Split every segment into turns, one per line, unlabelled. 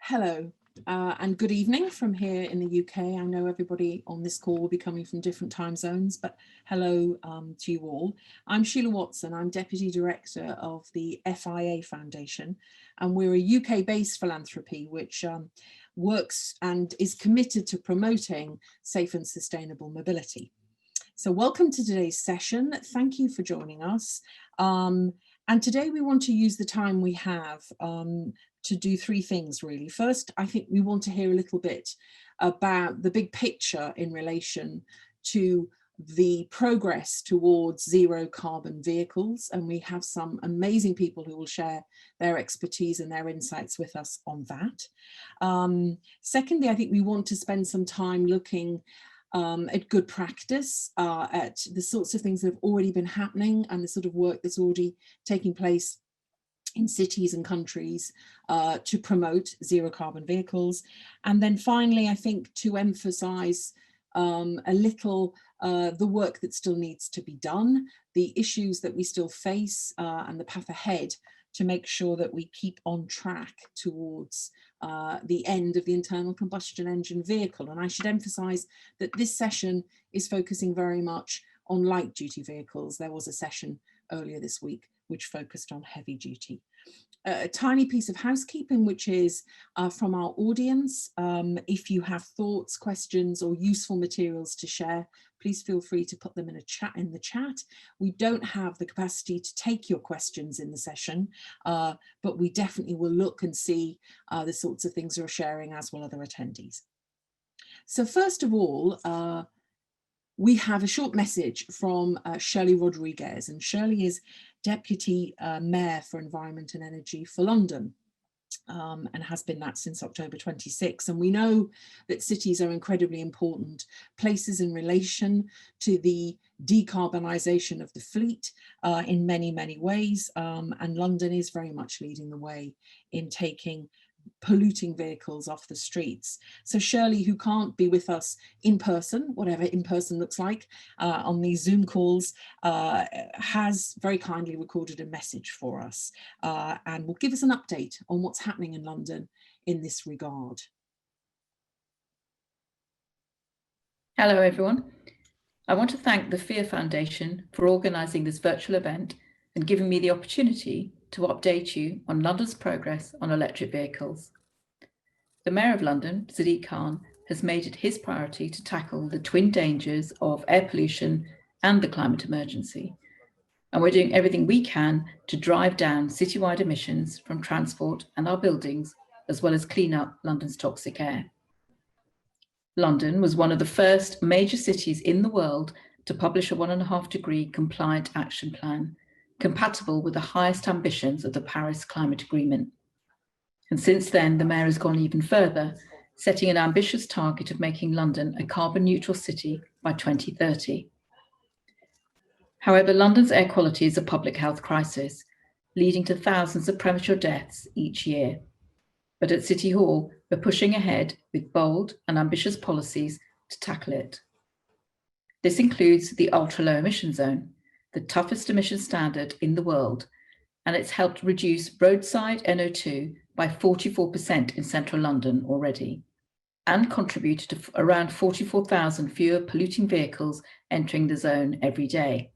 Hello and good evening from here in the UK. I know everybody on this call will be coming from different time zones, but hello to you all. I'm Sheila Watson. I'm Deputy Director of the FIA Foundation, and we're a UK-based philanthropy which works and is committed to promoting safe and sustainable mobility. So welcome to today's session. Thank you for joining us. And today we want to use the time we have to do three things really. First, I think we want to hear a little bit about the big picture in relation to the progress towards zero carbon vehicles. And we have some amazing people who will share their expertise and their insights with us on that. Secondly, I think we want to spend some time looking at good practice, at the sorts of things that have already been happening and the sort of work that's already taking place in cities and countries to promote zero carbon vehicles. And then finally, I think to emphasize a little the work that still needs to be done, the issues that we still face and the path ahead to make sure that we keep on track towards the end of the internal combustion engine vehicle. And I should emphasize that this session is focusing very much on light duty vehicles. There was a session earlier this week which focused on heavy duty. A tiny piece of housekeeping, which is from our audience. If you have thoughts, questions, or useful materials to share, please feel free to put them in the chat. We don't have the capacity to take your questions in the session, but we definitely will look and see the sorts of things you're sharing, as will other attendees. So first of all, we have a short message from Shirley Rodriguez, and Shirley is Deputy Mayor for Environment and Energy for London and has been that since October 26. And we know that cities are incredibly important places in relation to the decarbonisation of the fleet in many, many ways. And London is very much leading the way in taking polluting vehicles off the streets. So Shirley, who can't be with us in person, whatever in person looks like, on these Zoom calls, has very kindly recorded a message for us and will give us an update on what's happening in London in this regard.
Hello everyone. I want to thank the FIA Foundation for organising this virtual event and giving me the opportunity to update you on London's progress on electric vehicles. The Mayor of London, Sadiq Khan, has made it his priority to tackle the twin dangers of air pollution and the climate emergency. And we're doing everything we can to drive down citywide emissions from transport and our buildings, as well as clean up London's toxic air. London was one of the first major cities in the world to publish a 1.5 degree compliant action plan, compatible with the highest ambitions of the Paris Climate Agreement. And since then, the Mayor has gone even further, setting an ambitious target of making London a carbon neutral city by 2030. However, London's air quality is a public health crisis, leading to thousands of premature deaths each year. But at City Hall, we're pushing ahead with bold and ambitious policies to tackle it. This includes the ultra-low emission zone, the toughest emission standard in the world, and it's helped reduce roadside NO2 by 44% in central London already, and contributed to around 44,000 fewer polluting vehicles entering the zone every day.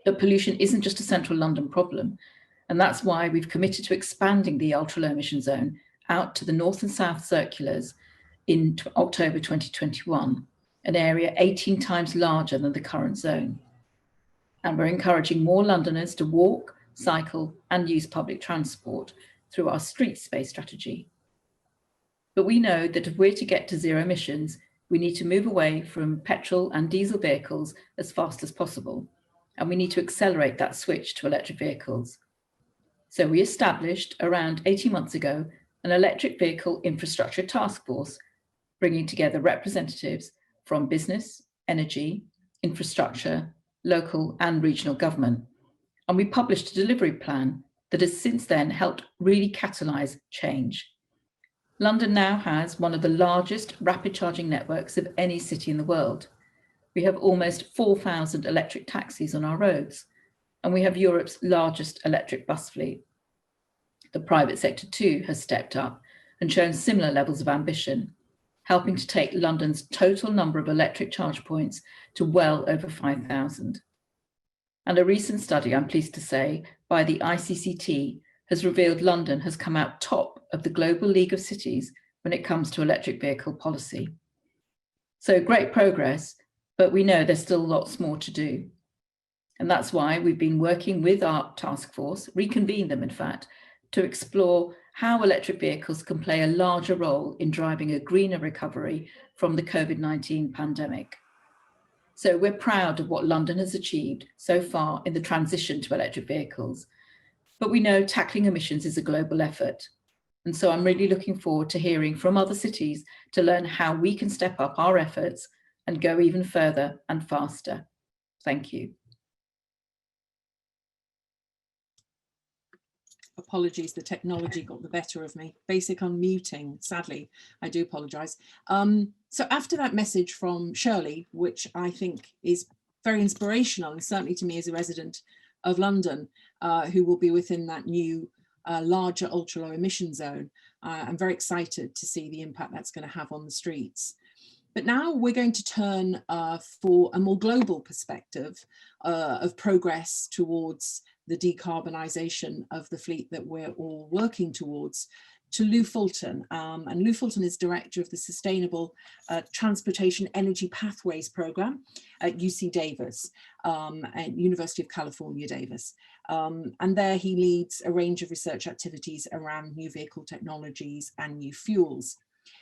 But pollution isn't just a central London problem, and that's why we've committed to expanding the ultra-low emission zone out to the north and south circulars in October 2021, an area 18 times larger than the current zone. And we're encouraging more Londoners to walk, cycle, and use public transport through our street space strategy. But we know that if we're to get to zero emissions, we need to move away from petrol and diesel vehicles as fast as possible, and we need to accelerate that switch to electric vehicles. So we established around 18 months ago an electric vehicle infrastructure task force, bringing together representatives from business, energy, infrastructure, local and regional government. And we published a delivery plan that has since then helped really catalyse change. London now has one of the largest rapid charging networks of any city in the world. We have almost 4,000 electric taxis on our roads, and we have Europe's largest electric bus fleet. The private sector too has stepped up, and shown similar levels of ambition, helping to take London's total number of electric charge points to well over 5,000. And a recent study, I'm pleased to say, by the ICCT has revealed London has come out top of the Global League of Cities when it comes to electric vehicle policy. So great progress, but we know there's still lots more to do. And that's why we've been working with our task force, reconvened them in fact, to explore how electric vehicles can play a larger role in driving a greener recovery from the COVID-19 pandemic. So we're proud of what London has achieved so far in the transition to electric vehicles, but we know tackling emissions is a global effort. And so I'm really looking forward to hearing from other cities to learn how we can step up our efforts and go even further and faster. Thank you.
Apologies, the technology got the better of me. Basic unmuting, sadly, I do apologise. So after that message from Shirley, which I think is very inspirational, and certainly to me as a resident of London, who will be within that new larger ultra low emission zone, I'm very excited to see the impact that's going to have on the streets. But now we're going to turn for a more global perspective of progress towards the decarbonisation of the fleet that we're all working towards, to Lou Fulton. And Lou Fulton is director of the Sustainable Transportation Energy Pathways Programme at UC Davis, and University of California, Davis. And there he leads a range of research activities around new vehicle technologies and new fuels.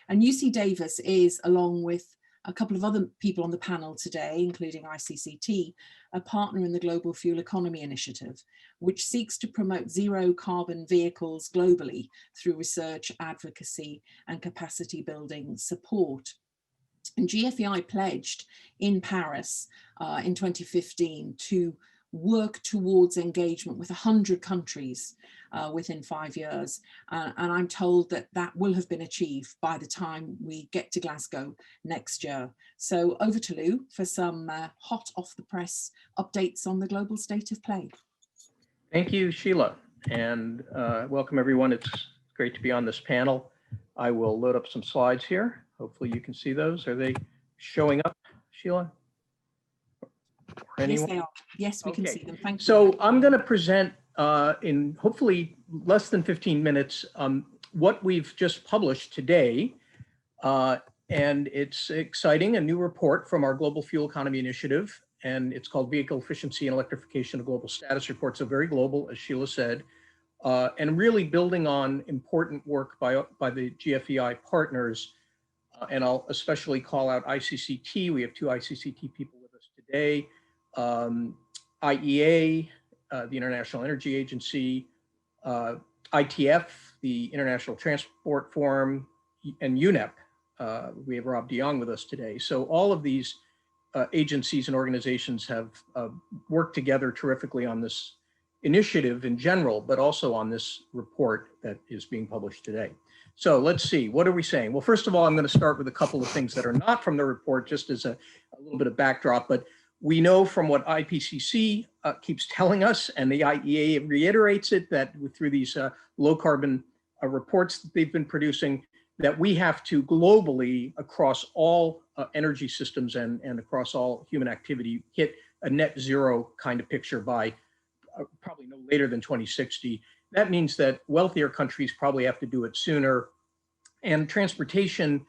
And UC Davis is, along with a couple of other people on the panel today, including ICCT, a partner in the Global Fuel Economy Initiative, which seeks to promote zero carbon vehicles globally through research, advocacy, and capacity building support. And GFEI pledged in Paris in 2015 to work towards engagement with 100 countries within 5 years. And I'm told that that will have been achieved by the time we get to Glasgow next year. So over to Lou for some hot off the press updates on the global state of play.
Thank you, Sheila, and welcome everyone. It's great to be on this panel. I will load up some slides here. Hopefully you can see those. Are they showing up, Sheila?
Yes, they are. Yes, we can see them. Thank you.
So I'm going to present in hopefully less than 15 minutes what we've just published today. And it's exciting, a new report from our Global Fuel Economy Initiative, and it's called Vehicle Efficiency and Electrification, a Global Status Report. So very global, as Sheila said, and really building on important work by the GFEI partners. And I'll especially call out ICCT. We have two ICCT people with us today. IEA, the International Energy Agency, ITF, the International Transport Forum, and UNEP. We have Rob DeYoung with us today. So all of these agencies and organizations have worked together terrifically on this initiative in general, but also on this report that is being published today. So let's see, what are we saying? Well, first of all, I'm going to start with a couple of things that are not from the report, just as a little bit of backdrop. But we know from what IPCC keeps telling us, and the IEA reiterates it, that through these low carbon reports that they've been producing, that we have to globally, across all energy systems and across all human activity, hit a net zero kind of picture by probably no later than 2060. That means that wealthier countries probably have to do it sooner, and transportation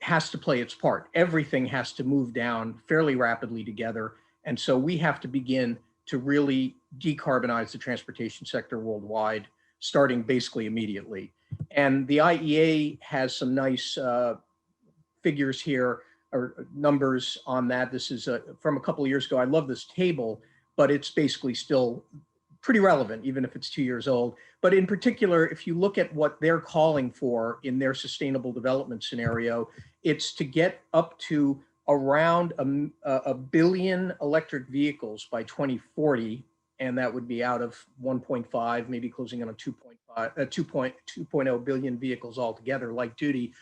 has to play its part. Everything has to move down fairly rapidly together. And so we have to begin to really decarbonize the transportation sector worldwide, starting basically immediately. And the IEA has some nice figures here, or numbers on that. This is from a couple of years ago. I love this table, but it's basically still pretty relevant, even if it's 2 years old. But in particular, if you look at what they're calling for in their sustainable development scenario, it's to get up to around a billion electric vehicles by 2040, and that would be out of 1.5, maybe closing on a 2.0 billion vehicles altogether, light duty.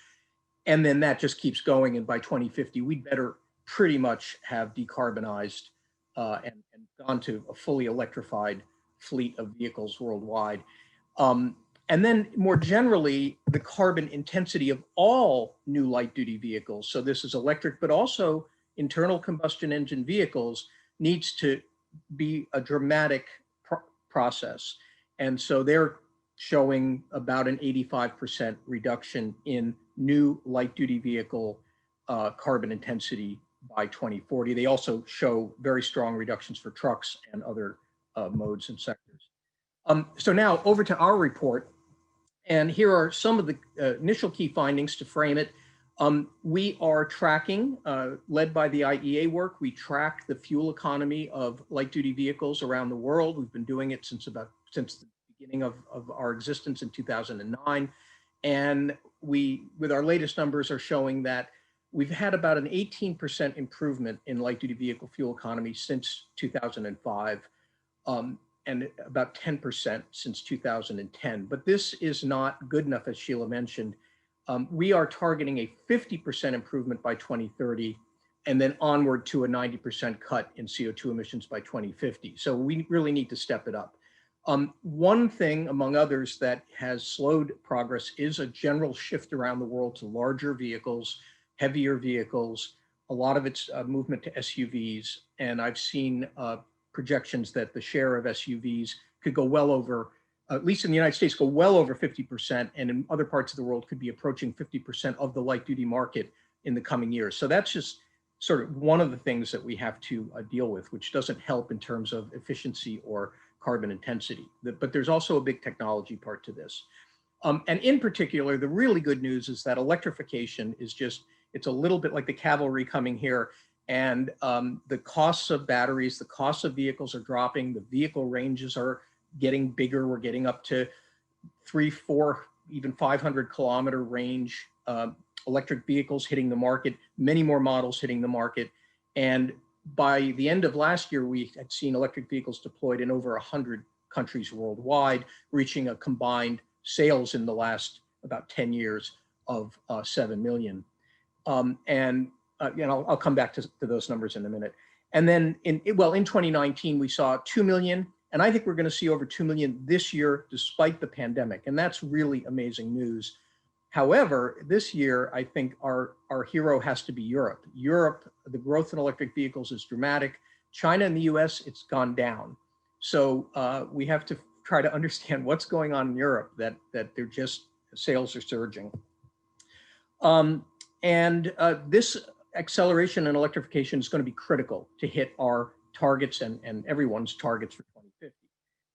And then that just keeps going, and by 2050, we'd better pretty much have decarbonized and gone to a fully electrified fleet of vehicles worldwide. And then more generally, the carbon intensity of all new light duty vehicles, so this is electric, but also internal combustion engine vehicles, needs to be a dramatic process. And so they're showing about an 85% reduction in new light duty vehicle carbon intensity by 2040. They also show very strong reductions for trucks and other modes and sectors. So now over to our report. And here are some of the initial key findings to frame it. We are tracking, led by the IEA work, we track the fuel economy of light duty vehicles around the world. We've been doing it since the beginning of our existence in 2009. And we, with our latest numbers, are showing that we've had about an 18% improvement in light duty vehicle fuel economy since 2005. And about 10% since 2010. But this is not good enough, as Sheila mentioned. We are targeting a 50% improvement by 2030, and then onward to a 90% cut in CO2 emissions by 2050. So we really need to step it up. One thing, among others, that has slowed progress is a general shift around the world to larger vehicles, heavier vehicles, a lot of it's movement to SUVs. And I've seen projections that the share of SUVs could go well over, at least in the United States, go well over 50%, and in other parts of the world could be approaching 50% of the light duty market in the coming years. So that's just sort of one of the things that we have to deal with, which doesn't help in terms of efficiency or carbon intensity. But there's also a big technology part to this. And in particular, the really good news is that electrification is just, it's a little bit like the cavalry coming here. And the costs of batteries, the costs of vehicles are dropping. The vehicle ranges are getting bigger. We're getting up to 300, 400, even 500 kilometer range electric vehicles hitting the market, many more models hitting the market. And by the end of last year, we had seen electric vehicles deployed in over 100 countries worldwide, reaching a combined sales in the last about 10 years of 7 million. I'll come back to those numbers in a minute. And then in 2019, we saw 2 million, and I think we're going to see over 2 million this year, despite the pandemic. And that's really amazing news. However, this year, I think our hero has to be Europe. Europe, the growth in electric vehicles is dramatic. China and the US, it's gone down. So we have to try to understand what's going on in Europe, that they're just, sales are surging. This acceleration in electrification is going to be critical to hit our targets and everyone's targets for 2050.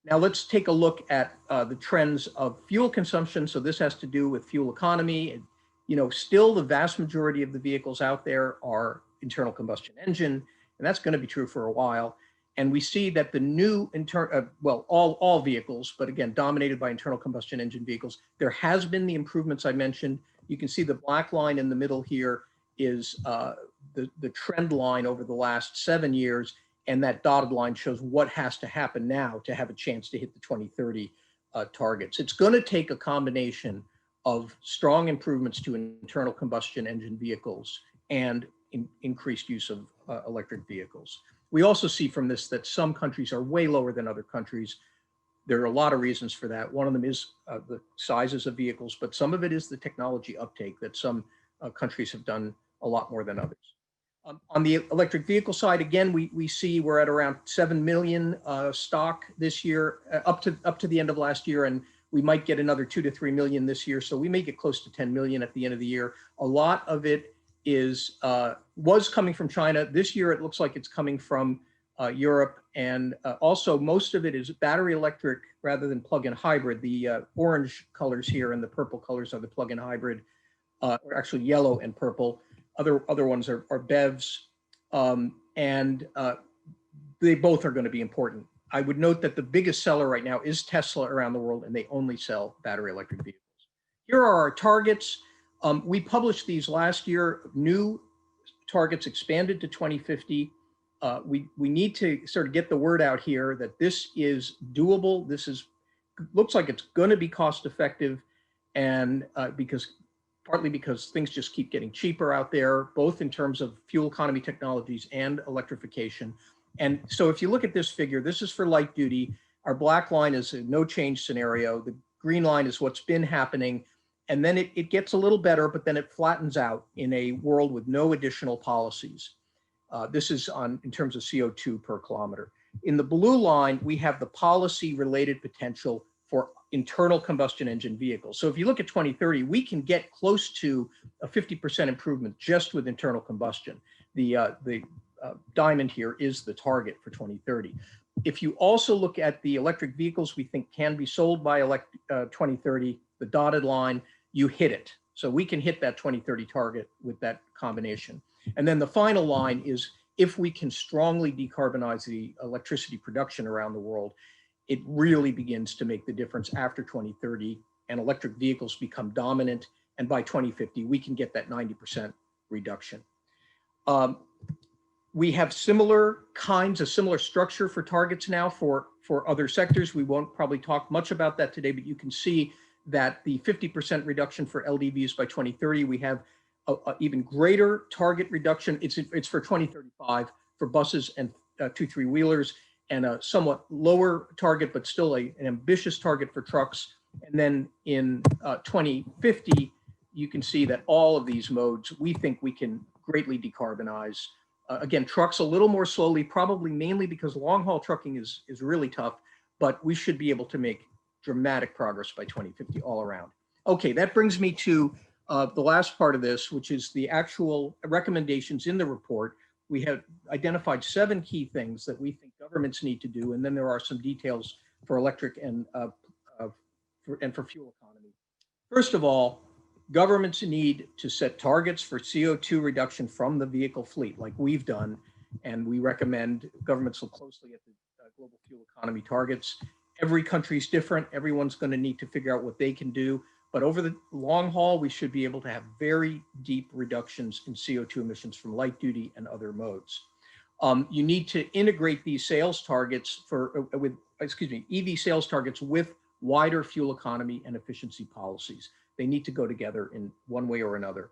Now let's take a look at the trends of fuel consumption. So this has to do with fuel economy. Still the vast majority of the vehicles out there are internal combustion engine, and that's going to be true for a while. And we see that the new, all vehicles, but again, dominated by internal combustion engine vehicles, there has been the improvements I mentioned. You can see the black line in the middle here is the trend line over the last 7 years, and that dotted line shows what has to happen now to have a chance to hit the 2030 targets. It's going to take a combination of strong improvements to internal combustion engine vehicles and increased use of electric vehicles. We also see from this that some countries are way lower than other countries. There are a lot of reasons for that. One of them is the sizes of vehicles, but some of it is the technology uptake that some countries have done a lot more than others. On the electric vehicle side, again, we see we're at around 7 million stock this year, up to the end of last year, and we might get another 2 to 3 million this year. So we may get close to 10 million at the end of the year. A lot of it was coming from China. This year, it looks like it's coming from Europe, and also most of it is battery electric rather than plug-in hybrid. The orange colors here and the purple colors are the plug-in hybrid, or actually yellow and purple. Other ones are BEVs, and they both are going to be important. I would note that the biggest seller right now is Tesla around the world, and they only sell battery electric vehicles. Here are our targets. We published these last year. New targets expanded to 2050. We need to sort of get the word out here that this is doable. This looks like it's going to be cost effective, and partly because things just keep getting cheaper out there, both in terms of fuel economy technologies and electrification. And so if you look at this figure, this is for light duty. Our black line is a no change scenario. The green line is what's been happening. And then it gets a little better, but then it flattens out in a world with no additional policies. This is in terms of CO2 per kilometer. In the blue line, we have the policy related potential for internal combustion engine vehicles. So if you look at 2030, we can get close to a 50% improvement just with internal combustion. The diamond here is the target for 2030. If you also look at the electric vehicles we think can be sold by 2030, the dotted line, you hit it. So we can hit that 2030 target with that combination. And then the final line is, if we can strongly decarbonize the electricity production around the world, it really begins to make the difference after 2030, and electric vehicles become dominant. And by 2050, we can get that 90% reduction. We have similar structure for targets now for other sectors. We won't probably talk much about that today, but you can see that the 50% reduction for LDVs by 2030, we have a even greater target reduction. It's for 2035 for buses and 2-3-wheelers, and a somewhat lower target, but still an ambitious target for trucks. And then in 2050, you can see that all of these modes, we think we can greatly decarbonize. Again, trucks a little more slowly, probably mainly because long-haul trucking is really tough, but we should be able to make dramatic progress by 2050 all around. Okay, that brings me to the last part of this, which is the actual recommendations in the report. We have identified 7 key things that we think governments need to do, and then there are some details for electric and for fuel economy. First of all, governments need to set targets for CO2 reduction from the vehicle fleet, like we've done, and we recommend governments look closely at the global fuel economy targets. Every country is different. Everyone's going to need to figure out what they can do. But over the long haul, we should be able to have very deep reductions in CO2 emissions from light duty and other modes. You need to integrate these sales targets EV sales targets with wider fuel economy and efficiency policies. They need to go together in one way or another.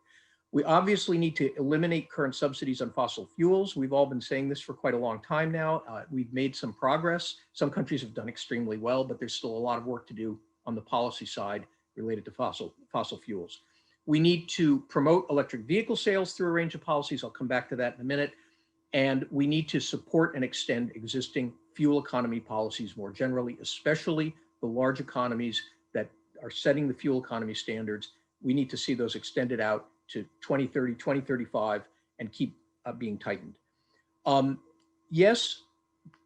We obviously need to eliminate current subsidies on fossil fuels. We've all been saying this for quite a long time now. We've made some progress. Some countries have done extremely well, but there's still a lot of work to do on the policy side related to fossil fuels. We need to promote electric vehicle sales through a range of policies. I'll come back to that in a minute. And we need to support and extend existing fuel economy policies more generally, especially the large economies that are setting the fuel economy standards. We need to see those extended out to 2030, 2035, and keep being tightened. Yes,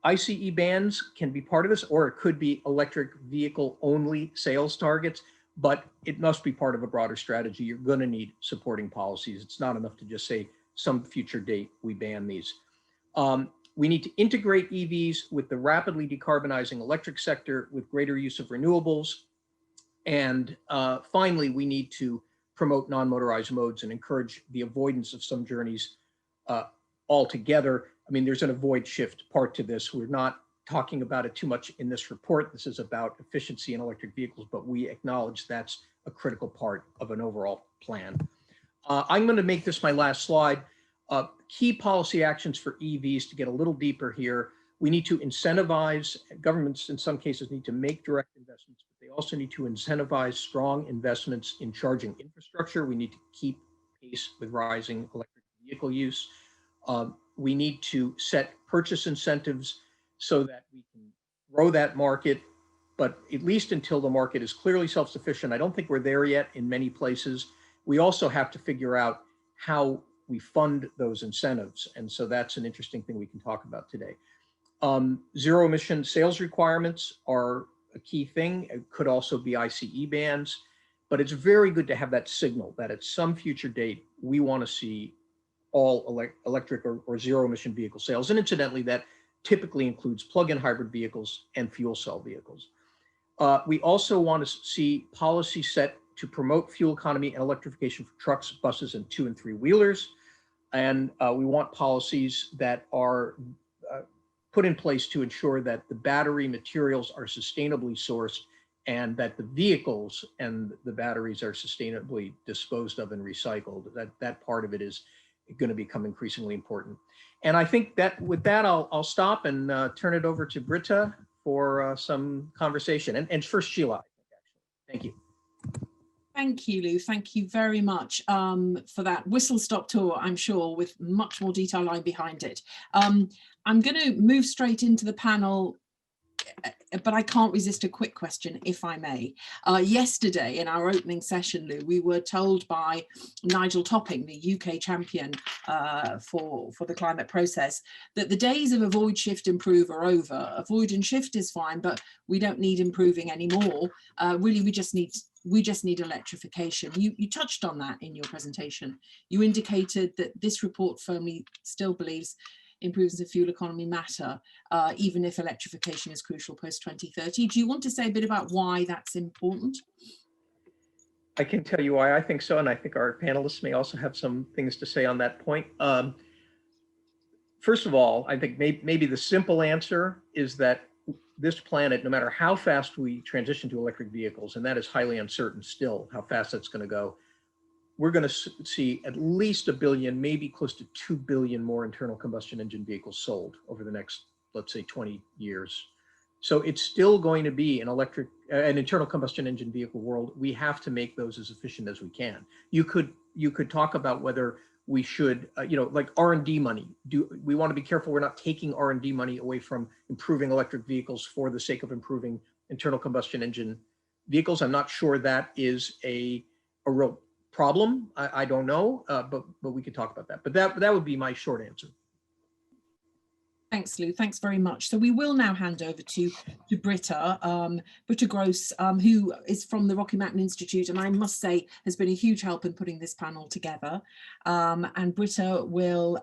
ICE bans can be part of this, or it could be electric vehicle only sales targets, but it must be part of a broader strategy. You're going to need supporting policies. It's not enough to just say some future date we ban these. We need to integrate EVs with the rapidly decarbonizing electric sector with greater use of renewables. And finally, we need to promote non-motorized modes and encourage the avoidance of some journeys altogether. I mean, there's an avoid shift part to this. We're not talking about it too much in this report. This is about efficiency in electric vehicles, but we acknowledge that's a critical part of an overall plan. I'm going to make this my last slide. Key policy actions for EVs to get a little deeper here. We need to incentivize, governments in some cases need to make direct investments, but they also need to incentivize strong investments in charging infrastructure. We need to keep pace with rising electric vehicle use. We need to set purchase incentives so that we can grow that market, but at least until the market is clearly self-sufficient. I don't think we're there yet in many places. We also have to figure out how we fund those incentives. And so that's an interesting thing we can talk about today. Zero emission sales requirements are a key thing. It could also be ICE bans, but it's very good to have that signal that at some future date, we want to see all electric or zero emission vehicle sales. And incidentally, that typically includes plug-in hybrid vehicles and fuel cell vehicles. We also want to see policy set to promote fuel economy and electrification for trucks, buses, and 2- and 3-wheelers. And we want policies that are put in place to ensure that the battery materials are sustainably sourced and that the vehicles and the batteries are sustainably disposed of and recycled. That part of it is going to become increasingly important. And I think that with that, I'll stop and turn it over to Britta for some conversation. And first, Sheila. Thank you.
Thank you, Lou. Thank you very much for that whistle-stop tour, I'm sure, with much more detail lying behind it. I'm going to move straight into the panel, but I can't resist a quick question, if I may. Yesterday, in our opening session, Lou, we were told by Nigel Topping, the UK champion for the climate process, that the days of avoid, shift, improve are over. Avoid and shift is fine, but we don't need improving anymore. Really, we just need electrification. You touched on that in your presentation. You indicated that this report firmly still believes improvements in fuel economy matter, even if electrification is crucial post-2030. Do you want to say a bit about why that's important?
I can tell you why I think so, and I think our panelists may also have some things to say on that point. First of all, I think maybe the simple answer is that this planet, no matter how fast we transition to electric vehicles, and that is highly uncertain still, how fast that's going to go, we're going to see at least 1 billion, maybe close to 2 billion more internal combustion engine vehicles sold over the next, let's say, 20 years. So it's still going to be an internal combustion engine vehicle world. We have to make those as efficient as we can. You could talk about whether we should, like R&D money. We want to be careful we're not taking R&D money away from improving electric vehicles for the sake of improving internal combustion engine vehicles. I'm not sure that is a real problem. I don't know, but we could talk about that. But that would be my short answer.
Thanks, Lou. Thanks very much. So we will now hand over to Britta, Britta Gross, who is from the Rocky Mountain Institute, and I must say has been a huge help in putting this panel together. And Britta will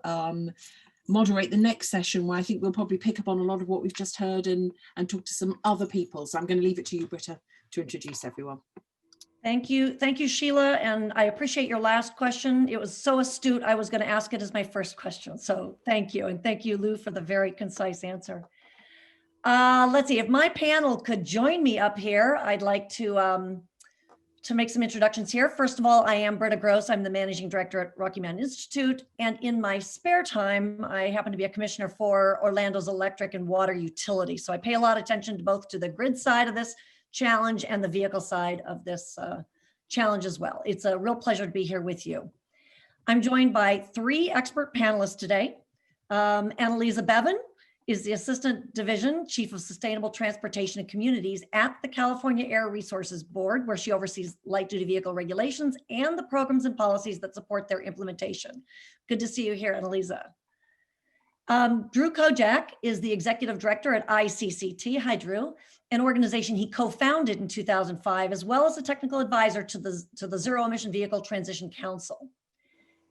moderate the next session, where I think we'll probably pick up on a lot of what we've just heard and talk to some other people. So I'm going to leave it to you, Britta, to introduce everyone.
Thank you, Sheila, and I appreciate your last question. It was so astute, I was going to ask it as my first question. So thank you, and thank you, Lou, for the very concise answer. Let's see, if my panel could join me up here, I'd like to make some introductions here. First of all, I am Britta Gross. I'm the Managing Director at Rocky Mountain Institute, and in my spare time, I happen to be a commissioner for Orlando's electric and water utility. So I pay a lot of attention to both to the grid side of this challenge and the vehicle side of this challenge as well. It's a real pleasure to be here with you. I'm joined by 3 expert panelists today. Annalisa Bevan is the Assistant Division Chief of Sustainable Transportation and Communities at the California Air Resources Board, where she oversees light duty vehicle regulations and the programs and policies that support their implementation. Good to see you here, Annalisa. Drew Kojak is the Executive Director at ICCT. Hi, Drew. An organization he co-founded in 2005, as well as a technical advisor to the Zero Emission Vehicle Transition Council.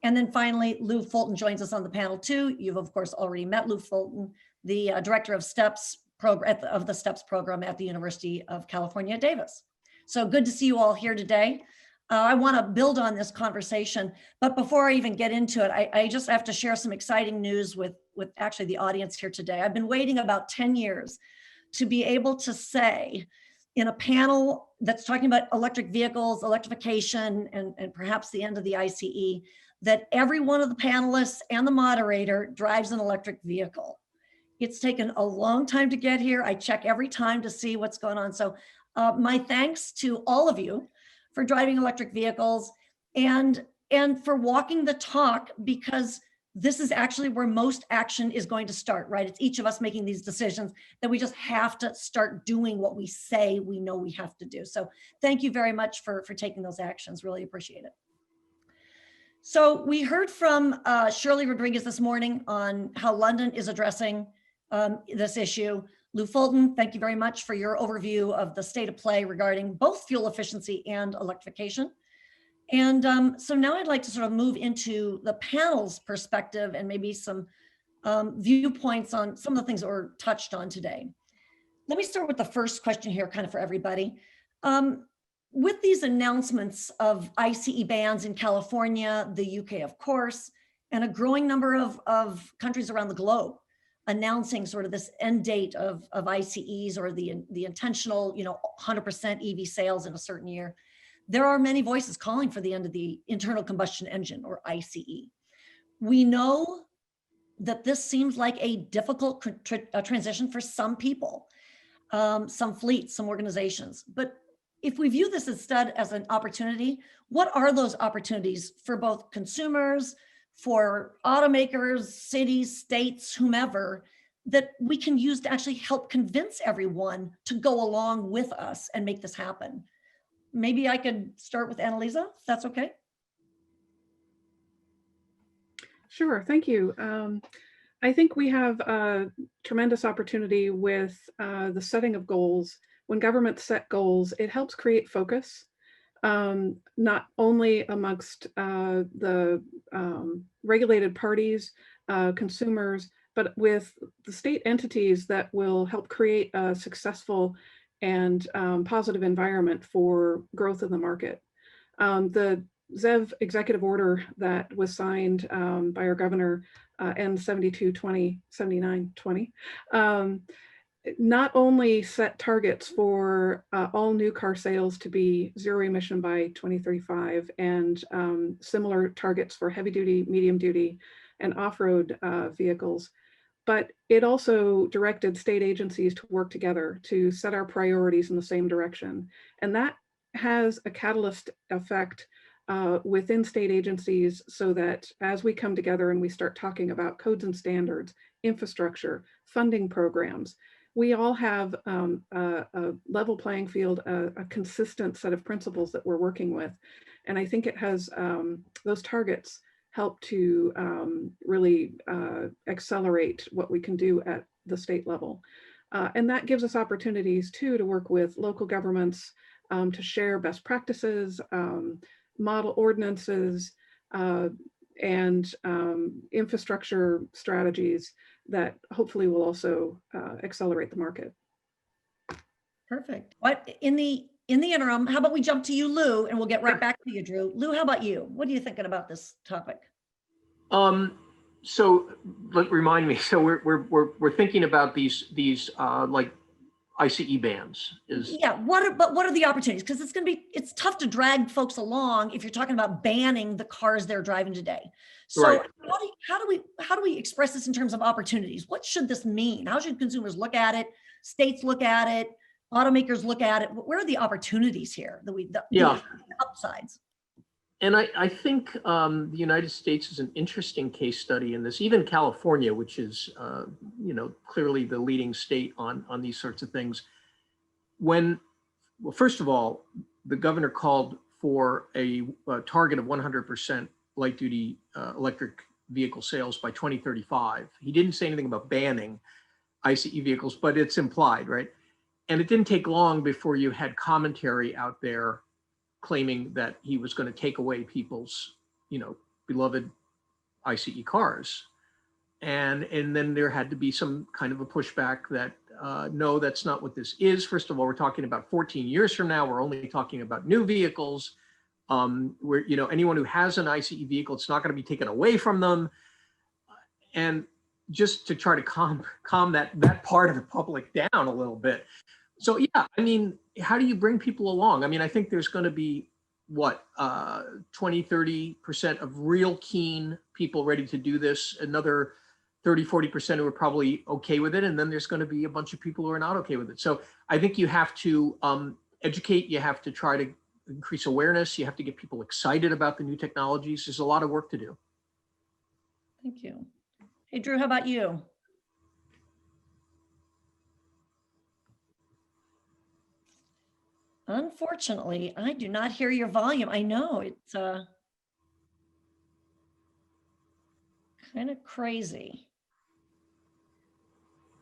And then finally, Lou Fulton joins us on the panel too. You've of course already met Lou Fulton, the Director of STEPS of the STEPS program at the University of California, Davis. So good to see you all here today. I want to build on this conversation, but before I even get into it, I just have to share some exciting news with actually the audience here today. I've been waiting about 10 years to be able to say in a panel that's talking about electric vehicles, electrification, and perhaps the end of the ICE, that every one of the panelists and the moderator drives an electric vehicle. It's taken a long time to get here. I check every time to see what's going on. So my thanks to all of you for driving electric vehicles and for walking the talk, because this is actually where most action is going to start, right? It's each of us making these decisions that we just have to start doing what we say we know we have to do. So thank you very much for taking those actions. Really appreciate it. So we heard from Shirley Rodriguez this morning on how London is addressing this issue. Lou Fulton, thank you very much for your overview of the state of play regarding both fuel efficiency and electrification. And so now I'd like to sort of move into the panel's perspective and maybe some viewpoints on some of the things that were touched on today. Let me start with the first question here, kind of for everybody. With these announcements of ICE bans in California, the UK, of course, and a growing number of countries around the globe announcing sort of this end date of ICEs or the intentional, 100% EV sales in a certain year, there are many voices calling for the end of the internal combustion engine, or ICE. We know that this seems like a difficult transition for some people, some fleets, some organizations, but if we view this instead as an opportunity, what are those opportunities for both consumers, for automakers, cities, states, whomever, that we can use to actually help convince everyone to go along with us and make this happen? Maybe I could start with Annalisa, if that's okay.
Sure, thank you. I think we have a tremendous opportunity with the setting of goals. When governments set goals, it helps create focus, not only amongst the regulated parties, consumers, but with the state entities that will help create a successful and positive environment for growth in the market. The ZEV executive order that was signed by our governor, N72207920, not only set targets for all new car sales to be zero emission by 2035 and similar targets for heavy duty, medium duty, and off-road vehicles, but it also directed state agencies to work together to set our priorities in the same direction. And that has a catalyst effect within state agencies, so that as we come together and we start talking about codes and standards, infrastructure, funding programs, we all have a level playing field, a consistent set of principles that we're working with. And I think it has, those targets help to really accelerate what we can do at the state level. And that gives us opportunities too to work with local governments to share best practices, model ordinances, and infrastructure strategies that hopefully will also accelerate the market.
Perfect. What in the interim, how about we jump to you, Lou, and we'll get right back to you, Drew. Lou, how about you? What are you thinking about this topic?
So remind me. So we're thinking about these like ICE bans.
Yeah. What are the opportunities? Because it's tough to drag folks along if you're talking about banning the cars they're driving today. So
right.
how do we express this in terms of opportunities? What should this mean? How should consumers look at it? States look at it? Automakers look at it? Where are the opportunities here? The upsides.
And I think the United States is an interesting case study in this. Even California, which is clearly the leading state on these sorts of things. Well, first of all, the governor called for a target of 100% light duty electric vehicle sales by 2035. He didn't say anything about banning ICE vehicles, but it's implied, right? And it didn't take long before you had commentary out there claiming that he was going to take away people's, beloved ICE cars. And then there had to be some kind of a pushback that, no, that's not what this is. First of all, we're talking about 14 years from now. We're only talking about new vehicles. Where, anyone who has an ICE vehicle, it's not going to be taken away from them. And just to try to calm that part of the public down a little bit. So yeah, I mean, how do you bring people along? I mean, I think there's going to be 20-30% of real keen people ready to do this, another 30-40% who are probably okay with it, and then there's going to be a bunch of people who are not okay with it. So I think you have to educate, you have to try to increase awareness, you have to get people excited about the new technologies. There's a lot of work to do.
Thank you. Hey, Drew, how about you? Unfortunately, I do not hear your volume. I know it's kind of crazy.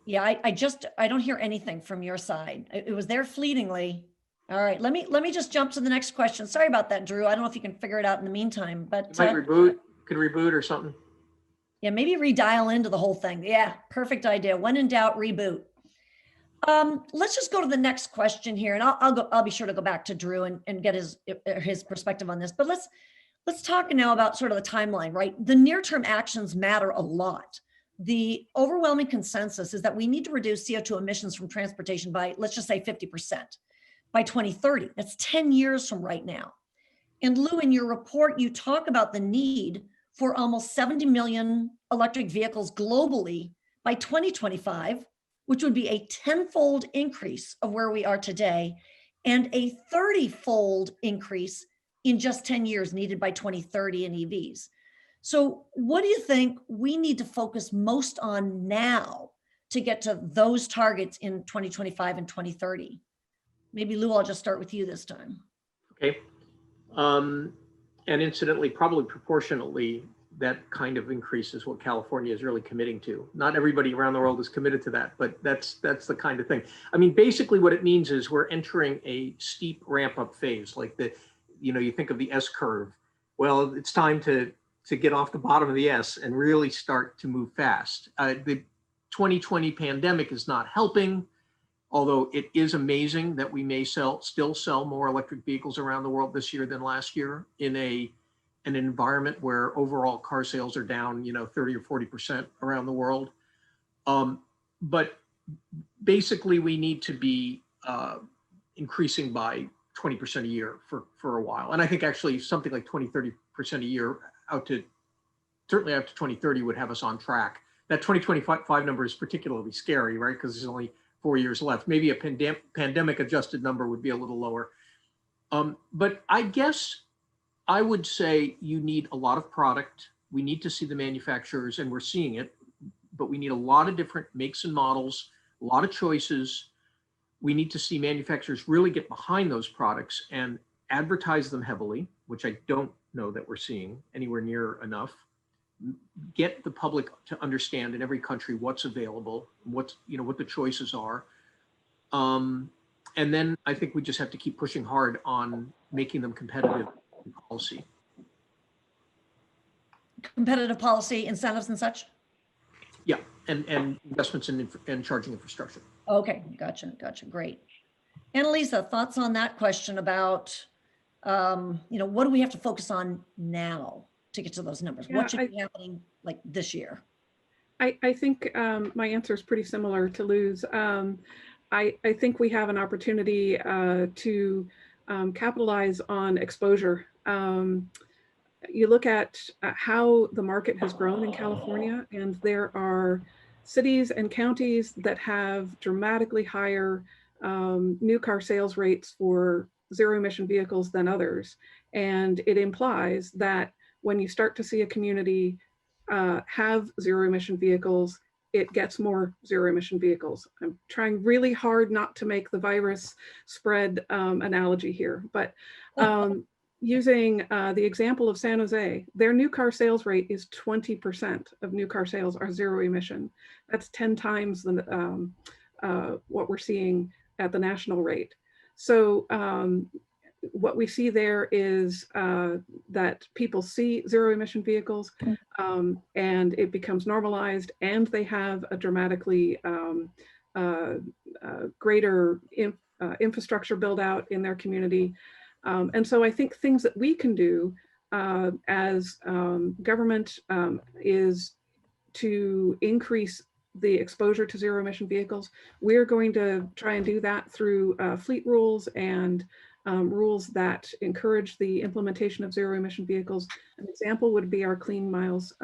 Yeah, I don't hear anything from your side. It was there fleetingly. All right, let me just jump to the next question. Sorry about that, Drew. I don't know if you can figure it out in the meantime, but
you might reboot. Could reboot or something.
Yeah, maybe redial into the whole thing. Yeah, perfect idea. When in doubt, reboot. Let's just go to the next question here, and I'll be sure to go back to Drew and get his perspective on this. But let's talk now about sort of the timeline, right? The near-term actions matter a lot. The overwhelming consensus is that we need to reduce CO2 emissions from transportation by, let's just say 50% by 2030. That's 10 years from right now. And Lou, in your report, you talk about the need for almost 70 million electric vehicles globally by 2025, which would be a tenfold increase of where we are today. and a 30-fold increase in just 10 years needed by 2030 in EVs. So what do you think we need to focus most on now to get to those targets in 2025 and 2030? Maybe Lou, I'll just start with you this time.
Okay. And incidentally, probably proportionately, that kind of increase is what California is really committing to. Not everybody around the world is committed to that, but that's the kind of thing. I mean, basically what it means is we're entering a steep ramp up phase, like you think of the S curve. Well, it's time to get off the bottom of the S and really start to move fast. The 2020 pandemic is not helping, although it is amazing that we may still sell more electric vehicles around the world this year than last year in an environment where overall car sales are down, 30 or 40% around the world. But basically we need to be increasing by 20% a year for a while. And I think actually something like 20-30% a year certainly out to 2030 would have us on track. That 2025 number is particularly scary, right? Because there's only 4 years left. Maybe a pandemic adjusted number would be a little lower. But I guess I would say you need a lot of product. We need to see the manufacturers, and we're seeing it, but we need a lot of different makes and models, a lot of choices. We need to see manufacturers really get behind those products and advertise them heavily, which I don't know that we're seeing anywhere near enough. Get the public to understand in every country what's available, what the choices are. And then I think we just have to keep pushing hard on making them competitive in policy.
Competitive policy, incentives and such?
Yeah, and investments in charging infrastructure.
Okay, gotcha, great. Annalisa, thoughts on that question about, what do we have to focus on now to get to those numbers?
Yeah,
what should be happening like this year?
I think my answer is pretty similar to Lou's. I think we have an opportunity to capitalize on exposure. You look at how the market has grown in California, and there are cities and counties that have dramatically higher new car sales rates for zero emission vehicles than others. And it implies that when you start to see a community have zero emission vehicles, it gets more zero emission vehicles. I'm trying really hard not to make the virus spread analogy here, but using the example of San Jose, their new car sales rate is 20% of new car sales are zero emission. That's 10 times what we're seeing at the national rate. So what we see there is that people see zero emission vehicles and it becomes normalized, and they have a dramatically greater infrastructure build out in their community. And so I think things that we can do as government is to increase the exposure to zero emission vehicles. We're going to try and do that through fleet rules and rules that encourage the implementation of zero emission vehicles. An example would be our Clean Miles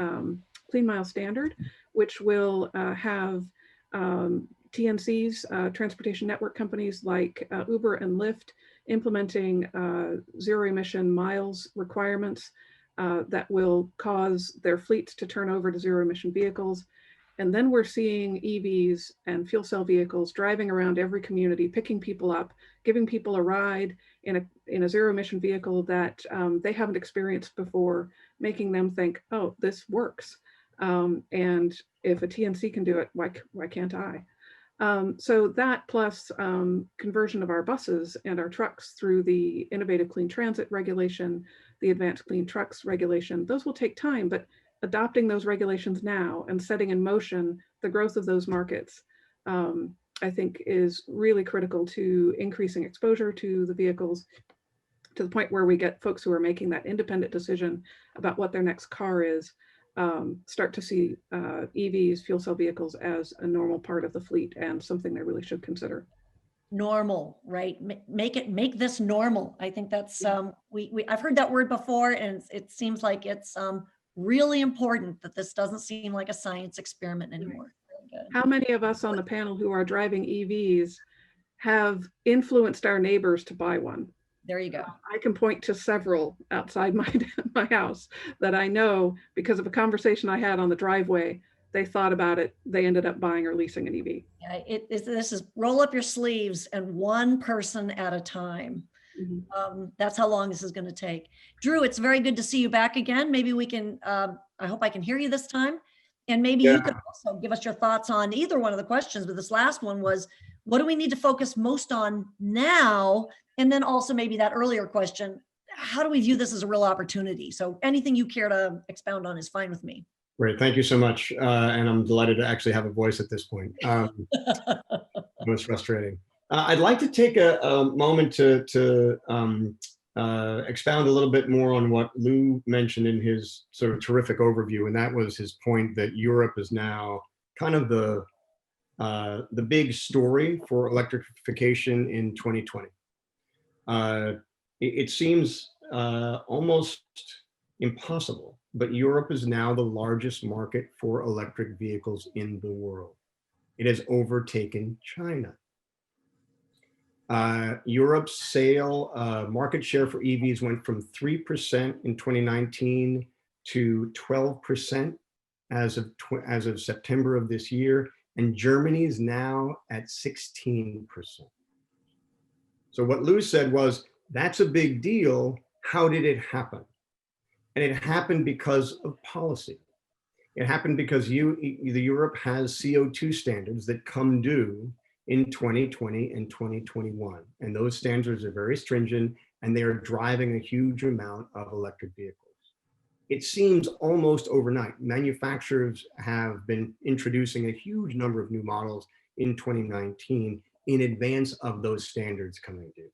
standard, which will have TNCs, transportation network companies like Uber and Lyft, implementing zero emission miles requirements that will cause their fleets to turn over to zero emission vehicles. And then we're seeing EVs and fuel cell vehicles driving around every community, picking people up, giving people a ride in a zero emission vehicle that they haven't experienced before, making them think, oh, this works. And if a TNC can do it, why can't I? So that plus conversion of our buses and our trucks through the Innovative Clean Transit regulation, the Advanced Clean Trucks regulation, those will take time, but adopting those regulations now and setting in motion the growth of those markets, I think is really critical to increasing exposure to the vehicles to the point where we get folks who are making that independent decision about what their next car is, start to see EVs, fuel cell vehicles, as a normal part of the fleet and something they really should consider.
Normal, right? Make this normal. I think that's I've heard that word before, and it seems like it's really important that this doesn't seem like a science experiment anymore.
How many of us on the panel who are driving EVs have influenced our neighbors to buy one.
There you go.
I can point to several outside my house that I know because of a conversation I had on the driveway. They thought about it. They ended up buying or leasing an EV.
Yeah, this is roll up your sleeves and one person at a time. That's how long this is going to take. Drew, it's very good to see you back again. Maybe we can, I hope I can hear you this time. And maybe you could also give us your thoughts on either one of the questions, but this last one was, what do we need to focus most on now? And then also maybe that earlier question, how do we view this as a real opportunity? So anything you care to expound on is fine with me.
Great, thank you so much. And I'm delighted to actually have a voice at this point. It was frustrating. I'd like to take a moment to expound a little bit more on what Lou mentioned in his sort of terrific overview, and that was his point that Europe is now kind of the big story for electrification in 2020. It seems almost impossible, but Europe is now the largest market for electric vehicles in the world. It has overtaken China. Europe's sale market share for EVs went from 3% in 2019 to 12% as of September of this year, and Germany is now at 16%. So what Lou said was, that's a big deal. How did it happen? And it happened because of policy. It happened because Europe has CO2 standards that come due in 2020 and 2021. And those standards are very stringent, and they are driving a huge amount of electric vehicles. It seems almost overnight. Manufacturers have been introducing a huge number of new models in 2019 in advance of those standards coming due.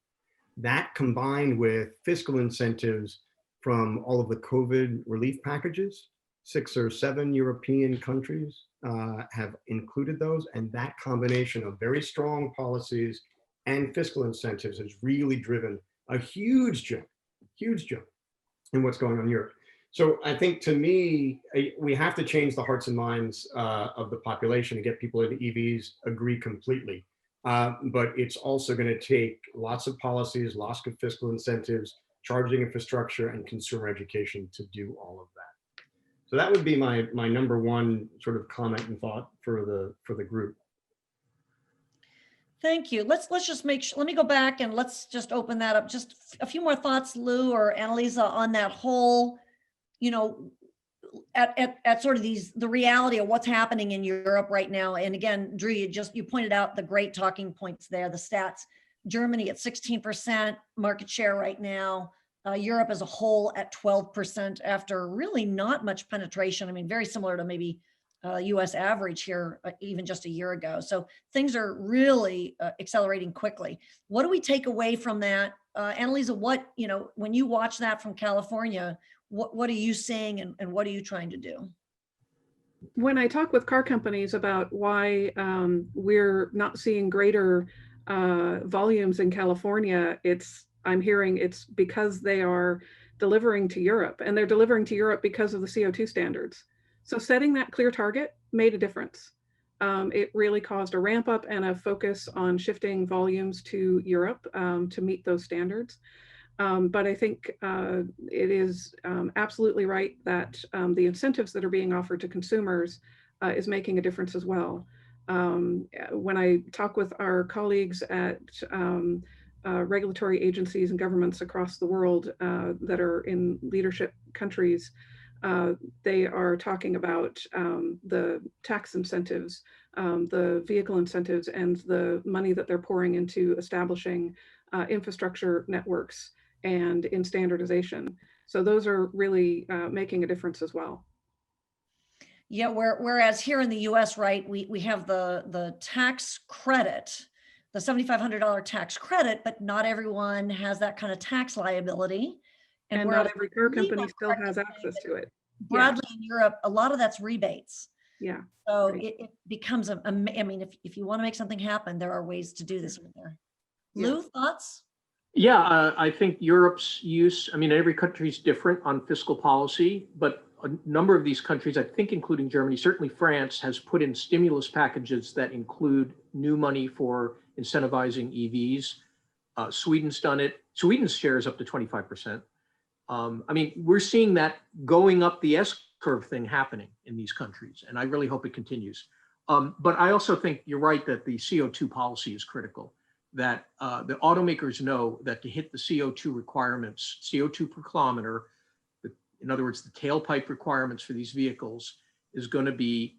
That combined with fiscal incentives from all of the COVID relief packages, 6 or 7 European countries have included those, and that combination of very strong policies and fiscal incentives has really driven a huge jump in what's going on in Europe. So I think, to me, we have to change the hearts and minds of the population to get people into EVs. Agree completely. But it's also going to take lots of policies, lots of fiscal incentives, charging infrastructure, and consumer education to do all of that. So that would be my number one sort of comment and thought for the group.
Thank you. Let's just make sure, let me go back and let's just open that up. Just a few more thoughts, Lou or Annalisa, on that whole, at sort of the reality of what's happening in Europe right now. And again, Drew, you pointed out the great talking points there, the stats. Germany at 16% market share right now. Europe as a whole at 12% after really not much penetration. I mean, very similar to maybe US average here, even just a year ago. So things are really accelerating quickly. What do we take away from that? Annalisa, when you watch that from California, what are you seeing and what are you trying to do?
When I talk with car companies about why we're not seeing greater volumes in California, I'm hearing it's because they are delivering to Europe, and they're delivering to Europe because of the CO2 standards. So setting that clear target made a difference. It really caused a ramp up and a focus on shifting volumes to Europe to meet those standards. But I think it is absolutely right that the incentives that are being offered to consumers is making a difference as well. When I talk with our colleagues at regulatory agencies and governments across the world that are in leadership countries, they are talking about the tax incentives, the vehicle incentives, and the money that they're pouring into establishing infrastructure networks and in standardization. So those are really making a difference as well.
Yeah, whereas here in the US, right, we have the tax credit, the $7,500 tax credit, but not everyone has that kind of tax liability.
And not every car company still has access to it.
Broadly in Europe, a lot of that's rebates.
Yeah.
So
right.
it becomes, I mean, if you want to make something happen, there are ways to do this in there. Lou, thoughts?
Yeah, I think Europe's use, I mean, every country is different on fiscal policy, but a number of these countries, I think including Germany, certainly France, has put in stimulus packages that include new money for incentivizing EVs. Sweden's done it. Sweden's share is up to 25%. I mean, we're seeing that going up the S-curve thing happening in these countries, and I really hope it continues. But I also think you're right that the CO2 policy is critical, that the automakers know that to hit the CO2 requirements, CO2 per kilometer, in other words, the tailpipe requirements for these vehicles is going to be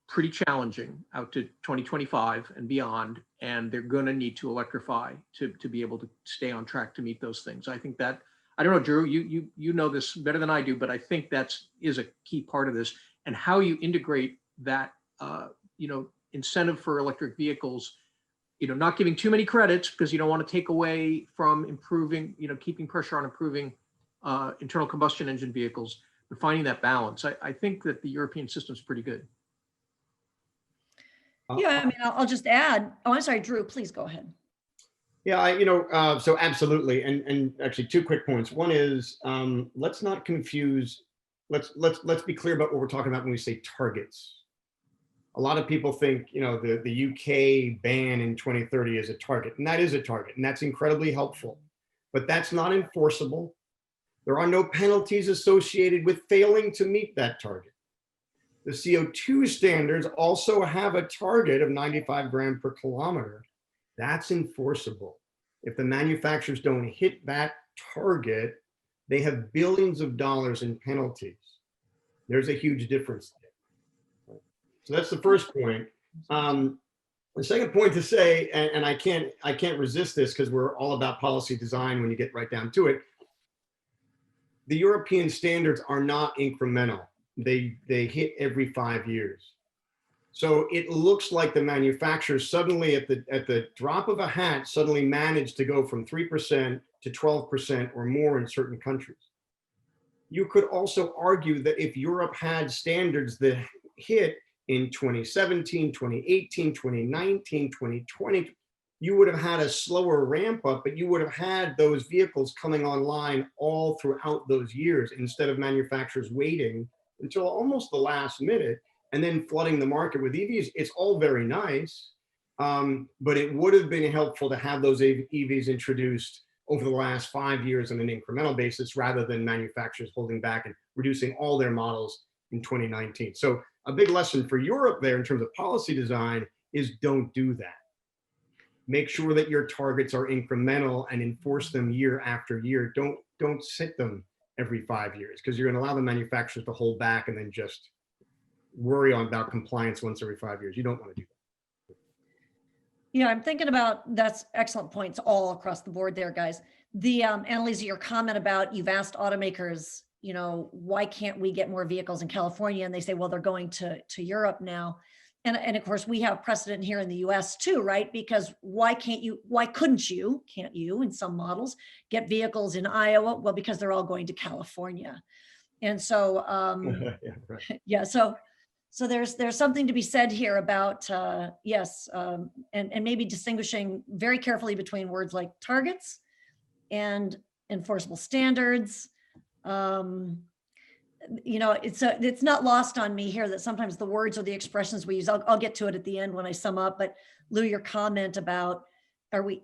pretty challenging out to 2025 and beyond, and they're going to need to electrify to be able to stay on track to meet those things. I think that, I don't know, Drew, you know this better than I do, but I think is a key part of this, and how you integrate that incentive for electric vehicles, not giving too many credits because you don't want to take away from improving, keeping pressure on improving internal combustion engine vehicles, but finding that balance. I think that the European system is pretty good.
Yeah, I mean, I'll just add, oh, I'm sorry, Drew, please go ahead.
Yeah, so absolutely. And actually 2 quick points. One is, let's not confuse, let's be clear about what we're talking about when we say targets. A lot of people think, the UK ban in 2030 is a target, and that is a target, and that's incredibly helpful, but that's not enforceable. There are no penalties associated with failing to meet that target. The CO2 standards also have a target of 95 grams per kilometer. That's enforceable. If the manufacturers don't hit that target, they have billions of dollars in penalties. There's a huge difference there. So that's the first point. The second point to say, and I can't resist this because we're all about policy design when you get right down to it. The European standards are not incremental. They hit every 5 years. So it looks like the manufacturers suddenly at the drop of a hat suddenly managed to go from 3% to 12% or more in certain countries. You could also argue that if Europe had standards that hit in 2017, 2018, 2019, 2020, you would have had a slower ramp up, but you would have had those vehicles coming online all throughout those years instead of manufacturers waiting until almost the last minute and then flooding the market with EVs. It's all very nice, but it would have been helpful to have those EVs introduced over the last 5 years on an incremental basis rather than manufacturers holding back and reducing all their models in 2019. So a big lesson for Europe there in terms of policy design is don't do that. Make sure that your targets are incremental and enforce them year after year. Don't set them every 5 years because you're going to allow the manufacturers to hold back and then just worry about compliance once every 5 years. You don't want to do that.
Yeah, I'm thinking about, that's excellent points all across the board there, guys. The Annalisa, your comment about you've asked automakers, why can't we get more vehicles in California? And they say, well, they're going to Europe now. And of course, we have precedent here in the US too, right? Because why can't you in some models get vehicles in Iowa? Well, because they're all going to California. And so,
Yeah, right.
yeah, so there's something to be said here about, yes, and maybe distinguishing very carefully between words like targets and enforceable standards. It's not lost on me here that sometimes the words or the expressions we use, I'll get to it at the end when I sum up, but Lou, your comment about, are we,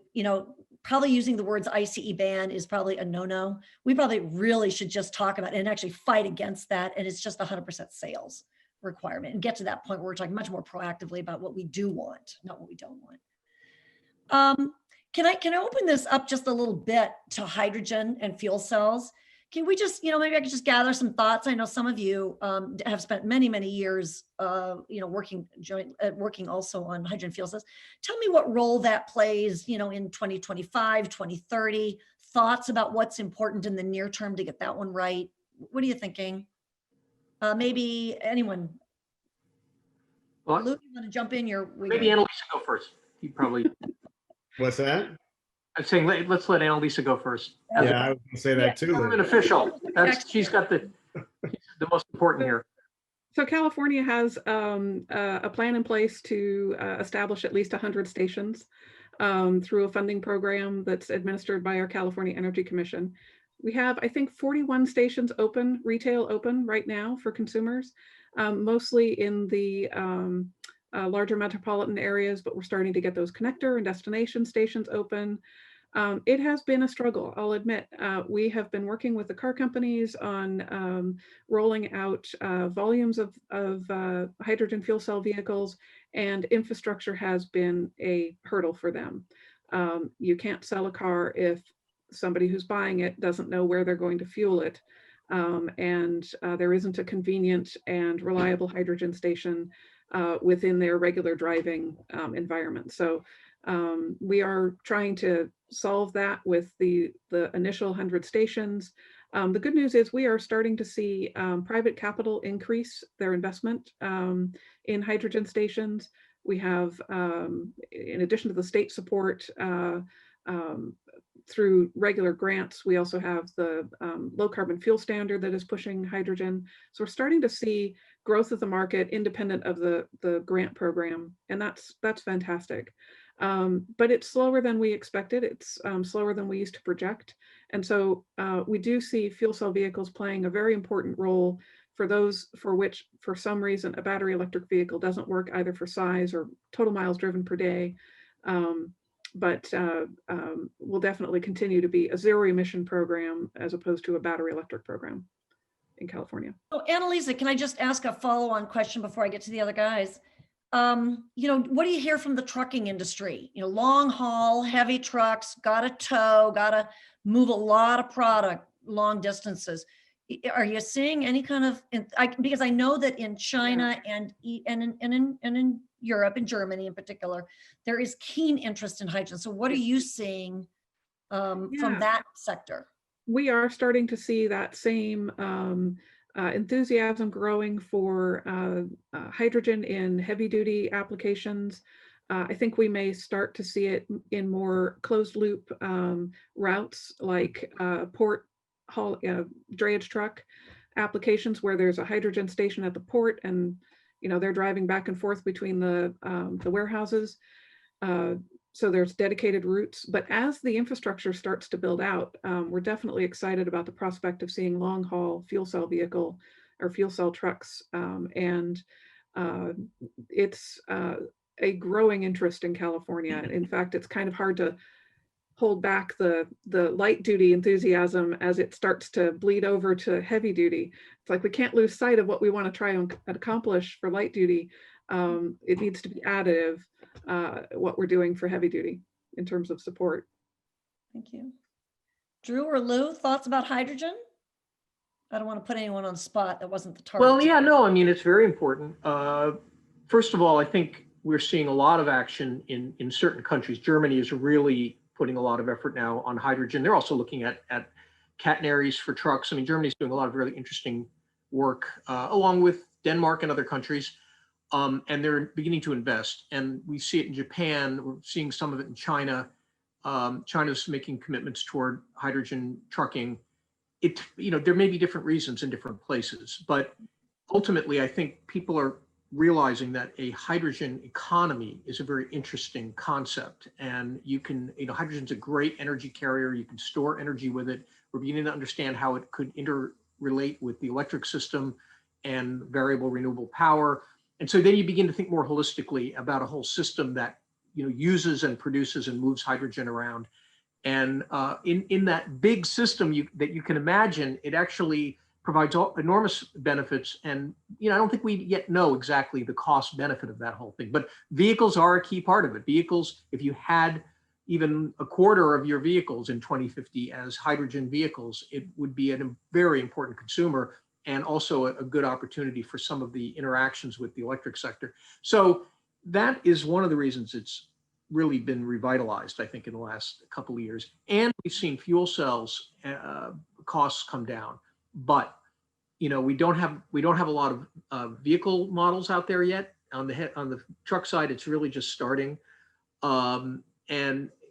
probably using the words ICE ban is probably a no-no. We probably really should just talk about and actually fight against that. And it's just 100% sales requirement and get to that point where we're talking much more proactively about what we do want, not what we don't want. Can I open this up just a little bit to hydrogen and fuel cells? Can we just, maybe I could just gather some thoughts. I know some of you have spent many, many years, working also on hydrogen fuel cells. Tell me what role that plays, in 2025, 2030, thoughts about what's important in the near term to get that one right. What are you thinking? Maybe anyone?
Well,
Luke, you want to jump in?
Maybe Annalisa go first. You probably.
What's that?
I'm saying let's let Annalisa go first.
Yeah, I was going to say that too.
Government official. She's got the most important here.
So California has a plan in place to establish at least 100 stations through a funding program that's administered by our California Energy Commission. We have, I think, 41 stations open, retail open right now for consumers, mostly in the larger metropolitan areas, but we're starting to get those connector and destination stations open. It has been a struggle, I'll admit. We have been working with the car companies on rolling out volumes of hydrogen fuel cell vehicles, and infrastructure has been a hurdle for them. You can't sell a car if somebody who's buying it doesn't know where they're going to fuel it. And there isn't a convenient and reliable hydrogen station within their regular driving environment. So we are trying to solve that with the initial 100 stations. The good news is we are starting to see private capital increase their investment in hydrogen stations. We have, in addition to the state support through regular grants, we also have the low carbon fuel standard that is pushing hydrogen. So we're starting to see growth of the market independent of the grant program, and that's fantastic. But it's slower than we expected. It's slower than we used to project. And so we do see fuel cell vehicles playing a very important role for those for which, for some reason, a battery electric vehicle doesn't work either for size or total miles driven per day. But will definitely continue to be a zero emission program as opposed to a battery electric program in California.
So Annalisa, can I just ask a follow-on question before I get to the other guys? You know, what do you hear from the trucking industry? You know, long haul, heavy trucks, gotta tow, gotta move a lot of product long distances. Are you seeing any kind of, because I know that in China and in Europe, in Germany in particular, there is keen interest in hydrogen. So what are you seeing from that sector?
We are starting to see that same enthusiasm growing for hydrogen in heavy duty applications. I think we may start to see it in more closed loop routes like port haul, drayage truck applications where there's a hydrogen station at the port, and they're driving back and forth between the warehouses. So there's dedicated routes, but as the infrastructure starts to build out, we're definitely excited about the prospect of seeing long haul fuel cell vehicle or fuel cell trucks. And it's a growing interest in California. In fact, it's kind of hard to hold back the light duty enthusiasm as it starts to bleed over to heavy duty. It's like we can't lose sight of what we want to try and accomplish for light duty. It needs to be additive, what we're doing for heavy duty in terms of support.
Thank you. Drew or Lou, thoughts about hydrogen? I don't want to put anyone on the spot that wasn't the target.
Well, yeah, no, I mean, it's very important. First of all, I think we're seeing a lot of action in certain countries. Germany is really putting a lot of effort now on hydrogen. They're also looking at catenaries for trucks. I mean, Germany's doing a lot of really interesting work, along with Denmark and other countries. And they're beginning to invest. And we see it in Japan. We're seeing some of it in China. China's making commitments toward hydrogen trucking. There may be different reasons in different places, but ultimately, I think people are realizing that a hydrogen economy is a very interesting concept. And hydrogen's a great energy carrier. You can store energy with it. We're beginning to understand how it could interrelate with the electric system and variable renewable power. And so then you begin to think more holistically about a whole system that uses and produces and moves hydrogen around. And in that big system that you can imagine, it actually provides enormous benefits. And I don't think we yet know exactly the cost benefit of that whole thing. But vehicles are a key part of it. Vehicles, if you had even a quarter of your vehicles in 2050 as hydrogen vehicles, it would be a very important consumer, and also a good opportunity for some of the interactions with the electric sector. So that is one of the reasons it's really been revitalized, I think, in the last couple of years. And we've seen fuel cells costs come down, but we don't have a lot of vehicle models out there yet. On the truck side, it's really just starting, and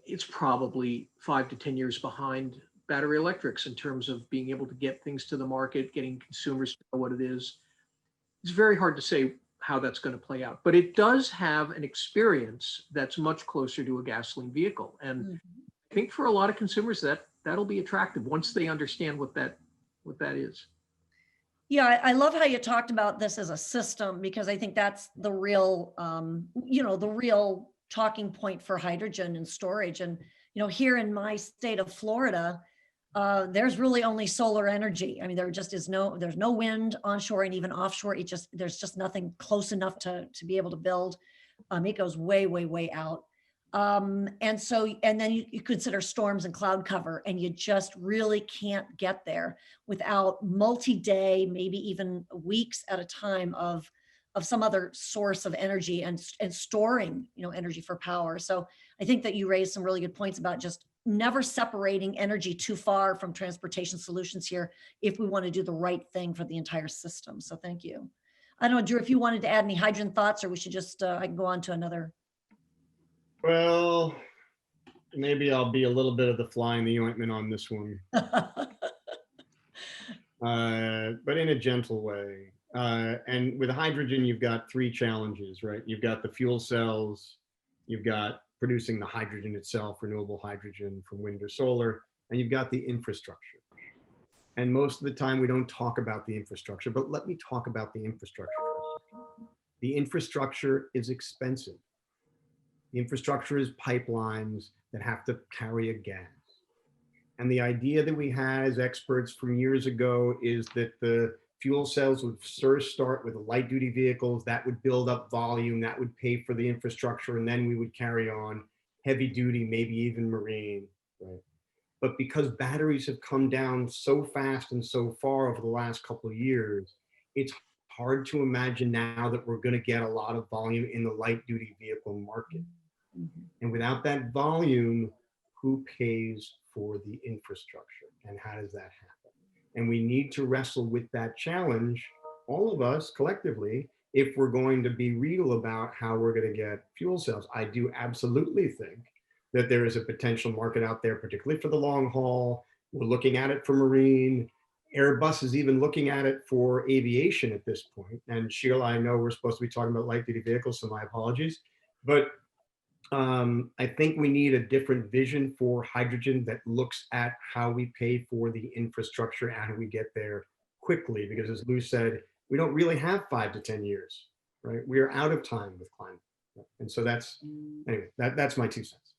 it's probably 5 to 10 years behind battery electrics in terms of being able to get things to the market, getting consumers to know what it is. It's very hard to say how that's going to play out, but it does have an experience that's much closer to a gasoline vehicle. And I think for a lot of consumers that'll be attractive once they understand what that is.
Yeah, I love how you talked about this as a system, because I think that's the real, the real talking point for hydrogen and storage. And, here in my state of Florida, there's really only solar energy. I mean, there's no wind onshore, and even offshore. There's just nothing close enough to be able to build. It goes way, way, way out. And then you consider storms and cloud cover, and you just really can't get there without multi-day, maybe even weeks at a time of some other source of energy and storing, energy for power. So I think that you raised some really good points about just never separating energy too far from transportation solutions here if we want to do the right thing for the entire system. So thank you. I don't know, Drew, if you wanted to add any hydrogen thoughts, or we should just, I can go on to another.
Well, maybe I'll be a little bit of the fly in the ointment on this one, but in a gentle way. And with hydrogen, you've got three challenges, right? You've got the fuel cells, you've got producing the hydrogen itself, renewable hydrogen from wind or solar, and you've got the infrastructure. And most of the time we don't talk about the infrastructure, but let me talk about the infrastructure. The infrastructure is expensive. The infrastructure is pipelines that have to carry a gas. And the idea that we had as experts from years ago is that the fuel cells would first start with light duty vehicles, that would build up volume, that would pay for the infrastructure, and then we would carry on heavy duty, maybe even marine, right? But because batteries have come down so fast and so far over the last couple of years, it's hard to imagine now that we're going to get a lot of volume in the light duty vehicle market. Mm-hmm. And without that volume, who pays for the infrastructure, and how does that happen? And we need to wrestle with that challenge, all of us collectively, if we're going to be real about how we're going to get fuel cells. I do absolutely think that there is a potential market out there, particularly for the long haul. We're looking at it for marine. Airbus is even looking at it for aviation at this point. And Sheila, I know we're supposed to be talking about light duty vehicles, so my apologies. But I think we need a different vision for hydrogen that looks at how we pay for the infrastructure and how we get there quickly. Because as Lou said, we don't really have 5 to 10 years, right? We are out of time with climate. And so that's my 2 cents.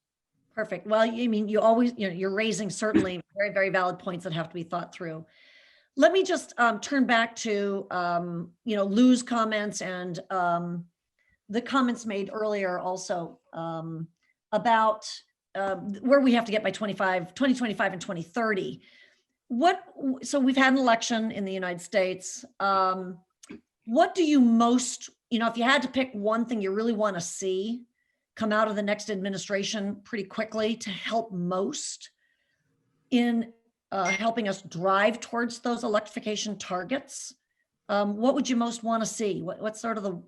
Perfect. Well, I mean, you always, you're raising certainly very, very valid points that have to be thought through. Let me just turn back to, Lou's comments and the comments made earlier also about where we have to get by 2025 and 2030. So we've had an election in the United States. What do you most, if you had to pick one thing you really want to see come out of the next administration pretty quickly to help most in helping us drive towards those electrification targets, what would you most want to see? What's sort of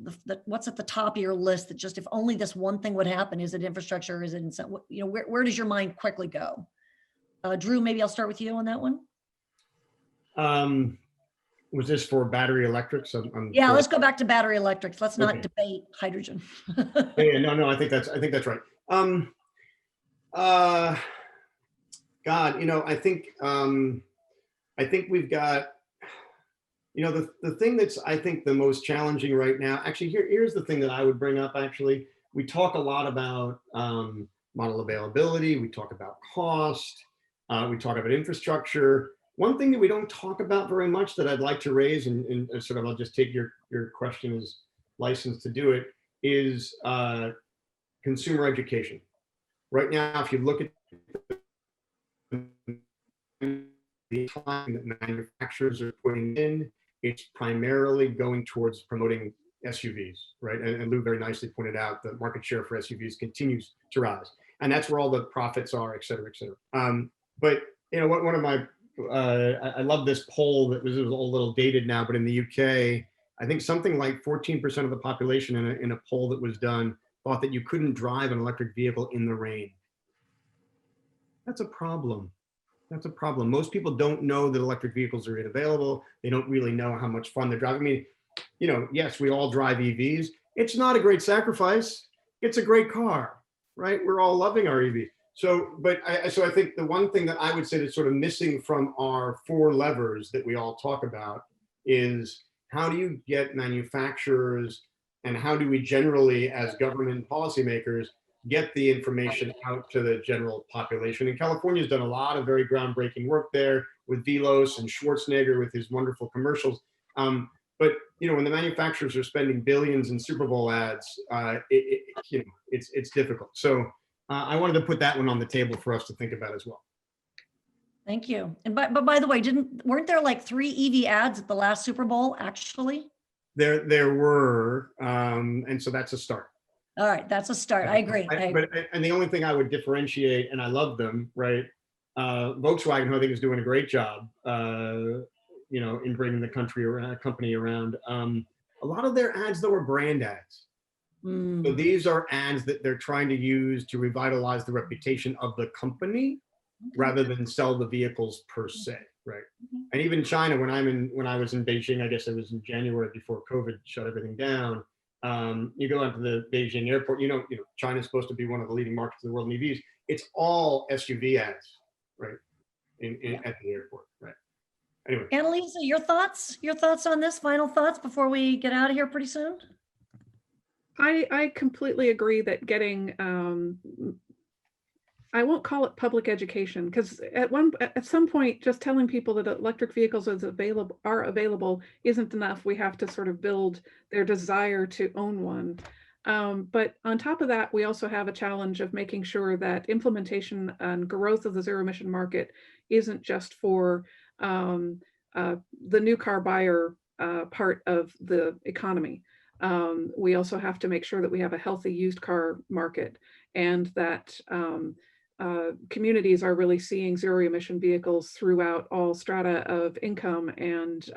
what's at the top of your list that just, if only this one thing would happen? Is it infrastructure? Is it, where does your mind quickly go? Drew, maybe I'll start with you on that one.
Was this for battery electrics?
Yeah, let's go back to battery electrics. Let's not debate hydrogen.
No, I think that's right. God, I think we've got, the thing that's, I think, the most challenging right now, actually, here's the thing that I would bring up, actually. We talk a lot about model availability. We talk about cost. We talk about infrastructure. One thing that we don't talk about very much that I'd like to raise, and sort of, I'll just take your question as license to do it, is consumer education. Right now, if you look at the time that manufacturers are putting in, it's primarily going towards promoting SUVs, right? And Lou very nicely pointed out the market share for SUVs continues to rise. And that's where all the profits are, et cetera, et cetera. But, one of my, I love this poll that was a little dated now, but in the UK, I think something like 14% of the population in a poll that was done thought that you couldn't drive an electric vehicle in the rain. That's a problem. That's a problem. Most people don't know that electric vehicles are available. They don't really know how much fun they're driving. I mean, yes, we all drive EVs. It's not a great sacrifice. It's a great car, right? We're all loving our EVs. So I think the one thing that I would say that's sort of missing from our 4 levers that we all talk about is how do you get manufacturers and how do we generally, as government policymakers, get the information out to the general population? And California's done a lot of very groundbreaking work there with Velos and Schwarzenegger with his wonderful commercials. But when the manufacturers are spending billions in Super Bowl ads, it's difficult. So I wanted to put that one on the table for us to think about as well.
Thank you. And but by the way, weren't there like 3 EV ads at the last Super Bowl actually?
There were, and so that's a start.
All right, that's a start. I agree.
And the only thing I would differentiate, and I love them, right? Volkswagen, who I think is doing a great job, in bringing the company around. A lot of their ads, though, are brand ads. So these are ads that they're trying to use to revitalize the reputation of the company rather than sell the vehicles per se, right? And even China, when I was in Beijing, I guess it was in January before COVID shut everything down. You go out to the Beijing airport, China's supposed to be one of the leading markets in the world in EVs. It's all SUV ads, right? At the airport, right? Anyway.
Annalisa, your thoughts on this, final thoughts before we get out of here pretty soon?
I completely agree that getting, I won't call it public education, because at some point, just telling people that electric vehicles are available isn't enough. We have to sort of build their desire to own one. But on top of that, we also have a challenge of making sure that implementation and growth of the zero emission market isn't just for the new car buyer part of the economy. We also have to make sure that we have a healthy used car market, and that communities are really seeing zero emission vehicles throughout all strata of income and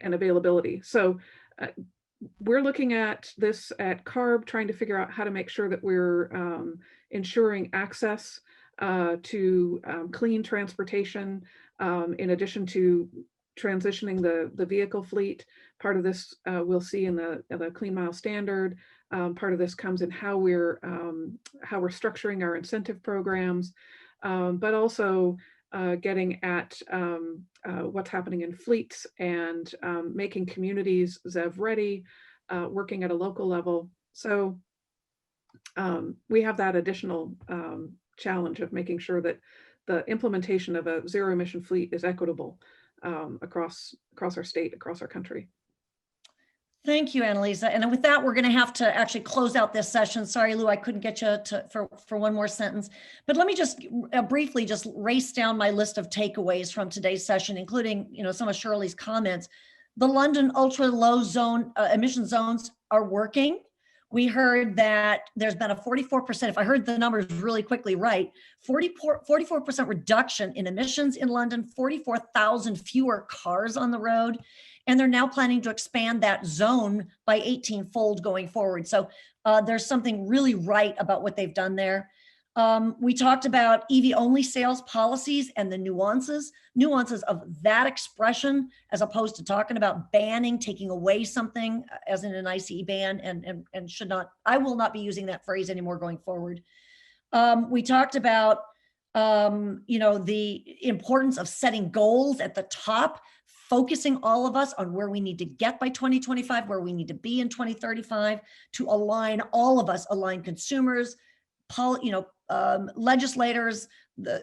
availability. So we're looking at this at CARB, trying to figure out how to make sure that we're ensuring access to clean transportation, in addition to transitioning the vehicle fleet. Part of this we'll see in the Clean Mile Standard. Part of this comes in how we're structuring our incentive programs, but also getting at what's happening in fleets and making communities ZEV ready, working at a local level. So we have that additional challenge of making sure that the implementation of a zero emission fleet is equitable across our state, across our country.
Thank you, Annalisa. And with that, we're going to have to actually close out this session. Sorry, Lou, I couldn't get you for one more sentence. But let me just briefly just race down my list of takeaways from today's session, including some of Shirley's comments. The London ultra low zone emission zones are working. We heard that there's been a 44%, if I heard the numbers really quickly right, 44% reduction in emissions in London, 44,000 fewer cars on the road. And they're now planning to expand that zone by 18-fold going forward. So there's something really right about what they've done there. We talked about EV-only sales policies and the nuances of that expression, as opposed to talking about banning, taking away something, as in an ICE ban, and should not. I will not be using that phrase anymore going forward. We talked about the importance of setting goals at the top, focusing all of us on where we need to get by 2025, where we need to be in 2035, to align all of us, align consumers, legislators, the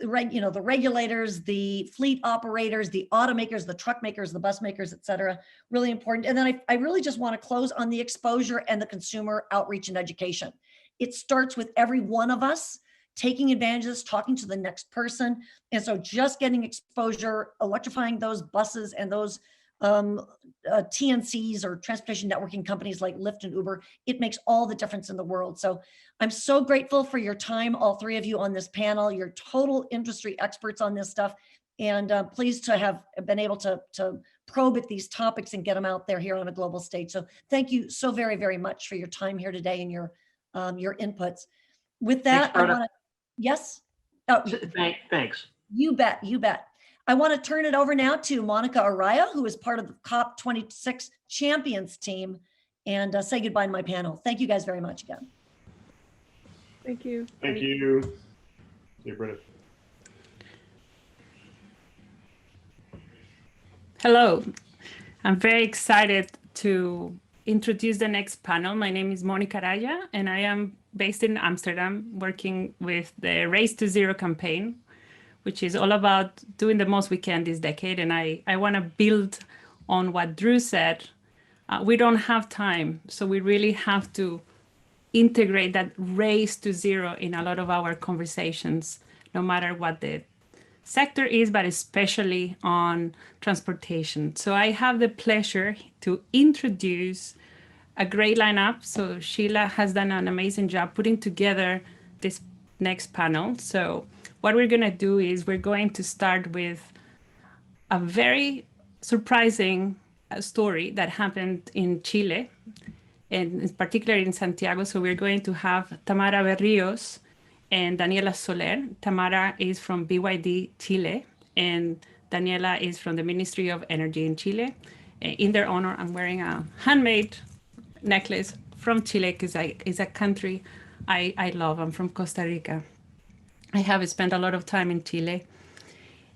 regulators, the fleet operators, the automakers, the truck makers, the bus makers, et cetera. Really important. And then I really just want to close on the exposure and the consumer outreach and education. It starts with every one of us taking advantage of this, talking to the next person. And so just getting exposure, electrifying those buses and those TNCs or transportation networking companies like Lyft and Uber, it makes all the difference in the world. So I'm so grateful for your time, all three of you on this panel. You're total industry experts on this stuff, and pleased to have been able to probe at these topics and get them out there here on a global stage. So thank you so very, very much for your time here today and your inputs. With that, I want to, yes? Oh,
thanks.
You bet, you bet. I want to turn it over now to Monica Araya, who is part of the COP26 Champions team, and say goodbye to my panel. Thank you guys very much again.
Thank you.
Thank you. See you, Britta.
Hello, I'm very excited to introduce the next panel. My name is Monica Araya, and I am based in Amsterdam, working with the Race to Zero campaign, which is all about doing the most we can this decade. And I want to build on what Drew said. We don't have time, so we really have to integrate that race to zero in a lot of our conversations, no matter what the sector is, but especially on transportation. So I have the pleasure to introduce a great lineup. So Sheila has done an amazing job putting together this next panel. So what we're going to do is we're going to start with a very surprising story that happened in Chile, and in particular in Santiago. So we're going to have Tamara Berrios and Daniela Soler. Tamara is from BYD Chile, and Daniela is from the Ministry of Energy in Chile. In their honor, I'm wearing a handmade necklace from Chile because it's a country I love. I'm from Costa Rica. I have spent a lot of time in Chile,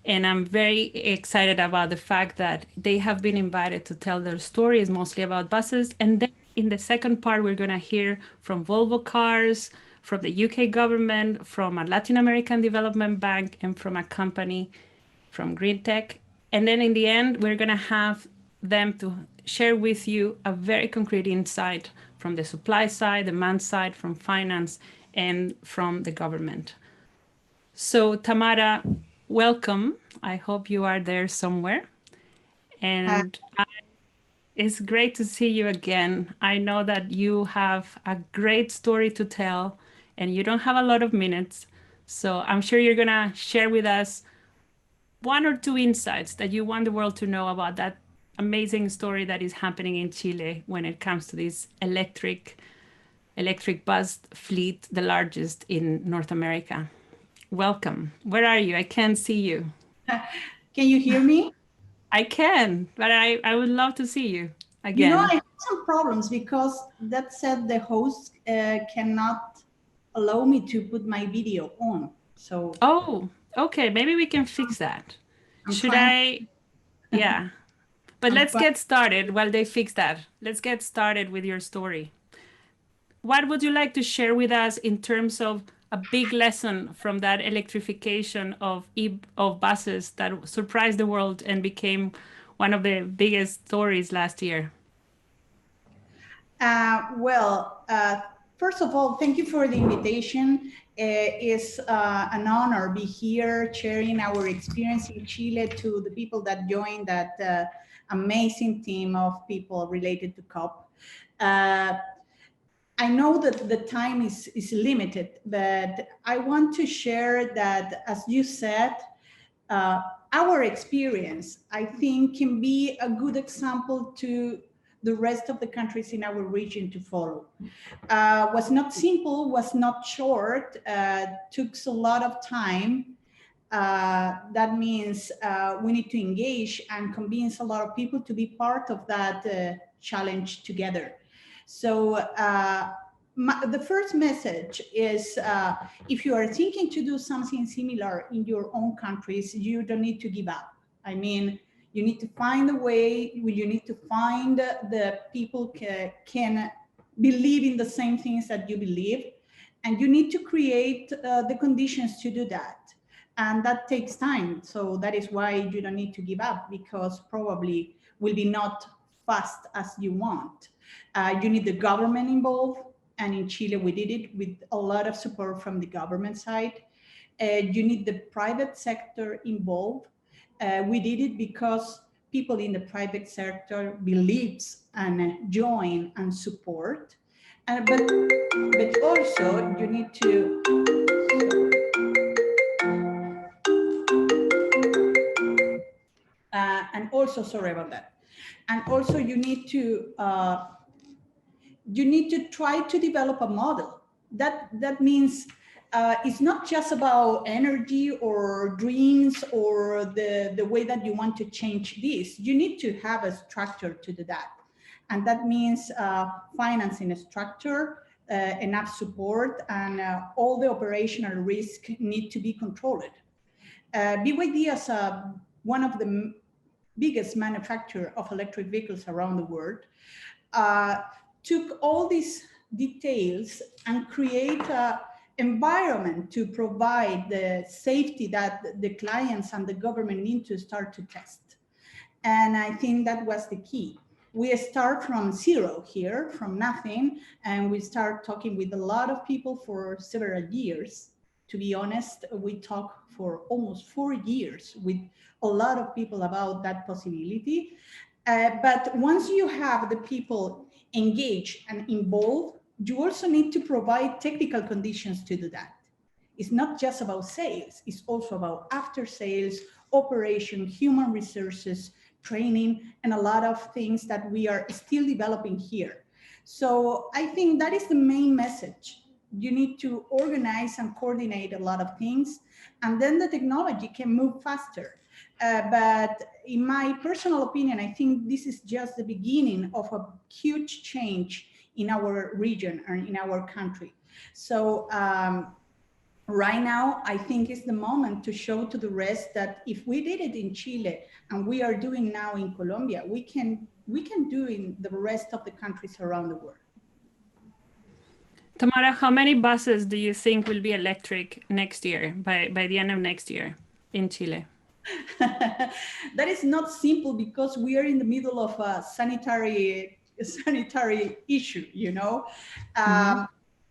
and I'm very excited about the fact that they have been invited to tell their stories, mostly about buses. And then in the second part, we're going to hear from Volvo Cars, from the UK government, from a Latin American development bank, and from a company from Green Tech. And then in the end, we're going to have them to share with you a very concrete insight from the supply side, demand side, from finance, and from the government. So Tamara, welcome. I hope you are there somewhere. And it's great to see you again. I know that you have a great story to tell, and you don't have a lot of minutes. So I'm sure you're going to share with us one or two insights that you want the world to know about that amazing story that is happening in Chile when it comes to this electric bus fleet, the largest in North America. Welcome. Where are you? I can't see you.
Can you hear me?
I can, but I would love to see you again.
You know, I have some problems because that said the host cannot allow me to put my video on. So.
Oh, okay. Maybe we can fix that. Should I? Yeah. But let's get started while they fix that. Let's get started with your story. What would you like to share with us in terms of a big lesson from that electrification of buses that surprised the world and became one of the biggest stories last year?
First of all, thank you for the invitation. It's an honor to be here sharing our experience in Chile to the people that joined that amazing team of people related to COP. I know that the time is limited, but I want to share that, as you said, our experience, I think, can be a good example to the rest of the countries in our region to follow. Was not simple, was not short, took a lot of time. That means we need to engage and convince a lot of people to be part of that challenge together. So the first message is if you are thinking to do something similar in your own countries, you don't need to give up. I mean, you need to find a way, you need to find the people can believe in the same things that you believe, and you need to create the conditions to do that. And that takes time. So that is why you don't need to give up, because probably will be not fast as you want. You need the government involved. And in Chile, we did it with a lot of support from the government side. You need the private sector involved. We did it because people in the private sector believes and join and support. But also you need to, and also, sorry about that. And also you need to try to develop a model. That means it's not just about energy or dreams or the way that you want to change this. You need to have a structure to do that. And that means financing a structure, enough support, and all the operational risk need to be controlled. BYD as one of the biggest manufacturer of electric vehicles around the world, took all these details and create an environment to provide the safety that the clients and the government need to start to test. And I think that was the key. We start from zero here, from nothing, and we start talking with a lot of people for several years. To be honest, we talked for almost 4 years with a lot of people about that possibility. But once you have the people engaged and involved, you also need to provide technical conditions to do that. It's not just about sales, it's also about after sales, operation, human resources, training, and a lot of things that we are still developing here. So I think that is the main message. You need to organize and coordinate a lot of things, and then the technology can move faster. But in my personal opinion, I think this is just the beginning of a huge change in our region and in our country. So right now, I think is the moment to show to the rest that if we did it in Chile and we are doing now in Colombia, we can do in the rest of the countries around the world.
Tamara, how many buses do you think will be electric next year, by the end of next year in Chile?
That is not simple because we are in the middle of a sanitary issue, you know.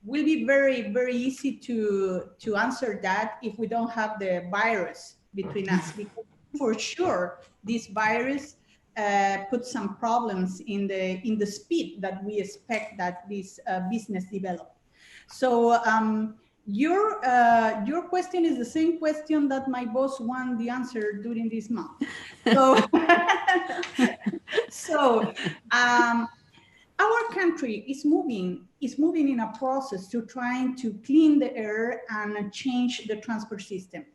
Will be very, very easy to answer that if we don't have the virus between us, because for sure this virus put some problems in the speed that we expect that this business develop. So your question is the same question that my boss wanted the answer during this month. So, our country is moving in a process to trying to clean the air and change the transport system.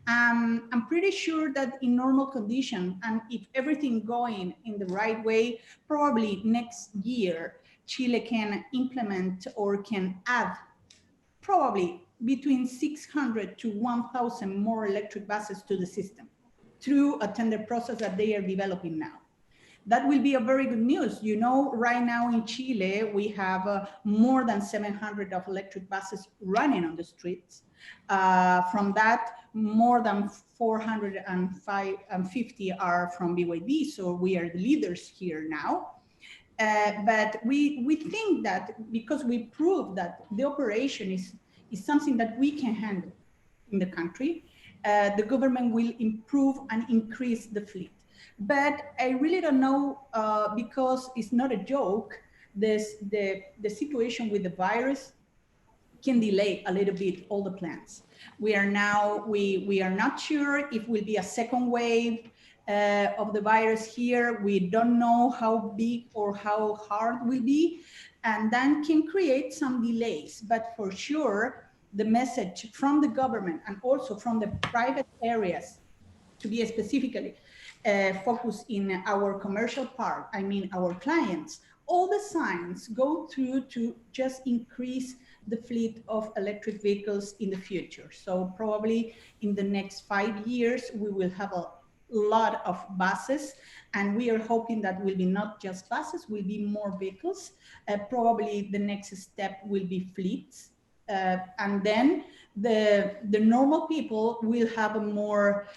I'm pretty sure that in normal conditions, and if everything going in the right way, probably next year, Chile can implement or can add probably between 600 to 1,000 more electric buses to the system through a tender process that they are developing now. That will be a very good news. You know, right now in Chile, we have more than 700 of electric buses running on the streets. From that, more than 450 are from BYD, so we are the leaders here now. But we think that because we proved that the operation is something that we can handle in the country, the government will improve and increase the fleet. But I really don't know, because it's not a joke, the situation with the virus can delay a little bit all the plans. We are not sure if will be a second wave of the virus here. We don't know how big or how hard it will be, and then can create some delays. But for sure, the message from the government and also from the private areas, to be specifically focused in our commercial part, I mean our clients, all the signs go through to just increase the fleet of electric vehicles in the future. So probably in the next 5 years, we will have a lot of buses, and we are hoping that will be not just buses, will be more vehicles. Probably the next step will be fleets. And then the normal people will have a more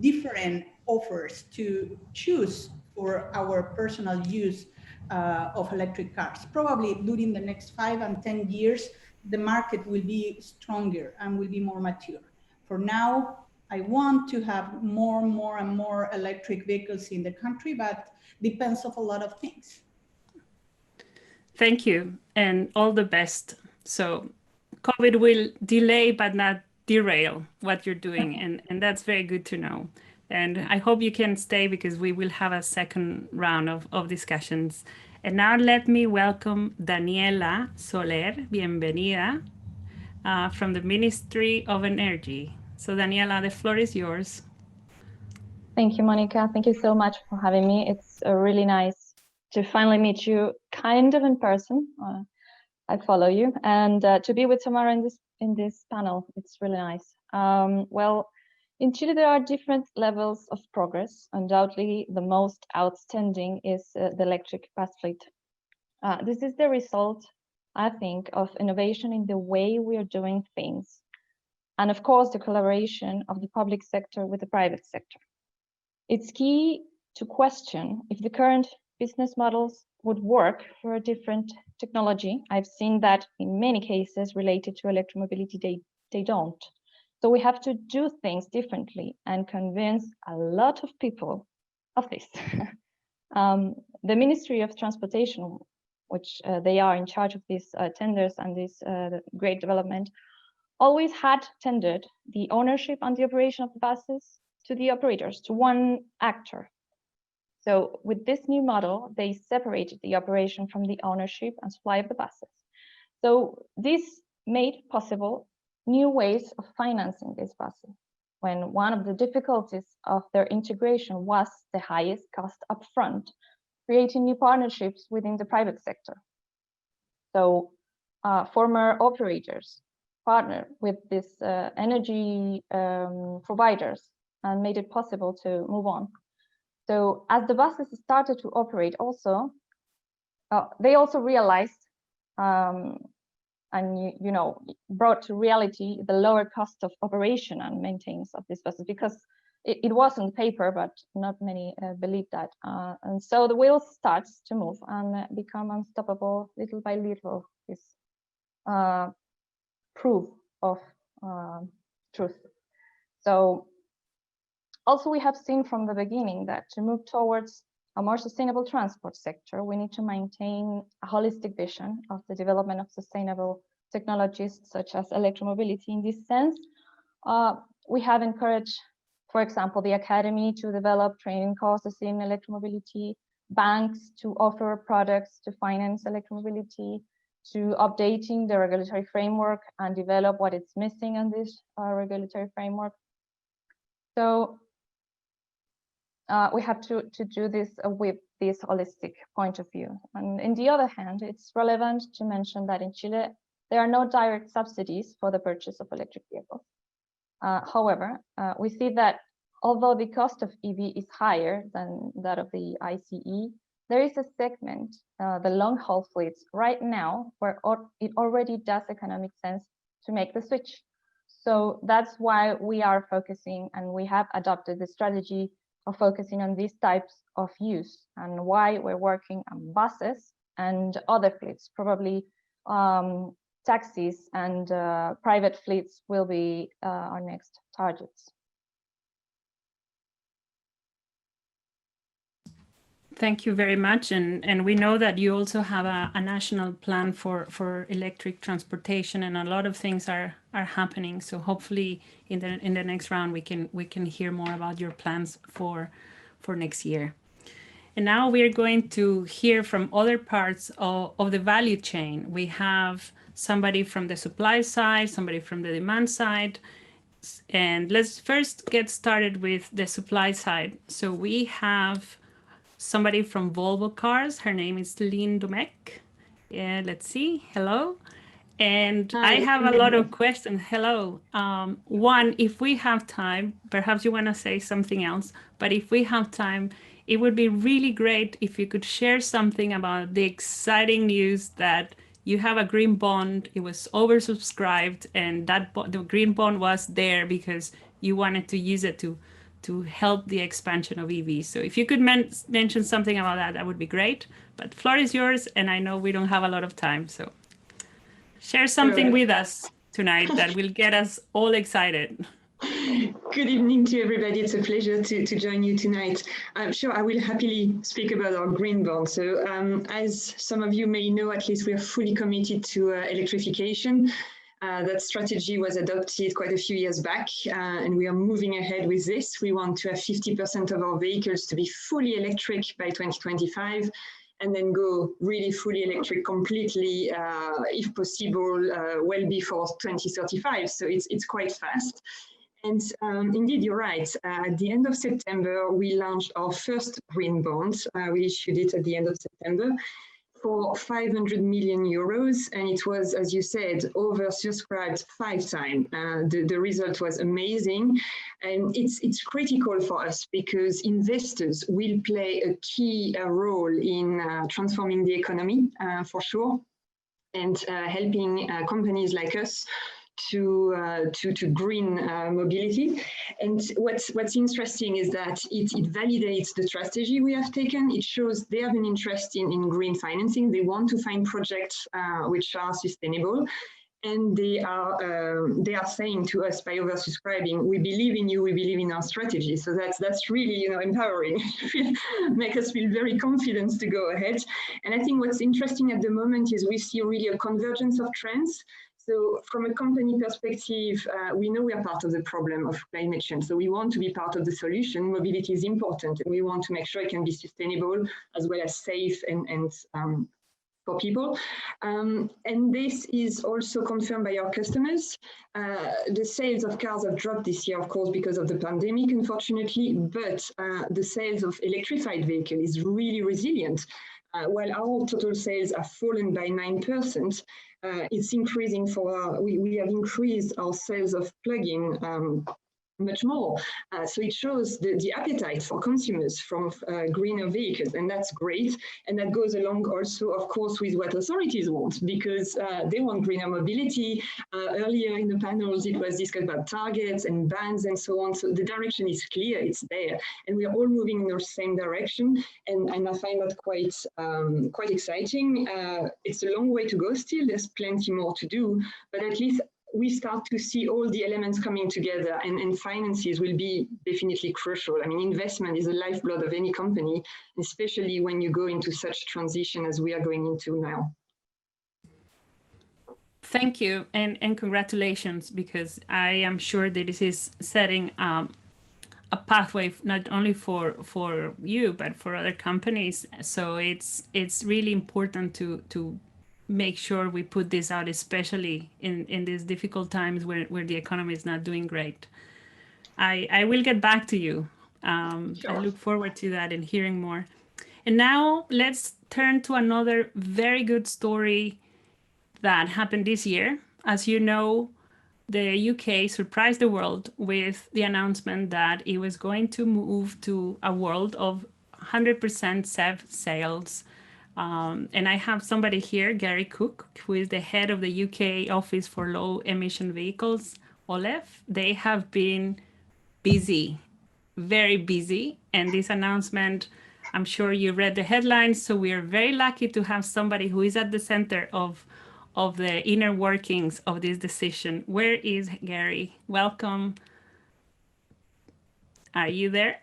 different offers to choose for our personal use of electric cars. Probably during the next 5 and 10 years, the market will be stronger and will be more mature. For now, I want to have more and more electric vehicles in the country, but depends on a lot of things.
Thank you, and all the best. So COVID will delay but not derail what you're doing, and that's very good to know. And I hope you can stay because we will have a second round of discussions. And now let me welcome Daniela Soler, bienvenida, from the Ministry of Energy. So Daniela, the floor is yours.
Thank you, Monica. Thank you so much for having me. It's really nice to finally meet you kind of in person. I follow you, and to be with Tamara in this panel. It's really nice. Well, In Chile, there are different levels of progress. Undoubtedly, the most outstanding is the electric bus fleet. This is the result, I think, of innovation in the way we are doing things. And of course, the collaboration of the public sector with the private sector. It's key to question if the current business models would work for a different technology. I've seen that in many cases related to electromobility, they don't. So we have to do things differently and convince a lot of people of this. The Ministry of Transportation, which they are in charge of these tenders and this great development, always had tendered the ownership and the operation of the buses to the operators, to one actor. So with this new model, they separated the operation from the ownership and supply of the buses. So this made possible new ways of financing these buses, when one of the difficulties of their integration was the highest cost upfront, creating new partnerships within the private sector. So former operators partnered with these energy providers and made it possible to move on. So as the buses started to operate also, they also realized and brought to reality the lower cost of operation and maintenance of these buses, because it was on paper, but not many believe that. And so the wheel starts to move and become unstoppable little by little, this proof of truth. So also we have seen from the beginning that to move towards a more sustainable transport sector, we need to maintain a holistic vision of the development of sustainable technologies such as electromobility. In this sense, we have encouraged, for example, the Academy to develop training courses in electromobility, banks to offer products to finance electromobility, to updating the regulatory framework and develop what is missing in this regulatory framework. So we have to do this with this holistic point of view. And on the other hand, it's relevant to mention that in Chile, there are no direct subsidies for the purchase of electric vehicles. However, we see that although the cost of EV is higher than that of the ICE, there is a segment, the long-haul fleets, right now, where it already does economic sense to make the switch. So that's why we are focusing, and we have adopted the strategy of focusing on these types of use, and why we're working on buses and other fleets. Probably taxis and private fleets will be our next targets.
Thank you very much. And we know that you also have a national plan for electric transportation, and a lot of things are happening. So hopefully in the next round we can hear more about your plans for next year. And now we are going to hear from other parts of the value chain. We have somebody from the supply side, somebody from the demand side. And let's first get started with the supply side. So we have somebody from Volvo Cars. Her name is Lynn Dumek. Yeah, let's see. Hello. And hi. I have a lot of questions. Hello. One, if we have time, perhaps you want to say something else, but if we have time, it would be really great if you could share something about the exciting news that you have a green bond. It was oversubscribed, and that the green bond was there because you wanted to use it to help the expansion of EVs. So if you could mention something about that, that would be great. But floor is yours, and I know we don't have a lot of time, so share something with us tonight that will get us all excited.
Good evening to everybody. It's a pleasure to join you tonight. I'm sure I will happily speak about our green bond. So as some of you may know, at least we are fully committed to electrification. That strategy was adopted quite a few years back, and we are moving ahead with this. We want to have 50% of our vehicles to be fully electric by 2025, and then go really fully electric completely, if possible, well before 2035. So it's quite fast. And indeed, you're right. At the end of September, we launched our first green bond. We issued it at the end of September. for 500 million euros, and it was, as you said, oversubscribed 5 times. The result was amazing, and it's critical for us because investors will play a key role in transforming the economy for sure, and helping companies like us to green mobility. And what's interesting is that it validates the strategy we have taken. It shows they have an interest in green financing. They want to find projects which are sustainable. And they are saying to us by oversubscribing, we believe in you, we believe in our strategy. So that's really empowering. Make us feel very confident to go ahead. And I think what's interesting at the moment is we see really a convergence of trends. So from a company perspective, we know we are part of the problem of climate change. So we want to be part of the solution. Mobility is important, and we want to make sure it can be sustainable as well as safe and for people. And this is also confirmed by our customers. The sales of cars have dropped this year, of course, because of the pandemic, unfortunately, but the sales of electrified vehicles is really resilient. While our total sales have fallen by 9%, it's increasing for we have increased our sales of plug-in much more. So it shows the appetite for consumers from greener vehicles, and that's great. And that goes along also, of course, with what authorities want, because they want greener mobility. Earlier in the panels, it was discussed about targets and bans and so on. So the direction is clear, it's there, and we are all moving in the same direction. And I find that quite exciting. It's a long way to go still. There's plenty more to do, but at least we start to see all the elements coming together, and finances will be definitely crucial. I mean, investment is the lifeblood of any company, especially when you go into such transition as we are going into now.
Thank you, and congratulations, because I am sure that this is setting a pathway not only for you, but for other companies. So it's really important to make sure we put this out, especially in these difficult times where the economy is not doing great. I will get back to you.
Sure.
I look forward to that and hearing more. And now let's turn to another very good story that happened this year. As you know, the UK surprised the world with the announcement that it was going to move to a world of 100% SEV sales. And I have somebody here, Gary Cook, who is the head of the UK Office for Low Emission Vehicles, OLEV. They have been busy, very busy. And this announcement, I'm sure you read the headlines. So we are very lucky to have somebody who is at the center of the inner workings of this decision. Where is Gary? Welcome. Are you there?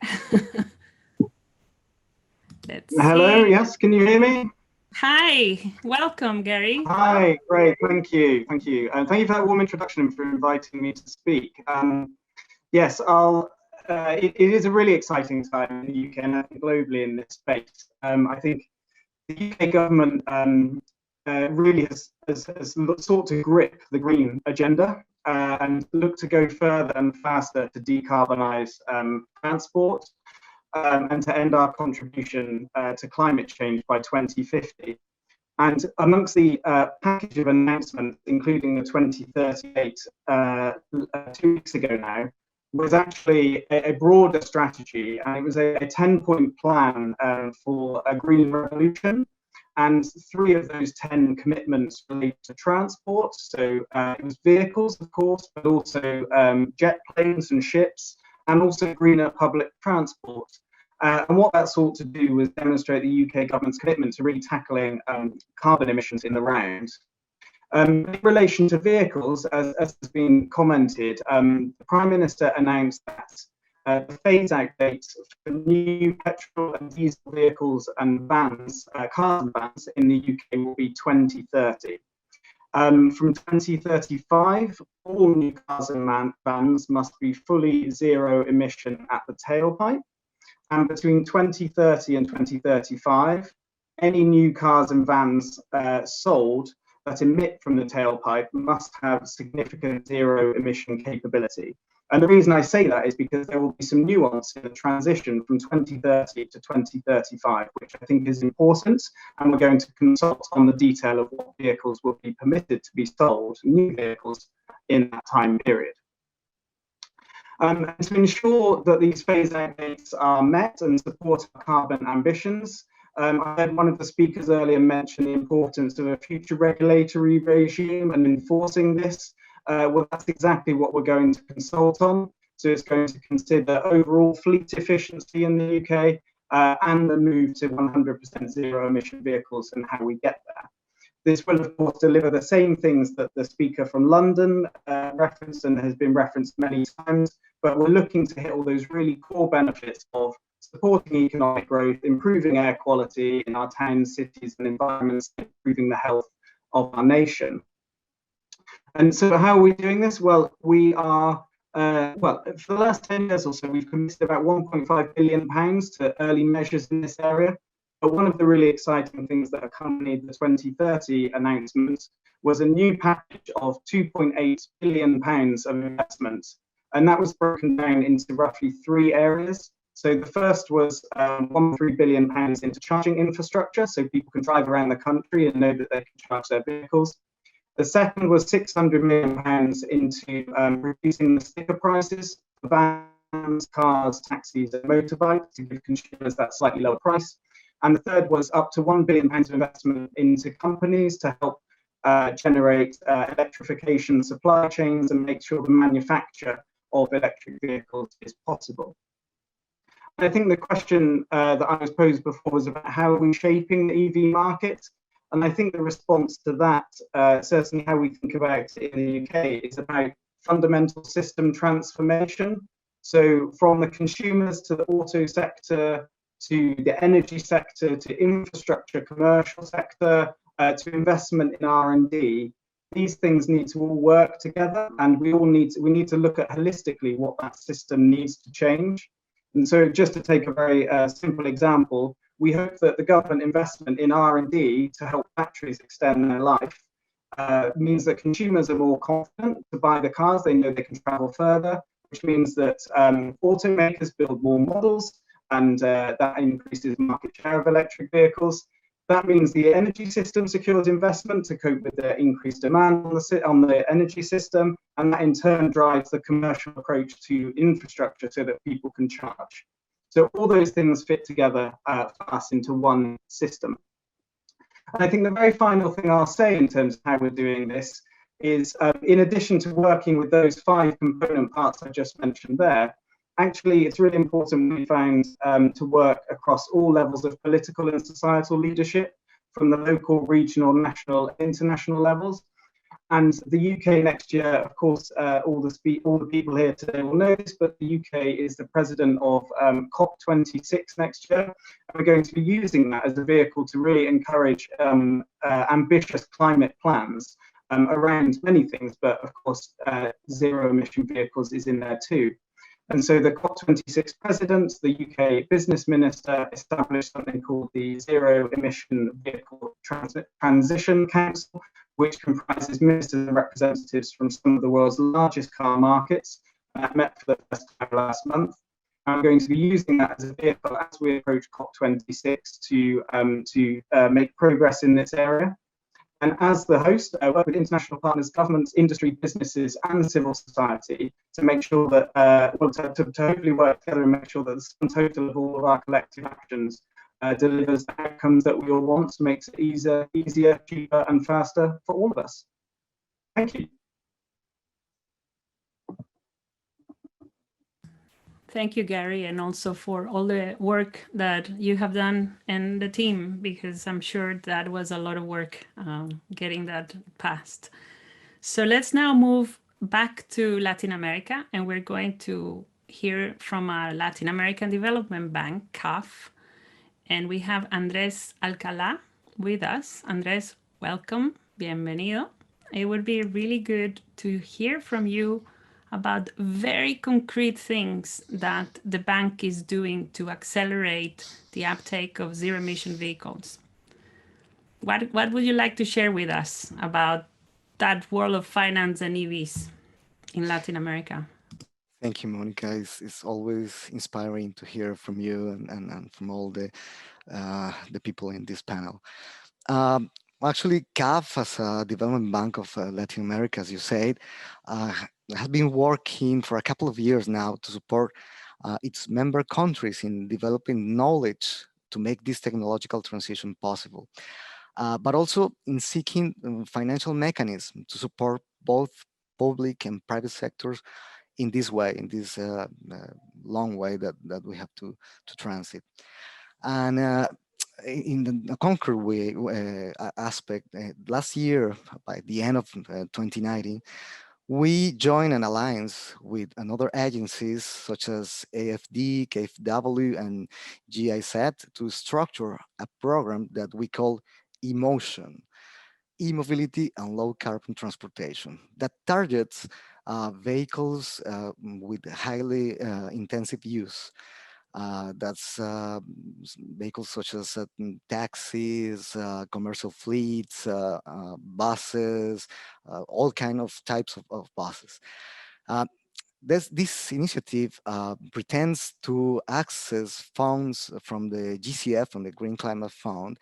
Hello, yes, can you hear me?
Hi, welcome, Gary.
Hi, great, thank you. And thank you for that warm introduction and for inviting me to speak. Yes, it is a really exciting time in the UK and I think globally in this space. I think the UK government really has sought to grip the green agenda and look to go further and faster to decarbonise transport. And to end our contribution to climate change by 2050. And amongst the package of announcements, including the 2038 2 weeks ago now, was actually a broader strategy, and it was a 10-point plan for a green revolution. And 3 of those 10 commitments relate to transport. So it was vehicles, of course, but also jet planes and ships, and also greener public transport. And what that sought to do was demonstrate the UK government's commitment to really tackling carbon emissions in the round. In relation to vehicles, as has been commented, the Prime Minister announced that the phase-out date for new petrol and diesel vehicles and vans, cars and vans in the UK will be 2030. From 2035, all new cars and vans must be fully zero emission at the tailpipe. And between 2030 and 2035, any new cars and vans sold that emit from the tailpipe must have significant zero emission capability. And the reason I say that is because there will be some nuance in the transition from 2030 to 2035, which I think is important. And we're going to consult on the detail of what vehicles will be permitted to be sold, new vehicles, in that time period. And to ensure that these phase-out dates are met and support our carbon ambitions, I heard one of the speakers earlier mention the importance of a future regulatory regime and enforcing this. Well, that's exactly what we're going to consult on. So it's going to consider overall fleet efficiency in the UK and the move to 100% zero emission vehicles and how we get there. This will, of course, deliver the same things that the speaker from London referenced and has been referenced many times, but we're looking to hit all those really core benefits of supporting economic growth, improving air quality in our towns, cities and environments, improving the health of our nation. And so how are we doing this? Well, we are, for the last 10 years or so, we've committed about £1.5 billion to early measures in this area. But one of the really exciting things that accompanied the 2030 announcement was a new package of £2.8 billion of investments. And that was broken down into roughly 3 areas. So the first was £1.3 billion into charging infrastructure, so people can drive around the country and know that they can charge their vehicles. The second was £600 million into reducing the sticker prices for vans, cars, taxis and motorbikes to give consumers that slightly lower price. And the third was up to £1 billion of investment into companies to help generate electrification supply chains and make sure the manufacture of electric vehicles is possible. I think the question that I was posed before was about how are we shaping the EV market? And I think the response to that, certainly how we think about it in the UK, is about fundamental system transformation. So from the consumers to the auto sector, to the energy sector, to infrastructure, commercial sector, to investment in R&D, these things need to all work together, and we need to look at holistically what that system needs to change. And so just to take a very simple example, we hope that the government investment in R&D to help batteries extend their life means that consumers are more confident to buy the cars, they know they can travel further, which means that automakers build more models, and that increases market share of electric vehicles. That means the energy system secures investment to cope with the increased demand on the energy system, and that in turn drives the commercial approach to infrastructure so that people can charge. So all those things fit together for us into one system. And I think the very final thing I'll say in terms of how we're doing this is, in addition to working with those 5 component parts I just mentioned there, actually, it's really important, we found, to work across all levels of political and societal leadership, from the local, regional, national, international levels. And the UK next year, of course, all the people here today will know this, but the UK is the president of COP26 next year. And we're going to be using that as a vehicle to really encourage ambitious climate plans around many things, but of course, zero emission vehicles is in there too. And so the COP26 president, the UK business minister, established something called the Zero Emission Vehicle Transition Council, which comprises ministers and representatives from some of the world's largest car markets. Met for the first time last month. I'm going to be using that as a vehicle as we approach COP26 to make progress in this area. And as the host, I work with international partners, governments, industry, businesses, and civil society to make sure that, to hopefully work together and make sure that the sum total of all of our collective actions delivers the outcomes that we all want, makes it easier, cheaper, and faster for all of us. Thank you.
Thank you, Gary, and also for all the work that you have done and the team, because I'm sure that was a lot of work getting that passed. So let's now move back to Latin America, and we're going to hear from our Latin American Development Bank, CAF, and we have Andrés Alcalá with us. Andrés, welcome, bienvenido. It would be really good to hear from you about very concrete things that the bank is doing to accelerate the uptake of zero-emission vehicles. what would you like to share with us about that world of finance and EVs in Latin America?
Thank you, Monica. It's always inspiring to hear from you and from all the people in this panel. Actually, CAF, as a development bank of Latin America, as you said, has been working for a couple of years now to support its member countries in developing knowledge to make this technological transition possible, but also in seeking financial mechanisms to support both public and private sectors in this way, in this long way that we have to transit. And in the conquer way aspect, last year, by the end of 2019, we joined an alliance with another agencies such as AFD, KfW, and GIZ to structure a program that we call eMotion, e-mobility and low carbon transportation, that targets vehicles with highly intensive use. That's vehicles such as taxis, commercial fleets, buses, all kind of types of buses. This initiative pretends to access funds from the GCF, from the Green Climate Fund,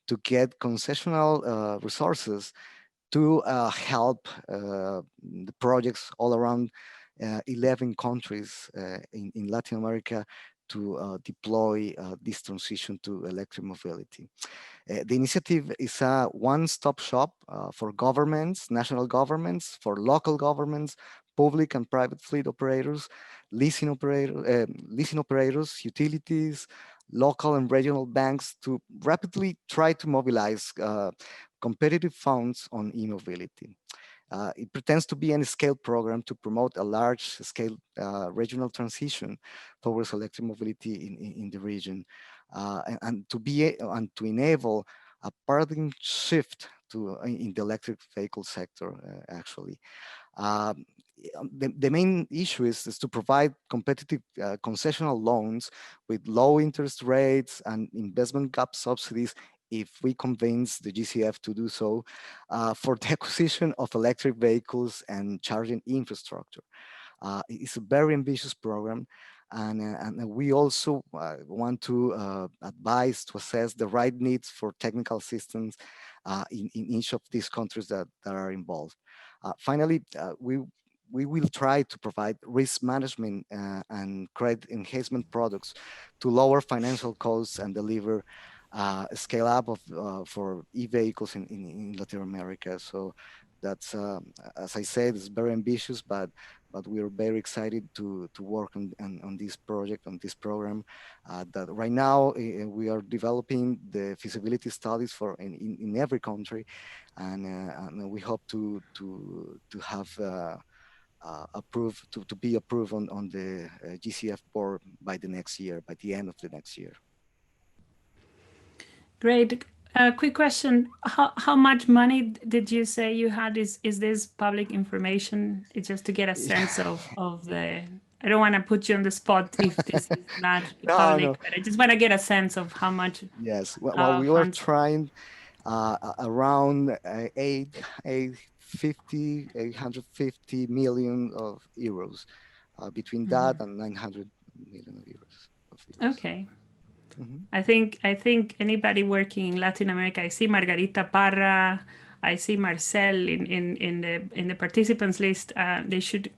to get concessional resources to help the projects all around 11 countries in Latin America to deploy this transition to electric mobility. The initiative is a one-stop shop for governments, national governments, for local governments, public and private fleet operators, leasing operators, utilities, local and regional banks, to rapidly try to mobilize competitive funds on e-mobility. It pretends to be a scale program to promote a large-scale regional transition towards electric mobility in the region, and to enable a paradigm shift in the electric vehicle sector. Actually, the main issue is to provide competitive concessional loans with low interest rates and investment gap subsidies, if we convince the GCF to do so, for the acquisition of electric vehicles and charging infrastructure. It's a very ambitious program, and we also want to advise to assess the right needs for technical assistance in each of these countries that are involved. Finally, we will try to provide risk management and credit enhancement products to lower financial costs and deliver scale up for e-vehicles in Latin America. So that's, as I said, it's very ambitious, but we are very excited to work on this project, on this program. That right now we are developing the feasibility studies for in every country, and we hope to have approved to be approved on the GCF board by the next year, by the end of the next year.
Great. Quick question. How much money did you say you had? Is this public information? It's just to get a sense of the, I don't want to put you on the spot if this is not public, no. But I just want to get a sense of how much.
Yes, well, we were trying around 850 million of euros, between that and 900 million of euros.
Okay. I think anybody working in Latin America, I see Margarita Parra, I see Marcel in the participants list. They should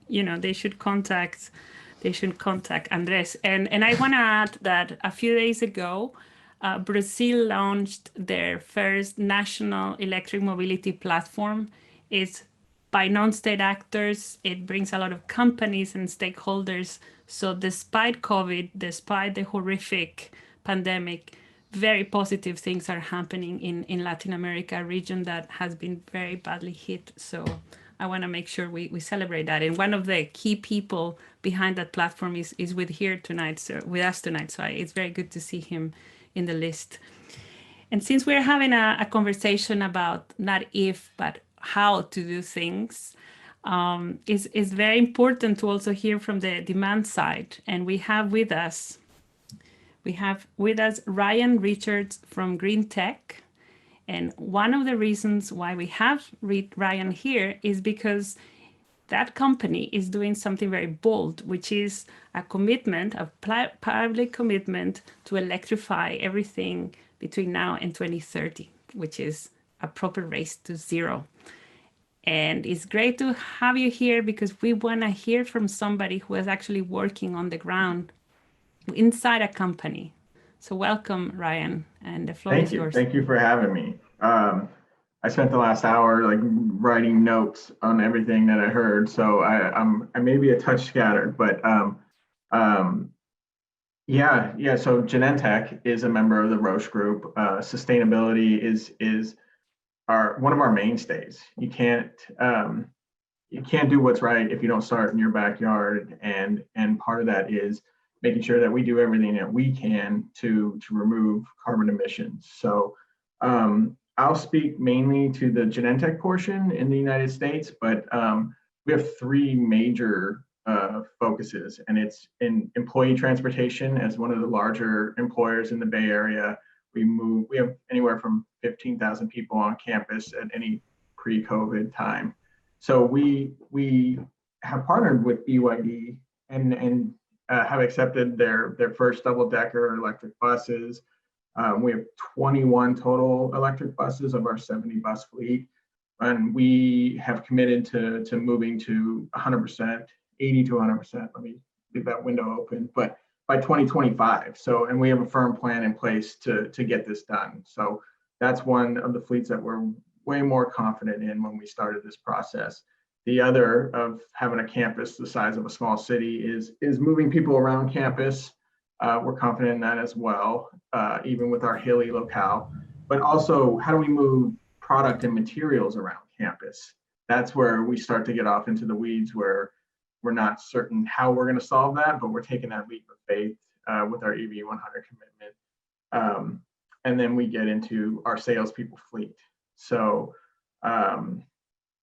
contact Andres. And I want to add that a few days ago, Brazil launched their first national electric mobility platform. It's by non-state actors. It brings a lot of companies and stakeholders. So despite COVID, despite the horrific pandemic, very positive things are happening in Latin America, a region that has been very badly hit. So I want to make sure we celebrate that. And one of the key people behind that platform is with us tonight. So it's very good to see him in the list. And since we're having a conversation about not if, but how to do things, it's very important to also hear from the demand side. And we have with us Ryan Richards from Green Tech, And one of the reasons why we have Ryan here is because that company is doing something very bold, which is a commitment, a public commitment to electrify everything between now and 2030, which is a proper race to zero. And it's great to have you here because we want to hear from somebody who is actually working on the ground inside a company. So welcome, Ryan, and the floor is yours.
Thank you for having me. I spent the last hour like writing notes on everything that I heard, so I may be a touch scattered, but yeah. So Genentech is a member of the Roche Group. Sustainability is one of our mainstays. You can't do what's right if you don't start in your backyard, and part of that is making sure that we do everything that we can to remove carbon emissions. So I'll speak mainly to the Genentech portion in the United States, but we have three major focuses, and it's in employee transportation. As one of the larger employers in the Bay Area, we have anywhere from 15,000 people on campus at any pre-COVID time. So we have partnered with BYD and have accepted their first double-decker electric buses. We have 21 total electric buses of our 70 bus fleet, and we have committed to moving to 100%, 80 to 100%. Let me leave that window open, but by 2025. So, and we have a firm plan in place to get this done. So that's one of the fleets that we're way more confident in when we started this process. The other of having a campus the size of a small city is moving people around campus. We're confident in that as well, even with our hilly locale. But also, how do we move product and materials around campus? That's where we start to get off into the weeds, where we're not certain how we're going to solve that, but we're taking that leap of faith with our EV 100 commitment. And then we get into our salespeople fleet. So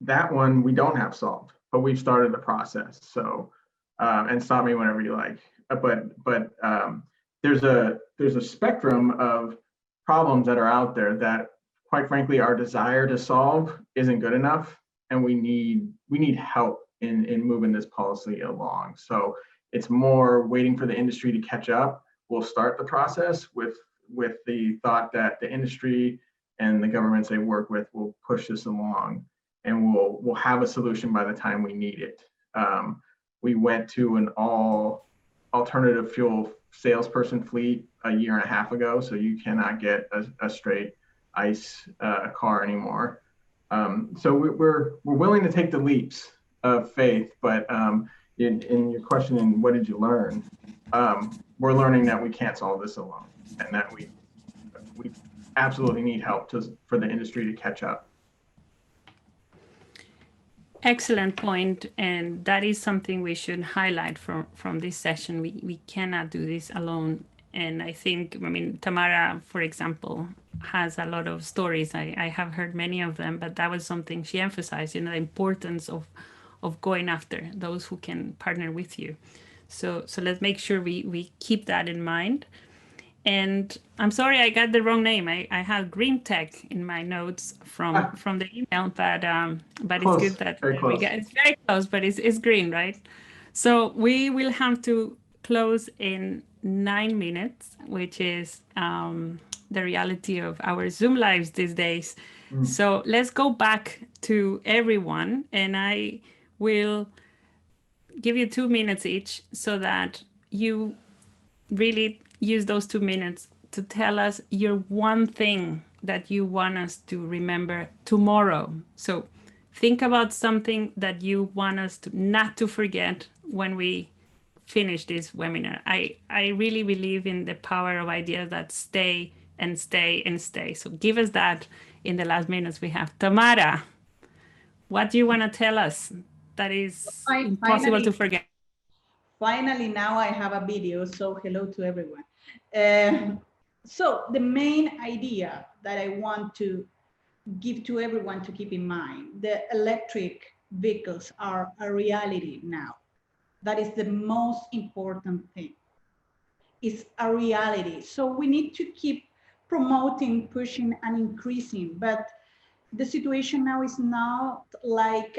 that one we don't have solved, but we've started the process. So and stop me whenever you like. But there's a spectrum of problems that are out there that, quite frankly, our desire to solve isn't good enough, and we need help in moving this policy along. So it's more waiting for the industry to catch up. We'll start the process with the thought that the industry and the governments they work with will push this along, and we'll have a solution by the time we need it. We went to an all alternative fuel salesperson fleet a year and a half ago, so you cannot get a straight ICE car anymore. So we're willing to take the leaps of faith, but in your question, in what did you learn? We're learning that we can't solve this alone, and that we absolutely need help for the industry to catch up.
Excellent point, and that is something we should highlight from this session. We cannot do this alone, and I think, Tamara, for example, has a lot of stories. I have heard many of them, but that was something she emphasized, the importance of going after those who can partner with you. So let's make sure we keep that in mind. And I'm sorry I got the wrong name. I had Green Tech in my notes from the email, but close. It's good that we get it's very close, but it's green, right? So we will have to close in 9 minutes, which is the reality of our Zoom lives these days. So let's go back to everyone, and I will give you 2 minutes each so that you really use those 2 minutes to tell us your one thing that you want us to remember tomorrow. So think about something that you want us to not to forget when we finish this webinar. I really believe in the power of ideas that stay and stay and stay. So give us that in the last minutes we have. Tamara, what do you want to tell us that is impossible to forget?
Finally, now I have a video, so hello to everyone. So the main idea that I want to give to everyone to keep in mind, the electric vehicles are a reality now. That is the most important thing. It's a reality. So we need to keep promoting, pushing, and increasing. But the situation now is not like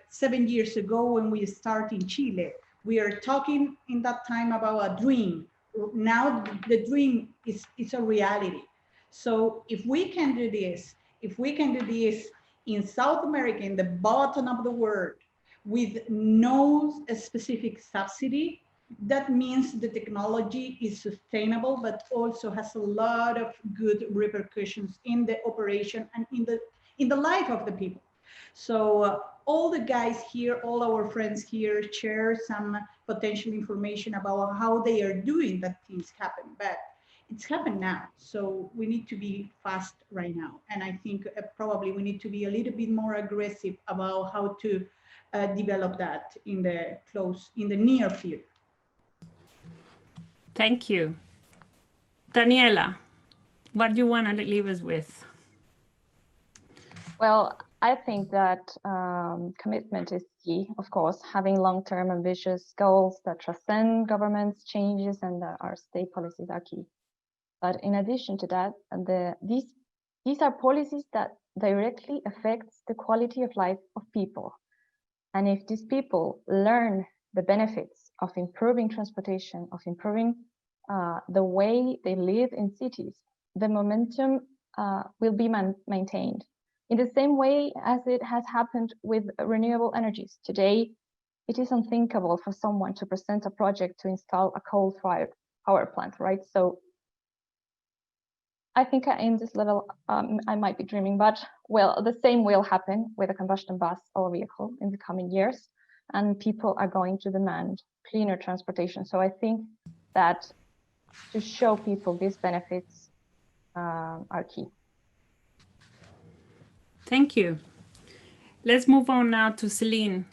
7 years ago when we started in Chile. We are talking in that time about a dream. Now the dream is a reality. So if we can do this, in South America, in the bottom of the world, with no specific subsidy, that means the technology is sustainable, but also has a lot of good repercussions in the operation and in the life of the people. So all the guys here, all our friends here share some potential information about how they are doing that things happen, but it's happened now. So we need to be fast right now. And I think probably we need to be a little bit more aggressive about how to develop that in the near future.
Thank you. Daniela, what do you want to leave us with?
Well, I think that commitment is key, of course, having long-term ambitious goals that transcend governments' changes and that our state policies are key. But in addition to that, these are policies that directly affect the quality of life of people. And if these people learn the benefits of improving transportation, of improving the way they live in cities, the momentum will be maintained. In the same way as it has happened with renewable energies. Today, it is unthinkable for someone to present a project to install a coal-fired power plant, right? So I think in this level, I might be dreaming, but well, the same will happen with a combustion bus or vehicle in the coming years, and people are going to demand cleaner transportation. So I think that to show people these benefits are key.
Thank you. Let's move on now to Celine.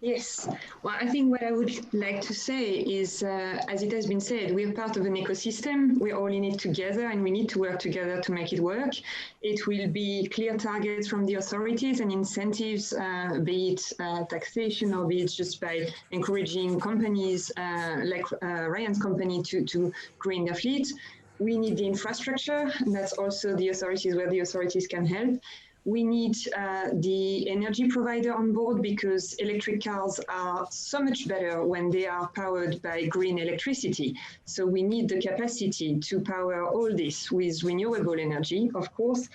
Yes, well, I think what I would like to say is, as it has been said, we are part of an ecosystem. We're all in it together and we need to work together to make it work. It will be clear targets from the authorities and incentives, be it taxation or be it just by encouraging companies like Ryan's company to green their fleet. We need the infrastructure, and that's also the authorities where the authorities can help. We need the energy provider on board because electric cars are so much better when they are powered by green electricity. So we need the capacity to power all this with renewable energy, of course.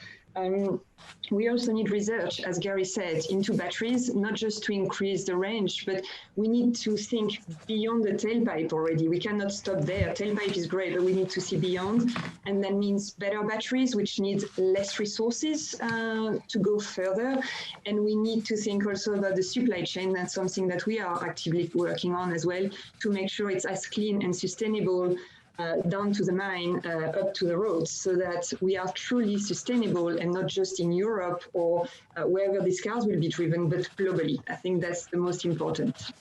We also need research, as Gary said, into batteries, not just to increase the range, but we need to think beyond the tailpipe already. We cannot stop there. Tailpipe is great, but we need to see beyond. And that means better batteries, which need less resources to go further. And we need to think also about the supply chain. That's something that we are actively working on as well, to make sure it's as clean and sustainable down to the mine, up to the roads, so that we are truly sustainable and not just in Europe or wherever these cars will be driven, but globally. I think that's the most important.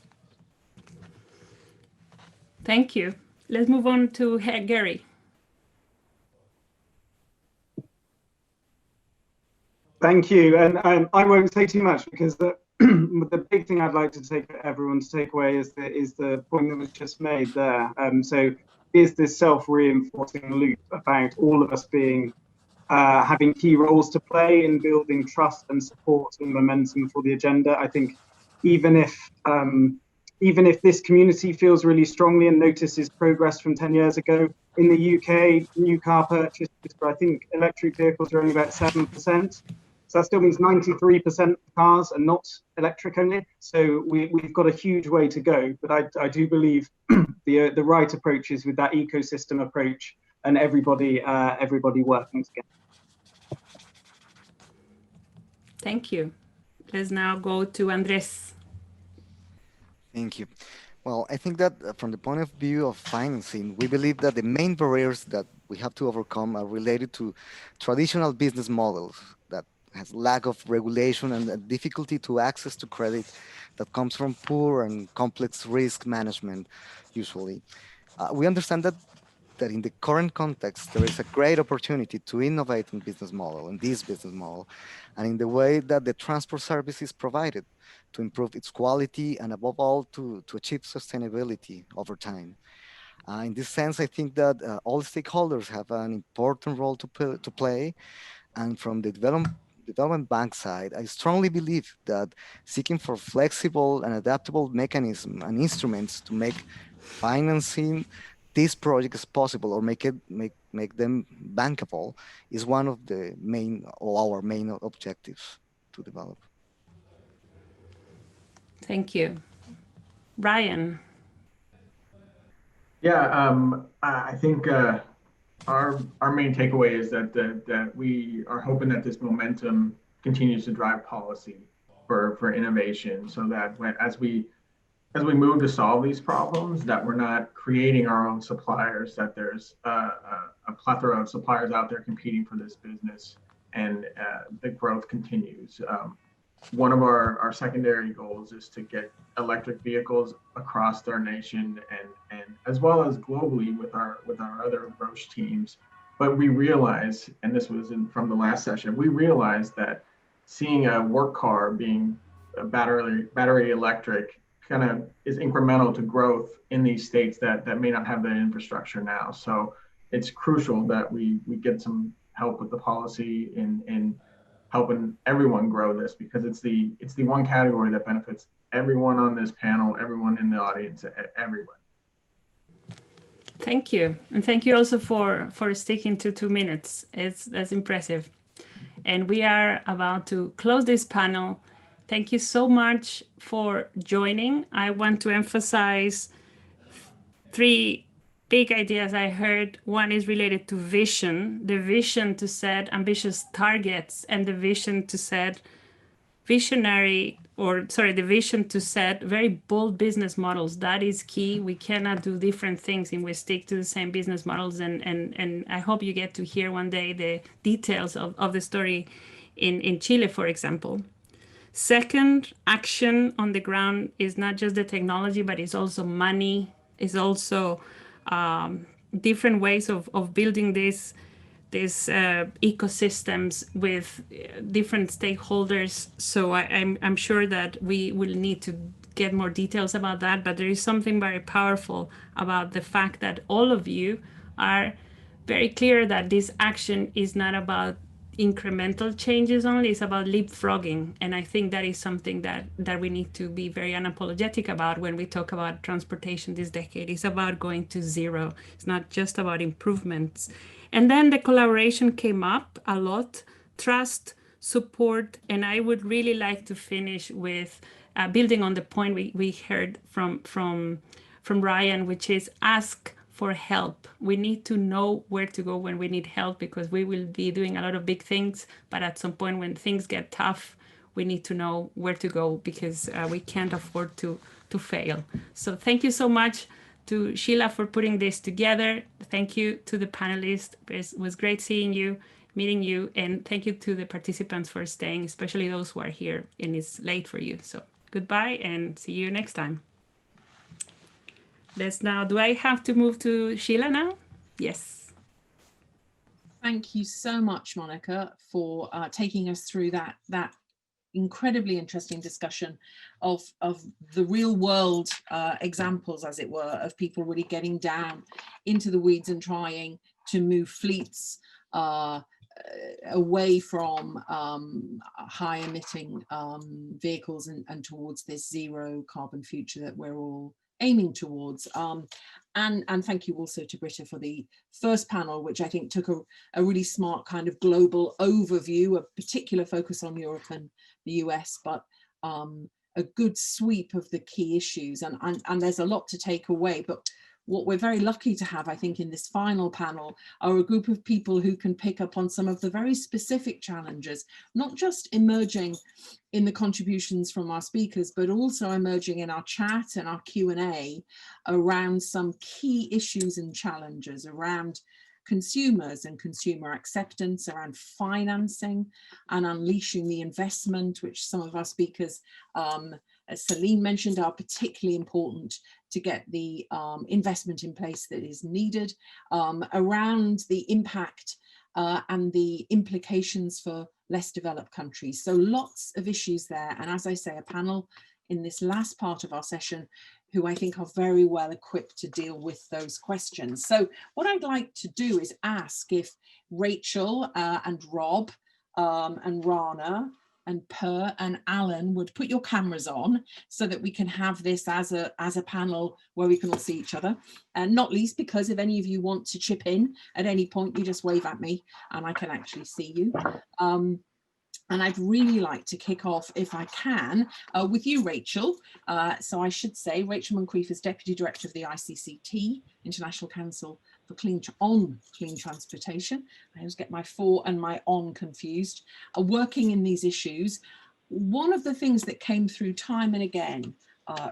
Thank you. Let's move on to Gary.
Thank you. And I won't say too much because the big thing I'd like to take everyone to take away is the point that was just made there. So is this self-reinforcing loop about all of us being having key roles to play in building trust and support and momentum for the agenda. I think even if this community feels really strongly and notices progress from 10 years ago, in the UK, new car purchases for I think electric vehicles are only about 7%. So that still means 93% of cars are not electric only. So we've got a huge way to go. But I do believe the right approach is with that ecosystem approach and everybody working together.
Thank you. Let's now go to Andres.
Thank you. Well, I think that from the point of view of financing, we believe that the main barriers that we have to overcome are related to traditional business models that has lack of regulation and a difficulty to access to credit that comes from poor and complex risk management, usually. We understand that in the current context, there is a great opportunity to innovate in this business model, and in the way that the transport service is provided to improve its quality and above all to achieve sustainability over time. In this sense, I think that all stakeholders have an important role to play. And from the development bank side, I strongly believe that seeking for flexible and adaptable mechanisms and instruments to make financing these projects possible or make them bankable is one of the main or our main objectives to develop.
Thank you. Ryan.
Yeah, I think our main takeaway is that we are hoping that this momentum continues to drive policy for innovation, so that as we move to solve these problems, that we're not creating our own suppliers, that there's a plethora of suppliers out there competing for this business, and the growth continues. One of our secondary goals is to get electric vehicles across our nation and as well as globally with our other Roche teams. But we realize, and this was from the last session, we realized that seeing a work car being a battery electric kind of is incremental to growth in these states that may not have the infrastructure now. So it's crucial that we get some help with the policy in helping everyone grow this, because it's the one category that benefits everyone on this panel, everyone in the audience, everyone.
Thank you. And thank you also for sticking to 2 minutes. That's impressive. And we are about to close this panel. Thank you so much for joining. I want to emphasize 3 big ideas I heard. One is related to vision, the vision to set ambitious targets, and the vision to set the vision to set very bold business models. That is key. We cannot do different things if we stick to the same business models. And I hope you get to hear one day the details of the story in Chile, for example. Second, action on the ground is not just the technology, but it's also money, it's also different ways of building these ecosystems with different stakeholders. So I'm sure that we will need to get more details about that, but there is something very powerful about the fact that all of you are very clear that this action is not about incremental changes only, it's about leapfrogging. And I think that is something that we need to be very unapologetic about when we talk about transportation this decade. It's about going to zero. It's not just about improvements. And then the collaboration came up a lot, trust, support, and I would really like to finish with building on the point we heard from Ryan, which is ask for help. We need to know where to go when we need help, because we will be doing a lot of big things, but at some point when things get tough, we need to know where to go, because we can't afford to fail. So thank you so much to Sheila for putting this together. Thank you to the panelists. It was great seeing you, meeting you, and thank you to the participants for staying, especially those who are here and it's late for you. So goodbye and see you next time. Do I have to move to Sheila now? Yes.
Thank you so much, Monica, for taking us through that incredibly interesting discussion of the real world examples, as it were, of people really getting down into the weeds and trying to move fleets away from high emitting vehicles and towards this zero carbon future that we're all aiming towards. And thank you also to Britta for the first panel, which I think took a really smart kind of global overview, a particular focus on Europe and the US, but a good sweep of the key issues. And there's a lot to take away, but what we're very lucky to have, I think, in this final panel are a group of people who can pick up on some of the very specific challenges, not just emerging in the contributions from our speakers, but also emerging in our chat and our Q&A around some key issues and challenges around consumers and consumer acceptance, around financing and unleashing the investment, which some of our speakers, as Celine mentioned, are particularly important to get the investment in place that is needed, around the impact and the implications for less developed countries. So lots of issues there. And as I say, a panel in this last part of our session who I think are very well equipped to deal with those questions. So what I'd like to do is ask if Rachel and Rob and Rana and Per and Alan would put your cameras on so that we can have this as a panel where we can all see each other. And not least because if any of you want to chip in at any point, you just wave at me and I can actually see you. And I'd really like to kick off, if I can, with you, Rachel. So I should say Rachel Moncrief is Deputy Director of the ICCT, International Council for Clean Transportation. I always get my for and my on confused. Working in these issues, one of the things that came through time and again,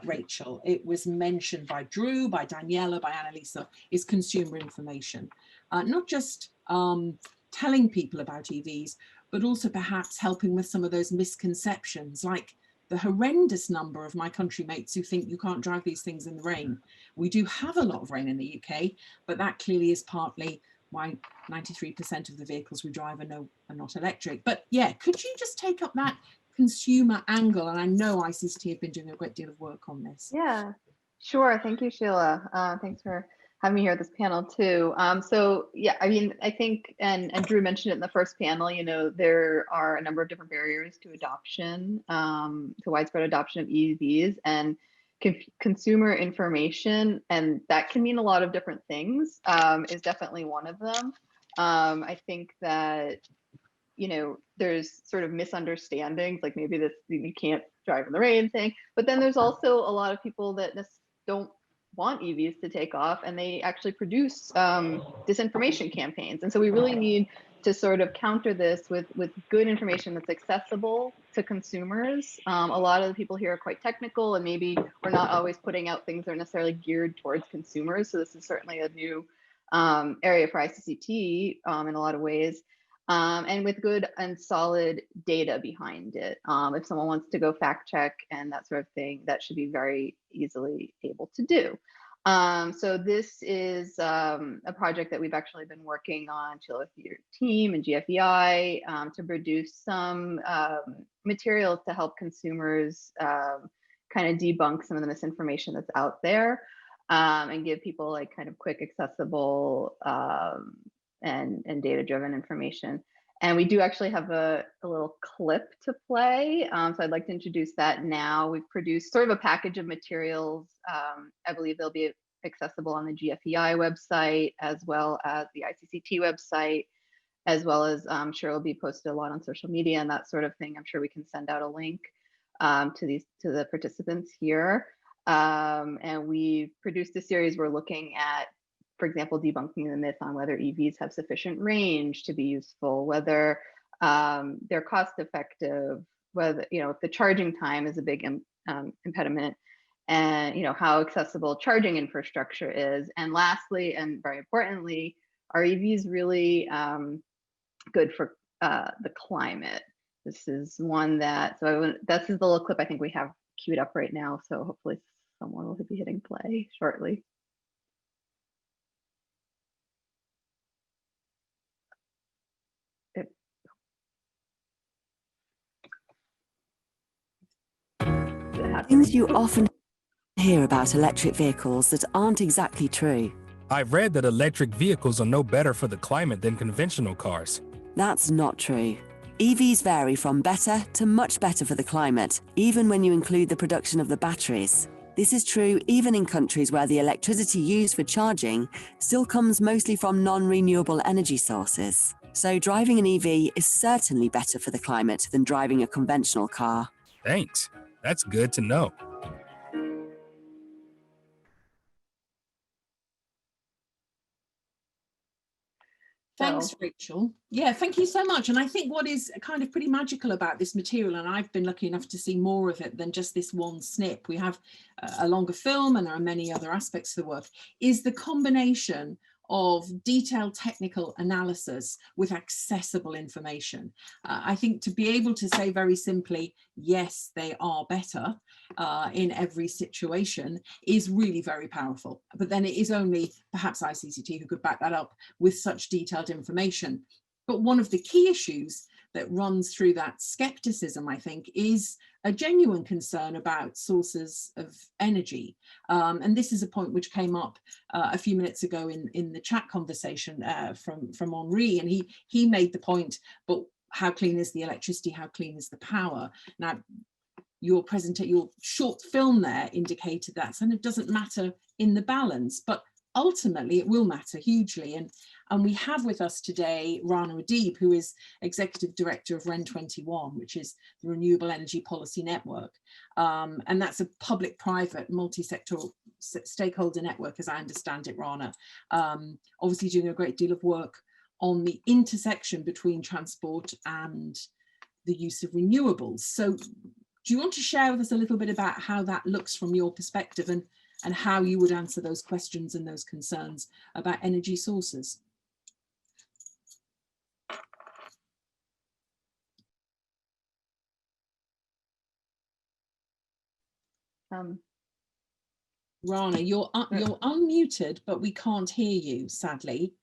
Rachel, it was mentioned by Drew, by Daniela, by Annalisa, is consumer information. Not just telling people about EVs, but also perhaps helping with some of those misconceptions, like the horrendous number of my country mates who think you can't drive these things in the rain. We do have a lot of rain in the UK, but that clearly is partly why 93% of the vehicles we drive are not electric. But yeah, could you just take up that consumer angle? And I know ICCT have been doing a great deal of work on this.
Yeah, sure. Thank you, Sheila. Thanks for having me here at this panel too. So yeah, I mean, I think, and Drew mentioned it in the first panel, you know, there are a number of different barriers to adoption, to widespread adoption of EVs, and consumer information, and that can mean a lot of different things, is definitely one of them. I think that, you know, there's sort of misunderstandings, like maybe this you can't drive in the rain thing, but then there's also a lot of people that just don't want EVs to take off, and they actually produce disinformation campaigns. And so we really need to sort of counter this with good information that's accessible to consumers. A lot of the people here are quite technical, and maybe we're not always putting out things that are necessarily geared towards consumers. So this is certainly a new area for ICCT in a lot of ways. And with good and solid data behind it. If someone wants to go fact check and that sort of thing, that should be very easily able to do. So this is a project that we've actually been working on, Sheila, with your team and GFEI, to produce some materials to help consumers kind of debunk some of the misinformation that's out there, and give people like kind of quick, accessible, and data-driven information. And we do actually have a little clip to play. So I'd like to introduce that now. We've produced sort of a package of materials. I believe they'll be accessible on the GFEI website, as well as the ICCT website, as well as I'm sure it'll be posted a lot on social media and that sort of thing. I'm sure we can send out a link to the participants here. And we've produced a series. We're looking at, for example, debunking the myth on whether EVs have sufficient range to be useful, whether they're cost effective, whether, you know, if the charging time is a big impediment, and, you know, how accessible charging infrastructure is. And lastly, and very importantly, are EVs really good for the climate? This is one that, so this is the little clip I think we have queued up right now. So hopefully someone will be hitting play shortly.
Things you often hear about electric vehicles that aren't exactly true.
I've read that electric vehicles are no better for the climate than conventional cars.
That's not true. EVs vary from better to much better for the climate, even when you include the production of the batteries. This is true even in countries where the electricity used for charging still comes mostly from non-renewable energy sources. So driving an EV is certainly better for the climate than driving a conventional car.
Thanks. That's good to know.
Thanks, Rachel. Yeah, thank you so much. And I think what is kind of pretty magical about this material, and I've been lucky enough to see more of it than just this one snip, we have a longer film and there are many other aspects to the work, is the combination of detailed technical analysis with accessible information. I think to be able to say very simply, yes, they are better in every situation is really very powerful. But then it is only perhaps ICCT who could back that up with such detailed information. But one of the key issues that runs through that skepticism, I think, is a genuine concern about sources of energy. And this is a point which came up a few minutes ago in the chat conversation from Henri, and he made the point, but how clean is the electricity? How clean is the power? Now, your short film there indicated that, and it doesn't matter in the balance, but ultimately it will matter hugely. And we have with us today Rana Adib, who is Executive Director of REN21, which is the Renewable Energy Policy Network. And that's a public-private multi-sectoral stakeholder network, as I understand it, Rana. Obviously doing a great deal of work on the intersection between transport and the use of renewables. So do you want to share with us a little bit about how that looks from your perspective, and how you would answer those questions and those concerns about energy sources? Rana, you're unmuted, but we can't hear you, sadly.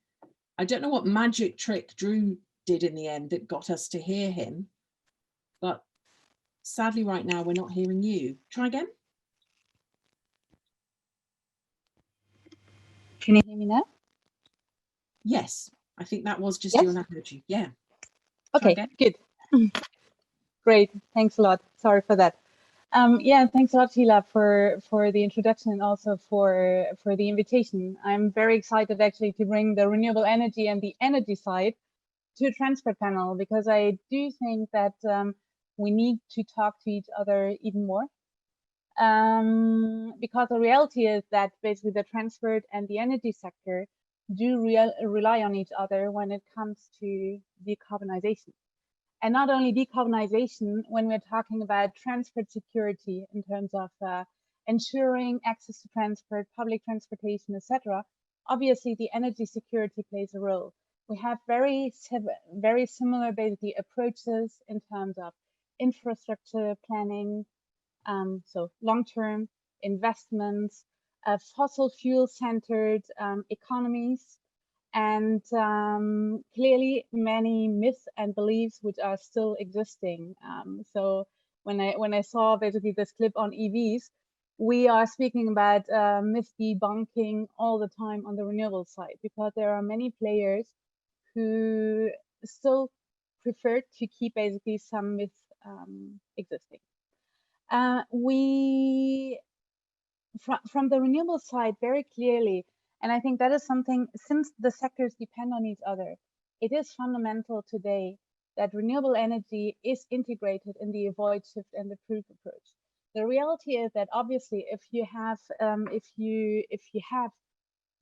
I don't know what magic trick Drew did in the end that got us to hear him, but sadly right now we're not hearing you. Try again.
Can you hear me now?
Yes, I think that was just
Yes?
your analogy. Yeah.
Okay, good. Great, thanks a lot. Sorry for that. Yeah, thanks a lot, Sheila, for the introduction and also for the invitation. I'm very excited actually to bring the renewable energy and the energy side to a transport panel, because I do think that we need to talk to each other even more. Because the reality is that basically the transport and the energy sector do rely on each other when it comes to decarbonization. And not only decarbonization, when we're talking about transport security in terms of ensuring access to transport, public transportation, etc., obviously the energy security plays a role. We have very similar basically approaches in terms of infrastructure planning, so long-term investments, fossil fuel-centered economies, and clearly many myths and beliefs which are still existing. So when I saw basically this clip on EVs, we are speaking about myth debunking all the time on the renewable side, because there are many players who still prefer to keep basically some myths existing. From the renewable side, very clearly, and I think that is something, since the sectors depend on each other, it is fundamental today that renewable energy is integrated in the avoid, shift, and improve approach. The reality is that obviously, if you have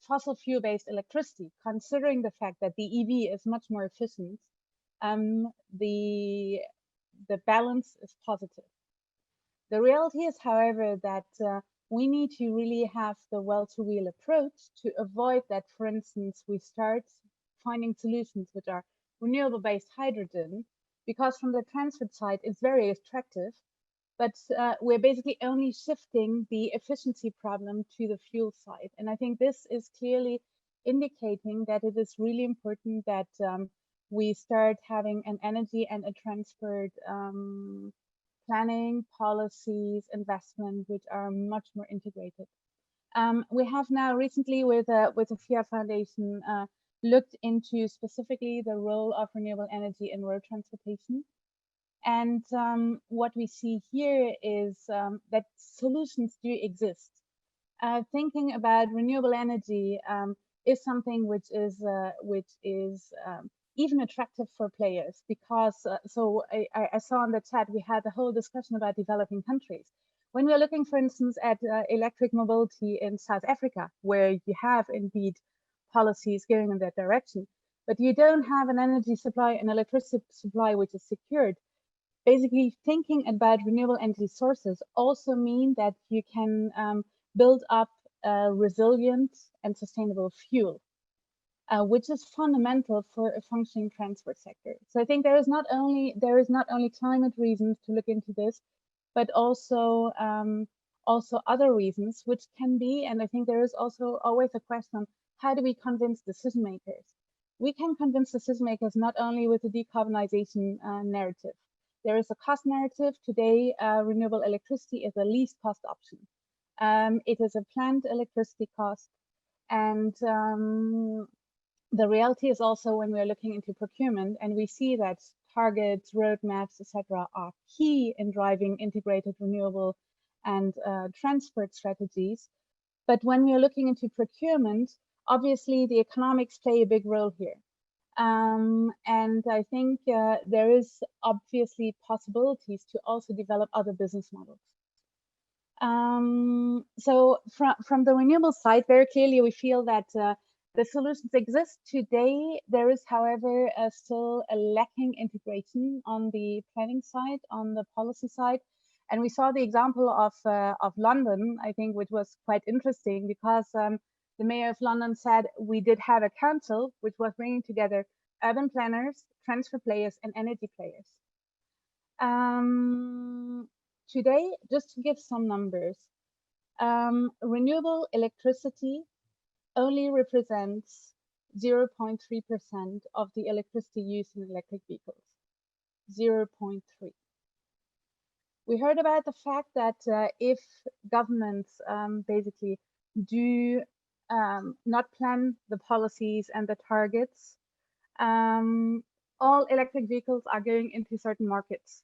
fossil fuel-based electricity, considering the fact that the EV is much more efficient, the balance is positive. The reality is, however, that we need to really have the well-to-wheel approach to avoid that, for instance, we start finding solutions which are renewable-based hydrogen, because from the transport side, it's very attractive, but we're basically only shifting the efficiency problem to the fuel side. And I think this is clearly indicating that it is really important that we start having an energy and a transport planning, policies, investment, which are much more integrated. We have now recently with the Fiat Foundation looked into specifically the role of renewable energy in road transportation. And what we see here is that solutions do exist. Thinking about renewable energy is something which is even attractive for players, because so I saw in the chat we had a whole discussion about developing countries. When we're looking, for instance, at electric mobility in South Africa, where you have indeed policies going in that direction, but you don't have an energy supply and electricity supply which is secured. Basically, thinking about renewable energy sources also mean that you can build up a resilient and sustainable fuel, which is fundamental for a functioning transport sector. So I think there is not only climate reasons to look into this, but also other reasons, which can be, and I think there is also always a question: how do we convince decision makers? we can convince decision makers not only with the decarbonization narrative. There is a cost narrative. Today, renewable electricity is the least cost option. It is a planned electricity cost. And the reality is also when we're looking into procurement and we see that targets, roadmaps, etc., are key in driving integrated renewable and transport strategies. But when we're looking into procurement, obviously the economics play a big role here. And I think there is obviously possibilities to also develop other business models. So from the renewable side, very clearly we feel that the solutions exist today. There is, however, still a lacking integration on the planning side, on the policy side. And we saw the example of London, I think, which was quite interesting because the mayor of London said we did have a council which was bringing together urban planners, transfer players, and energy players. Today, just to give some numbers, renewable electricity only represents 0.3% of the electricity used in electric vehicles. 0.3. We heard about the fact that if governments basically do not plan the policies and the targets, all electric vehicles are going into certain markets.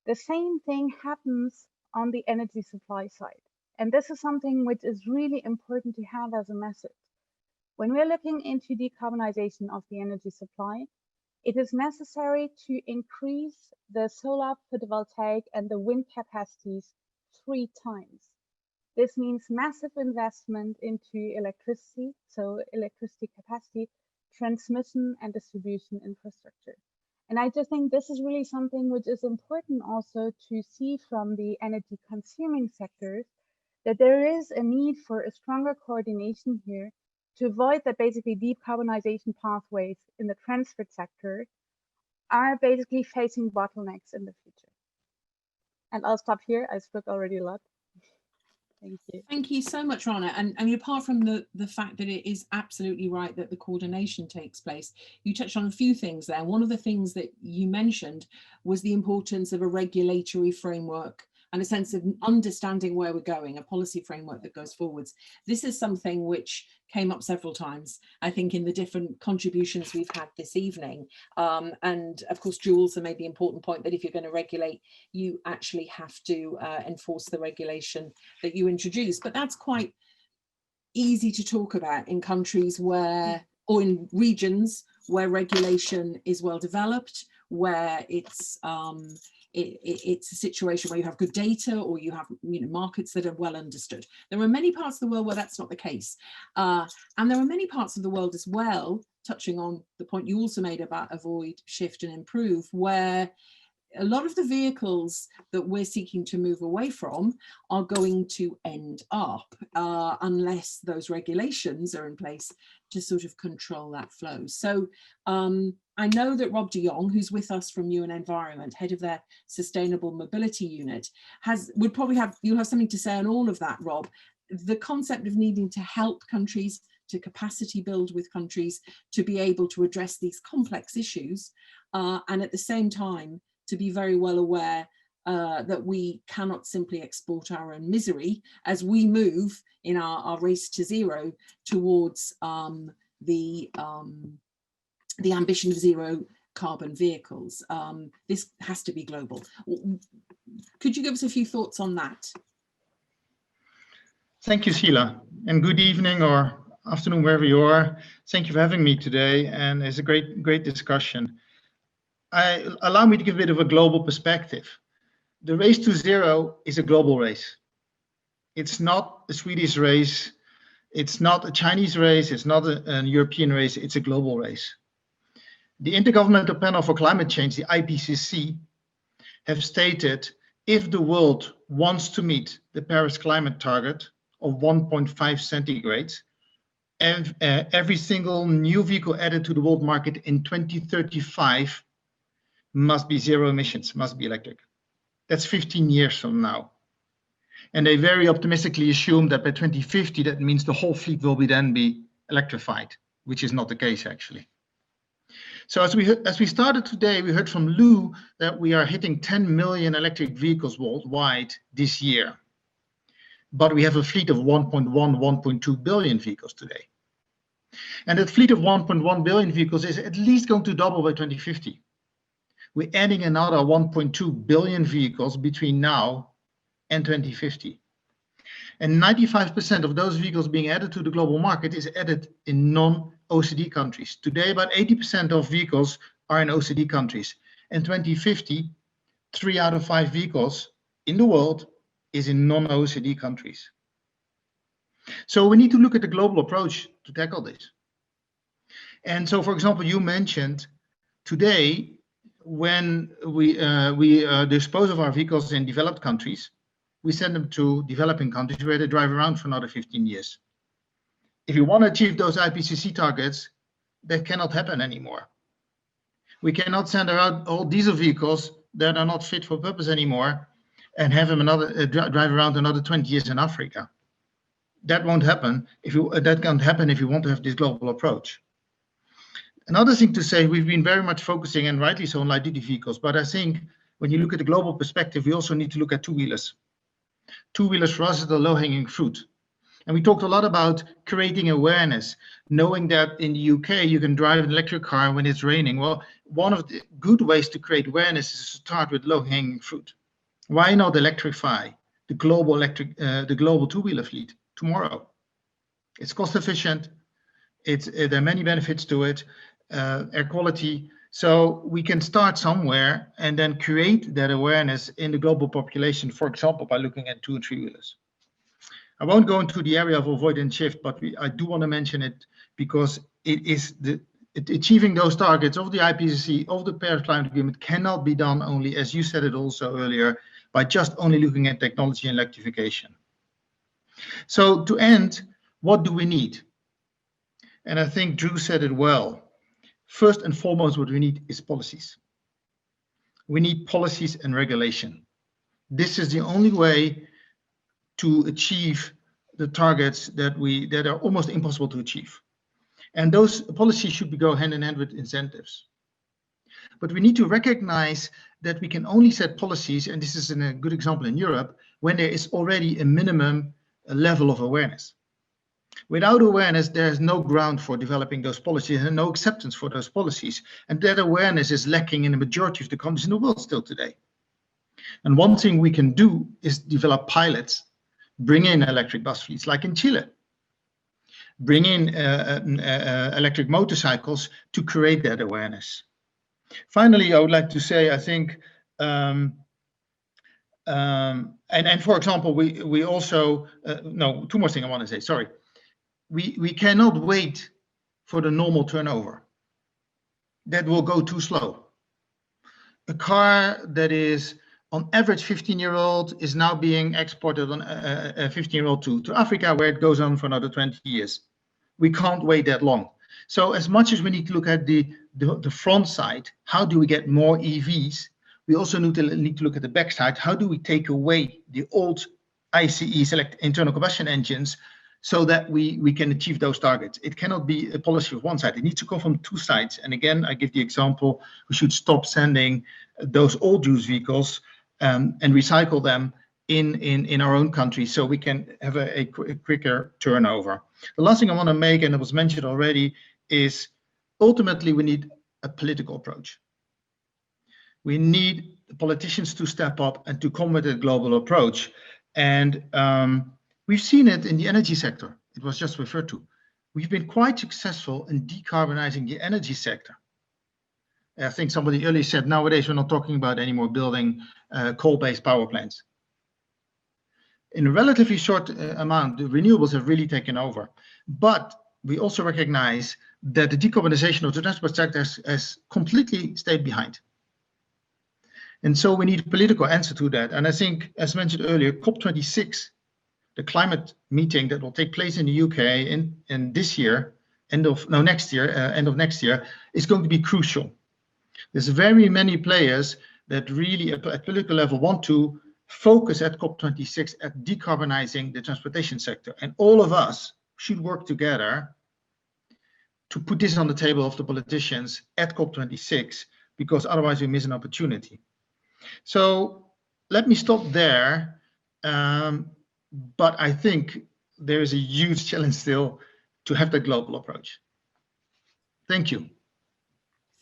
The same thing happens on the energy supply side. And this is something which is really important to have as a message. When we're looking into decarbonization of the energy supply, it is necessary to increase the solar, photovoltaic, and the wind capacities 3 times. This means massive investment into electricity, so electricity capacity, transmission and distribution infrastructure. And I just think this is really something which is important also to see from the energy consuming sectors, that there is a need for a stronger coordination here to avoid that basically decarbonization pathways in the transport sector are basically facing bottlenecks in the future. And I'll stop here. I spoke already a lot. Thank you.
Thank you so much, Rana. And apart from the fact that it is absolutely right that the coordination takes place, you touched on a few things there. One of the things that you mentioned was the importance of a regulatory framework and a sense of understanding where we're going, a policy framework that goes forwards. This is something which came up several times, I think, in the different contributions we've had this evening. And of course, Jules made the important point that if you're going to regulate, you actually have to enforce the regulation that you introduce. But that's quite easy to talk about in countries where, or in regions where regulation is well developed, where it's a situation where you have good data, or you have markets that are well understood. There are many parts of the world where that's not the case. And there are many parts of the world as well, touching on the point you also made about avoid, shift and improve, where a lot of the vehicles that we're seeking to move away from are going to end up unless those regulations are in place to sort of control that flow. So I know that Rob de Jong, who's with us from UN Environment, head of their Sustainable Mobility Unit, you'll have something to say on all of that, Rob. The concept of needing to help countries, to capacity build with countries to be able to address these complex issues, and at the same time to be very well aware that we cannot simply export our own misery as we move in our race to zero towards the ambition of zero carbon vehicles. This has to be global. Could you give us a few thoughts on that?
Thank you, Sheila, and good evening or afternoon, wherever you are. Thank you for having me today, and it's a great discussion. Allow me to give a bit of a global perspective. The race to zero is a global race. It's not a Swedish race. It's not a Chinese race. It's not a European race. It's a global race. The Intergovernmental Panel for Climate Change, the IPCC, have stated if the world wants to meet the Paris climate target of 1.5 centigrades, and every single new vehicle added to the world market in 2035 must be zero emissions, must be electric. That's 15 years from now. And they very optimistically assume that by 2050, that means the whole fleet will then be electrified, which is not the case actually. So as we started today, we heard from Lou that we are hitting 10 million electric vehicles worldwide this year. But we have a fleet of 1.2 billion vehicles today. And that fleet of 1.1 billion vehicles is at least going to double by 2050. We're adding another 1.2 billion vehicles between now and 2050. And 95% of those vehicles being added to the global market is added in non-OECD countries. Today, about 80% of vehicles are in OECD countries. In 2050, 3 out of 5 vehicles in the world is in non-OECD countries. So we need to look at the global approach to tackle this. And so, for example, you mentioned today, when we dispose of our vehicles in developed countries, we send them to developing countries where they drive around for another 15 years. If you want to achieve those IPCC targets, that cannot happen anymore. We cannot send out all diesel vehicles that are not fit for purpose anymore and have them drive around another 20 years in Africa. That won't happen that can't happen if you want to have this global approach. Another thing to say, we've been very much focusing, and rightly so, on light duty vehicles, but I think when you look at the global perspective, we also need to look at two-wheelers. Two-wheelers for us is the low-hanging fruit. And we talked a lot about creating awareness, knowing that in the UK you can drive an electric car when it's raining. Well, one of the good ways to create awareness is to start with low-hanging fruit. Why not electrify the global two-wheeler fleet tomorrow? It's cost efficient. There are many benefits to it, air quality. So we can start somewhere and then create that awareness in the global population, for example, by looking at 2- and 3-wheelers. I won't go into the area of avoid and shift, but I do want to mention it because it is achieving those targets of the IPCC, of the Paris Climate Agreement, cannot be done only, as you said it also earlier, by just only looking at technology and electrification. So to end, what do we need? And I think Drew said it well. First and foremost, what we need is policies. We need policies and regulation. This is the only way to achieve the targets that are almost impossible to achieve. And those policies should go hand in hand with incentives. But we need to recognize that we can only set policies, and this is a good example in Europe, when there is already a minimum level of awareness. Without awareness, there is no ground for developing those policies and no acceptance for those policies. And that awareness is lacking in the majority of the countries in the world still today. And one thing we can do is develop pilots, bring in electric bus fleets like in Chile, bring in electric motorcycles to create that awareness. Finally, I would like to say, I think, and for example, we also, no, two more things I want to say, sorry. We cannot wait for the normal turnover. That will go too slow. A car that is on average 15-year-old is now being exported on a 15-year-old to Africa, where it goes on for another 20 years. We can't wait that long. So as much as we need to look at the front side, how do we get more EVs? We also need to look at the back side. How do we take away the old ICEs, internal combustion engines, so that we can achieve those targets? It cannot be a policy of one side. It needs to come from two sides. And again, I give the example, we should stop sending those old used vehicles and recycle them in our own country so we can have a quicker turnover. The last thing I want to make, and it was mentioned already, is ultimately we need a political approach. We need the politicians to step up and to come with a global approach. And we've seen it in the energy sector. It was just referred to. We've been quite successful in decarbonizing the energy sector. I think somebody earlier said nowadays we're not talking about anymore building coal-based power plants. In a relatively short amount, the renewables have really taken over. But we also recognize that the decarbonization of the transport sector has completely stayed behind. And so we need a political answer to that. And I think, as mentioned earlier, COP26, the climate meeting that will take place in the UK in this year, end of next year, is going to be crucial. There's very many players that really at political level want to focus at COP26 at decarbonizing the transportation sector. And all of us should work together to put this on the table of the politicians at COP26, because otherwise we miss an opportunity. So let me stop there. But I think there is a huge challenge still to have that global approach. Thank you.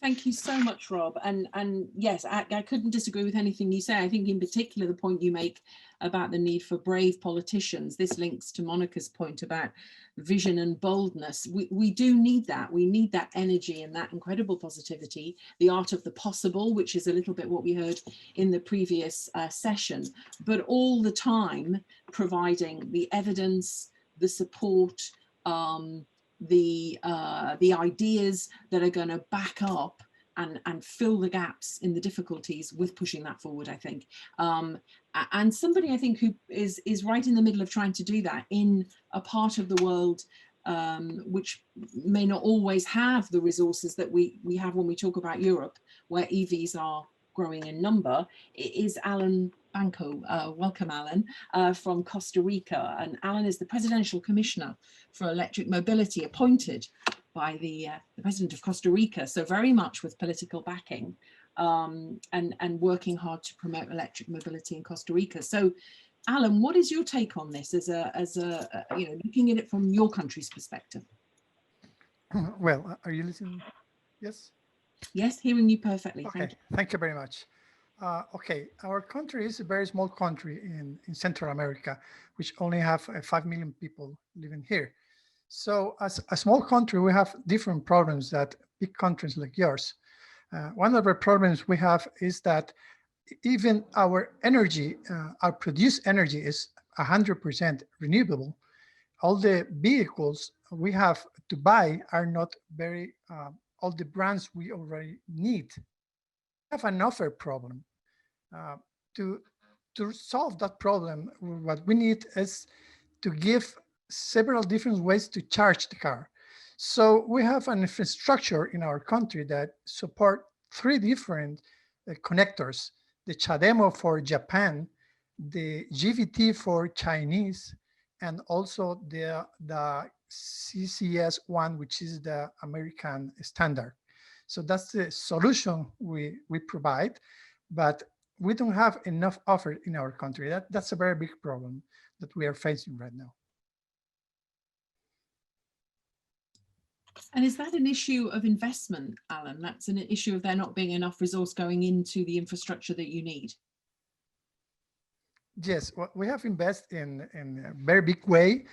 Thank you so much, Rob. And yes, I couldn't disagree with anything you say. I think in particular, the point you make about the need for brave politicians, this links to Monica's point about vision and boldness. We do need that. We need that energy and that incredible positivity, the art of the possible, which is a little bit what we heard in the previous session, but all the time providing the evidence, the support, the ideas that are going to back up and fill the gaps in the difficulties with pushing that forward, I think. And somebody I think who is right in the middle of trying to do that in a part of the world which may not always have the resources that we have when we talk about Europe, where EVs are growing in number, is Alan Banco. Welcome, Alan, from Costa Rica. And Alan is the Presidential Commissioner for Electric Mobility, appointed by the President of Costa Rica, so very much with political backing and working hard to promote electric mobility in Costa Rica. So, Alan, what is your take on this as a you know, looking at it from your country's perspective?
Well, are you listening? Yes?
Yes, hearing you perfectly.
Okay,
thank you.
Thank you very much. Okay, our country is a very small country in Central America, which only have 5 million people living here. So as a small country, we have different problems that big countries like yours. One of the problems we have is that even our energy, our produced energy is 100% renewable. All the vehicles we have to buy are not very, all the brands we already need. We have an offer problem. To solve that problem, what we need is to give several different ways to charge the car. So we have an infrastructure in our country that support 3 different connectors: the CHAdeMO for Japan, the GVT for Chinese, and also the CCS1, which is the American standard. So that's the solution we provide, but we don't have enough offer in our country. That's a very big problem that we are facing right now.
And is that an issue of investment, Alan? That's an issue of there not being enough resource going into the infrastructure that you need?
Yes, well, we have invested in a very big way.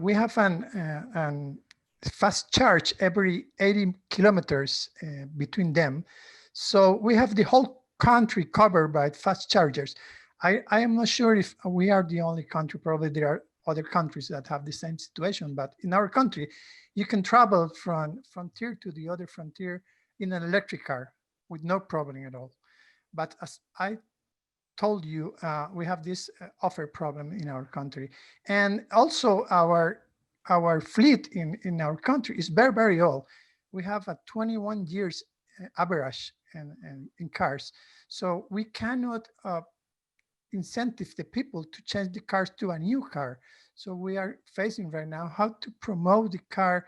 We have an fast charge every 80 kilometers between them. So we have the whole country covered by fast chargers. I am not sure if we are the only country. Probably there are other countries that have the same situation, but in our country, you can travel from frontier to the other frontier in an electric car with no problem at all. But as I told you, we have this offer problem in our country. And also our fleet in our country is very, very old. We have a 21 years average in cars. So we cannot incentive the people to change the cars to a new car. So we are facing right now how to promote the car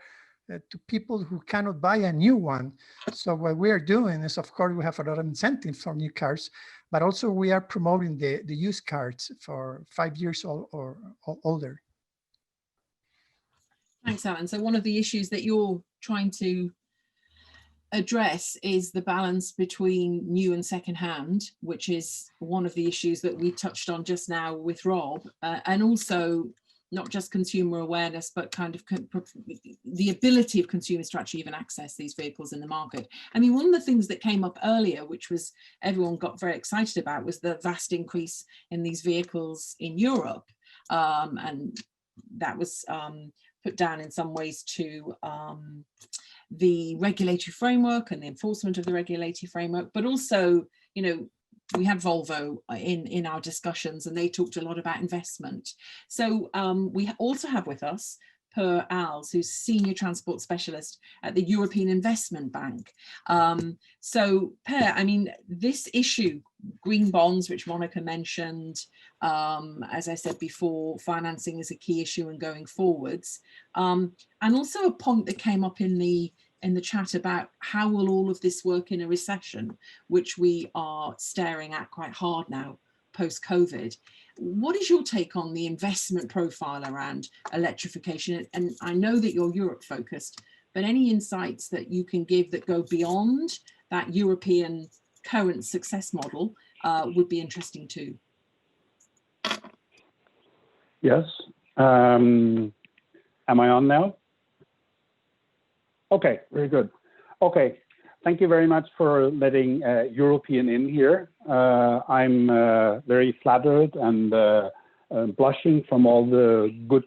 to people who cannot buy a new one. So what we are doing is, of course, we have a lot of incentives for new cars, but also we are promoting the used cars for 5 years old or older.
Thanks, Alan. So one of the issues that you're trying to address is the balance between new and secondhand, which is one of the issues that we touched on just now with Rob, and also not just consumer awareness, but kind of the ability of consumers to actually even access these vehicles in the market. I mean, one of the things that came up earlier, which was everyone got very excited about, was the vast increase in these vehicles in Europe. And that was put down in some ways to the regulatory framework and the enforcement of the regulatory framework, but also, you know, we had Volvo in our discussions and they talked a lot about investment. So we also have with us Per Als, who's Senior Transport Specialist at the European Investment Bank. So Per, I mean, this issue, green bonds, which Monica mentioned, as I said before, financing is a key issue and going forwards. And also a point that came up in the chat about how will all of this work in a recession, which we are staring at quite hard now post-COVID. What is your take on the investment profile around electrification? And I know that you're Europe focused, but any insights that you can give that go beyond that European current success model would be interesting too.
Yes. Am I on now? Okay, very good. Okay, thank you very much for letting European in here. I'm very flattered and blushing from all the good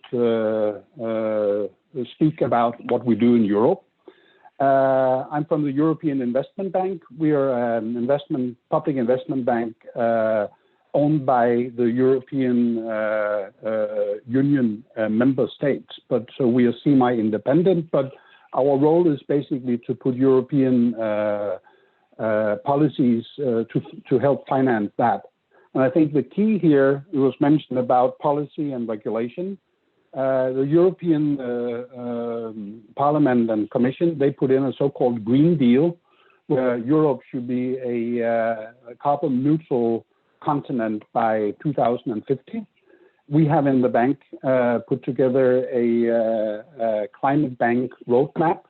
speak about what we do in Europe. I'm from the European Investment Bank. We are an public investment bank owned by the European Union member states. But so we are semi-independent, but our role is basically to put European policies to help finance that. And I think the key here, it was mentioned about policy and regulation. The European Parliament and Commission, they put in a so-called Green Deal, where Europe should be a carbon neutral continent by 2050. We have in the bank put together a climate bank roadmap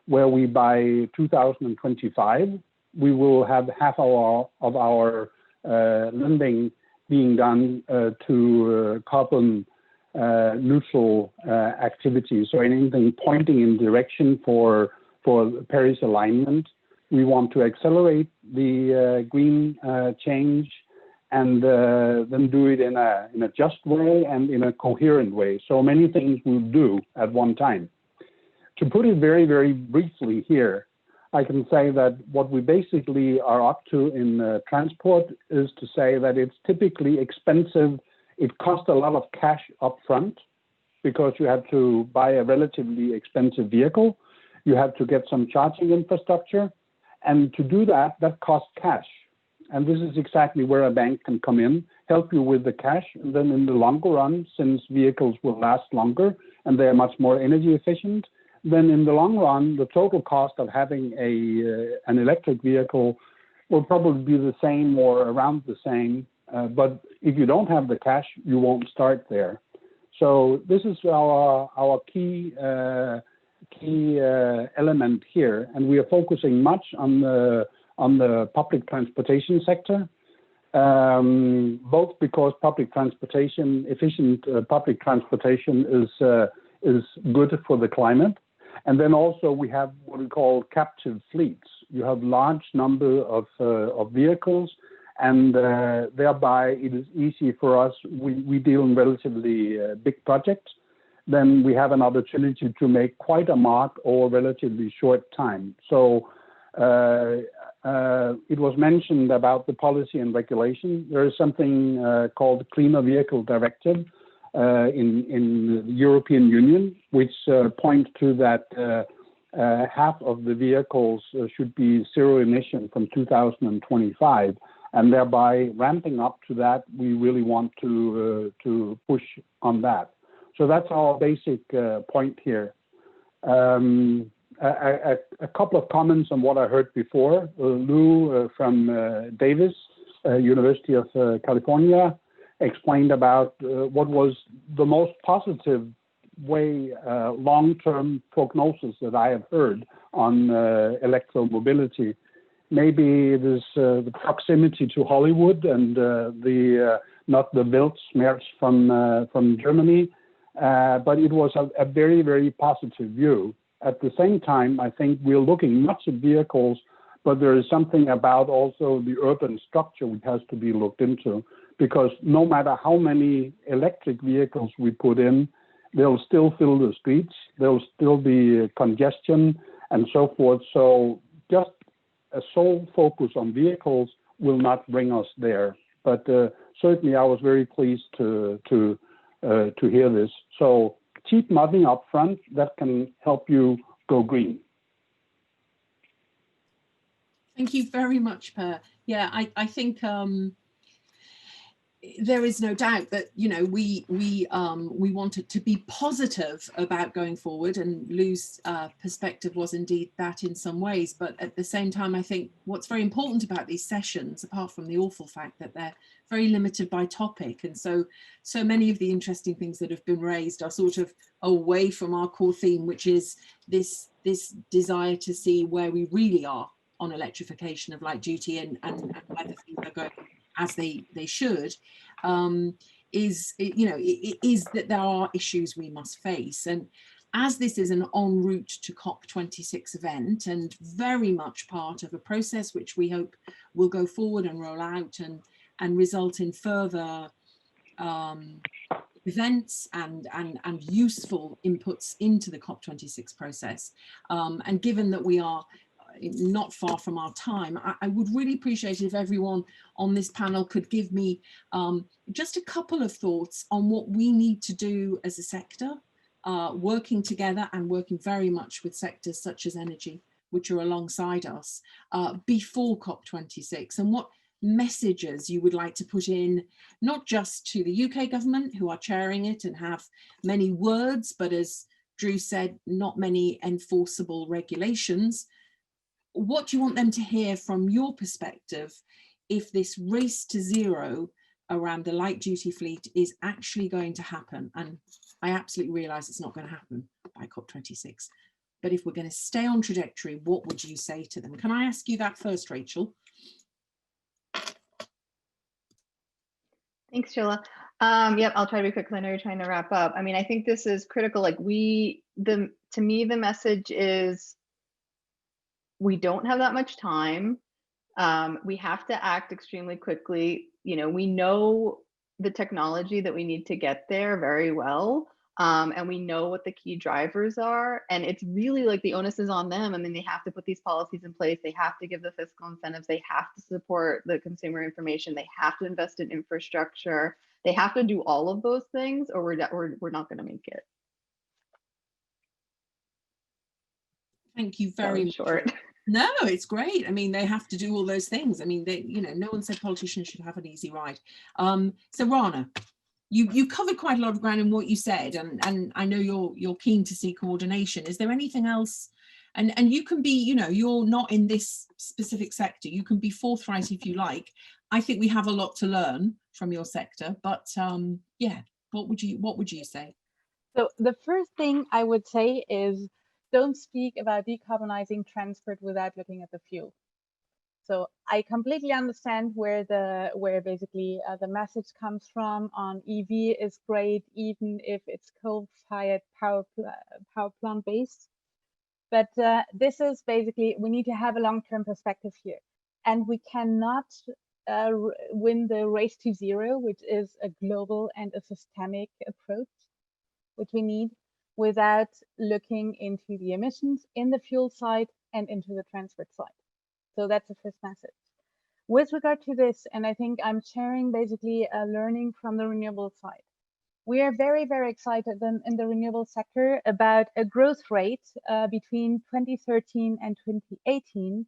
where we by 2025, we will have half of our lending being done to carbon neutral activities. So anything pointing in direction for Paris alignment. We want to accelerate the green change and then do it in a just way and in a coherent way. So many things we'll do at one time. To put it very, very briefly here, I can say that what we basically are up to in transport is to say that it's typically expensive. It costs a lot of cash up front because you have to buy a relatively expensive vehicle. You have to get some charging infrastructure. And to do that, that costs cash. And this is exactly where a bank can come in, help you with the cash. And then in the longer run, since vehicles will last longer and they are much more energy efficient, then in the long run, the total cost of having an electric vehicle will probably be the same or around the same. But if you don't have the cash, you won't start there. So this is our key element here. And we are focusing much on the public transportation sector, both because efficient public transportation is good for the climate. And then also we have what we call captive fleets. You have large number of vehicles, and thereby it is easy for us. We deal in relatively big projects. Then we have an opportunity to make quite a mark over a relatively short time. So it was mentioned about the policy and regulation. There is something called the Cleaner Vehicle Directive in the European Union, which points to that half of the vehicles should be zero emission from 2025. And thereby ramping up to that, we really want to push on that. So that's our basic point here. A couple of comments on what I heard before. Lou from Davis, University of California, explained about what was the most positive way, long-term prognosis that I have heard on electromobility. Maybe it is the proximity to Hollywood and not the Weltschmerz from Germany, but it was a very, very positive view. At the same time, I think we're looking much at vehicles, but there is something about also the urban structure which has to be looked into, because no matter how many electric vehicles we put in, they'll still fill the streets, there'll still be congestion and so forth. So just a sole focus on vehicles will not bring us there. But certainly I was very pleased to hear this. So cheap money up front that can help you go green.
Thank you very much, Per. Yeah, I think there is no doubt that, you know, we wanted to be positive about going forward, and Lou's perspective was indeed that in some ways. But at the same time, I think what's very important about these sessions, apart from the awful fact that they're very limited by topic, and so many of the interesting things that have been raised are sort of away from our core theme, which is this desire to see where we really are on electrification of light duty and whether things are going as they should, is that there are issues we must face. And as this is an en route to COP26 event and very much part of a process which we hope will go forward and roll out and result in further events and useful inputs into the COP26 process, and given that we are not far from our time, I would really appreciate it if everyone on this panel could give me just a couple of thoughts on what we need to do as a sector, working together and working very much with sectors such as energy, which are alongside us, before COP26, and what messages you would like to put in, not just to the UK government, who are chairing it and have many words, but as Drew said, not many enforceable regulations. What do you want them to hear from your perspective if this race to zero around the light duty fleet is actually going to happen? And I absolutely realise it's not going to happen by COP26. But if we're going to stay on trajectory, what would you say to them? Can I ask you that first, Rachel?
Thanks, Sheila. Yep, I'll try to be quick because I know you're trying to wrap up. I mean, I think this is critical. Like to me, the message is we don't have that much time. We have to act extremely quickly. You know, we know the technology that we need to get there very well. And we know what the key drivers are. And it's really like the onus is on them. I mean, they have to put these policies in place. They have to give the fiscal incentives. They have to support the consumer information. They have to invest in infrastructure. They have to do all of those things, or we're not going to make it.
Thank you very much.
Short.
No, it's great. I mean, they have to do all those things. I mean, no one said politicians should have an easy ride. So Rana, you covered quite a lot of ground in what you said, and I know you're keen to see coordination. Is there anything else? And you can be, you're not in this specific sector. You can be forthright if you like. I think we have a lot to learn from your sector, but yeah, what would you say?
So the first thing I would say is, don't speak about decarbonizing transport without looking at the fuel. So I completely understand where basically the message comes from on EV is great, even if it's coal-fired power plant based. But this is basically, we need to have a long-term perspective here. And we cannot win the race to zero, which is a global and a systemic approach, which we need, without looking into the emissions in the fuel side and into the transport side. So that's the first message. With regard to this, and I think I'm sharing basically a learning from the renewable side. We are very, very excited in the renewable sector about a growth rate between 2013 and 2018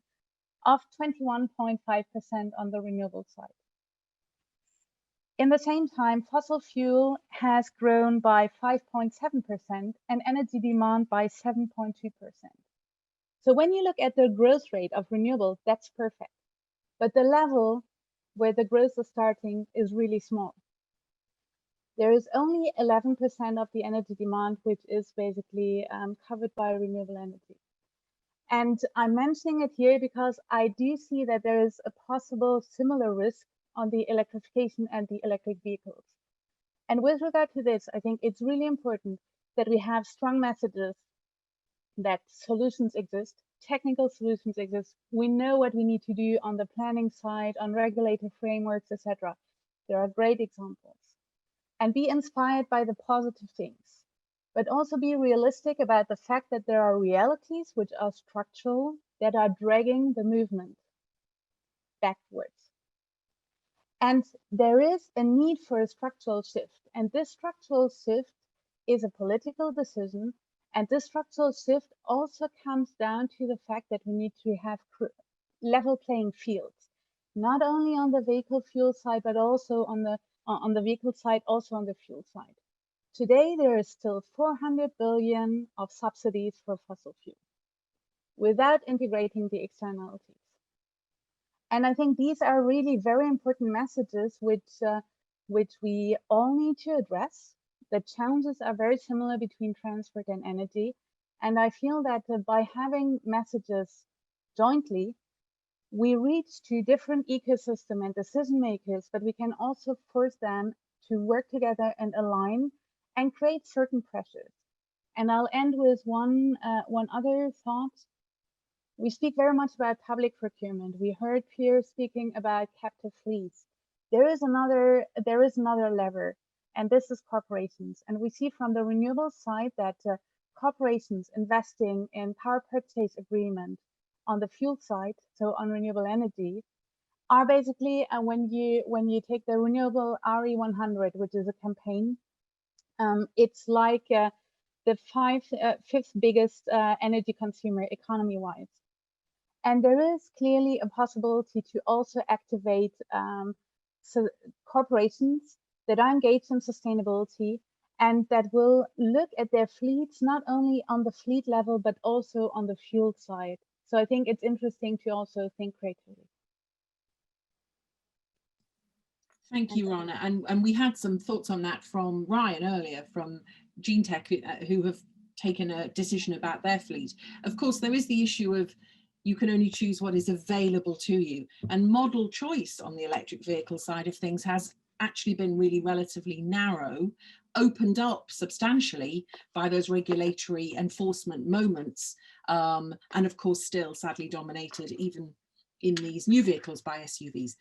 of 21.5% on the renewable side. In the same time, fossil fuel has grown by 5.7% and energy demand by 7.2%. So when you look at the growth rate of renewables, that's perfect. But the level where the growth is starting is really small. There is only 11% of the energy demand, which is basically covered by renewable energy. And I'm mentioning it here because I do see that there is a possible similar risk on the electrification and the electric vehicles. And with regard to this, I think it's really important that we have strong messages that solutions exist, technical solutions exist. We know what we need to do on the planning side, on regulator frameworks, etc. There are great examples. And be inspired by the positive things, but also be realistic about the fact that there are realities which are structural, that are dragging the movement backwards. And there is a need for a structural shift. And this structural shift is a political decision. And this structural shift also comes down to the fact that we need to have level playing fields, not only on the vehicle fuel side, but also on the vehicle side, also on the fuel side. Today, there is still 400 billion of subsidies for fossil fuel without integrating the externalities. And I think these are really very important messages which we all need to address. The challenges are very similar between transport and energy. And I feel that by having messages jointly, we reach to different ecosystem and decision makers, but we can also force them to work together and align and create certain pressures. And I'll end with one other thought. We speak very much about public procurement. We heard peers speaking about captive fleets. There is another lever, and this is corporations. And we see from the renewable side that corporations investing in power purchase agreement on the fuel side, so on renewable energy, are basically when you take the renewable RE100, which is a campaign, it's like the fifth biggest energy consumer economy-wise. And there is clearly a possibility to also activate corporations that are engaged in sustainability and that will look at their fleets, not only on the fleet level, but also on the fuel side. So I think it's interesting to also think creatively.
Thank you, Rana. And we had some thoughts on that from Ryan earlier from GeneTech, who have taken a decision about their fleet. Of course, there is the issue of you can only choose what is available to you. And model choice on the electric vehicle side of things has actually been really relatively narrow, opened up substantially by those regulatory enforcement moments. And of course, still sadly dominated even in these new vehicles by SUVs.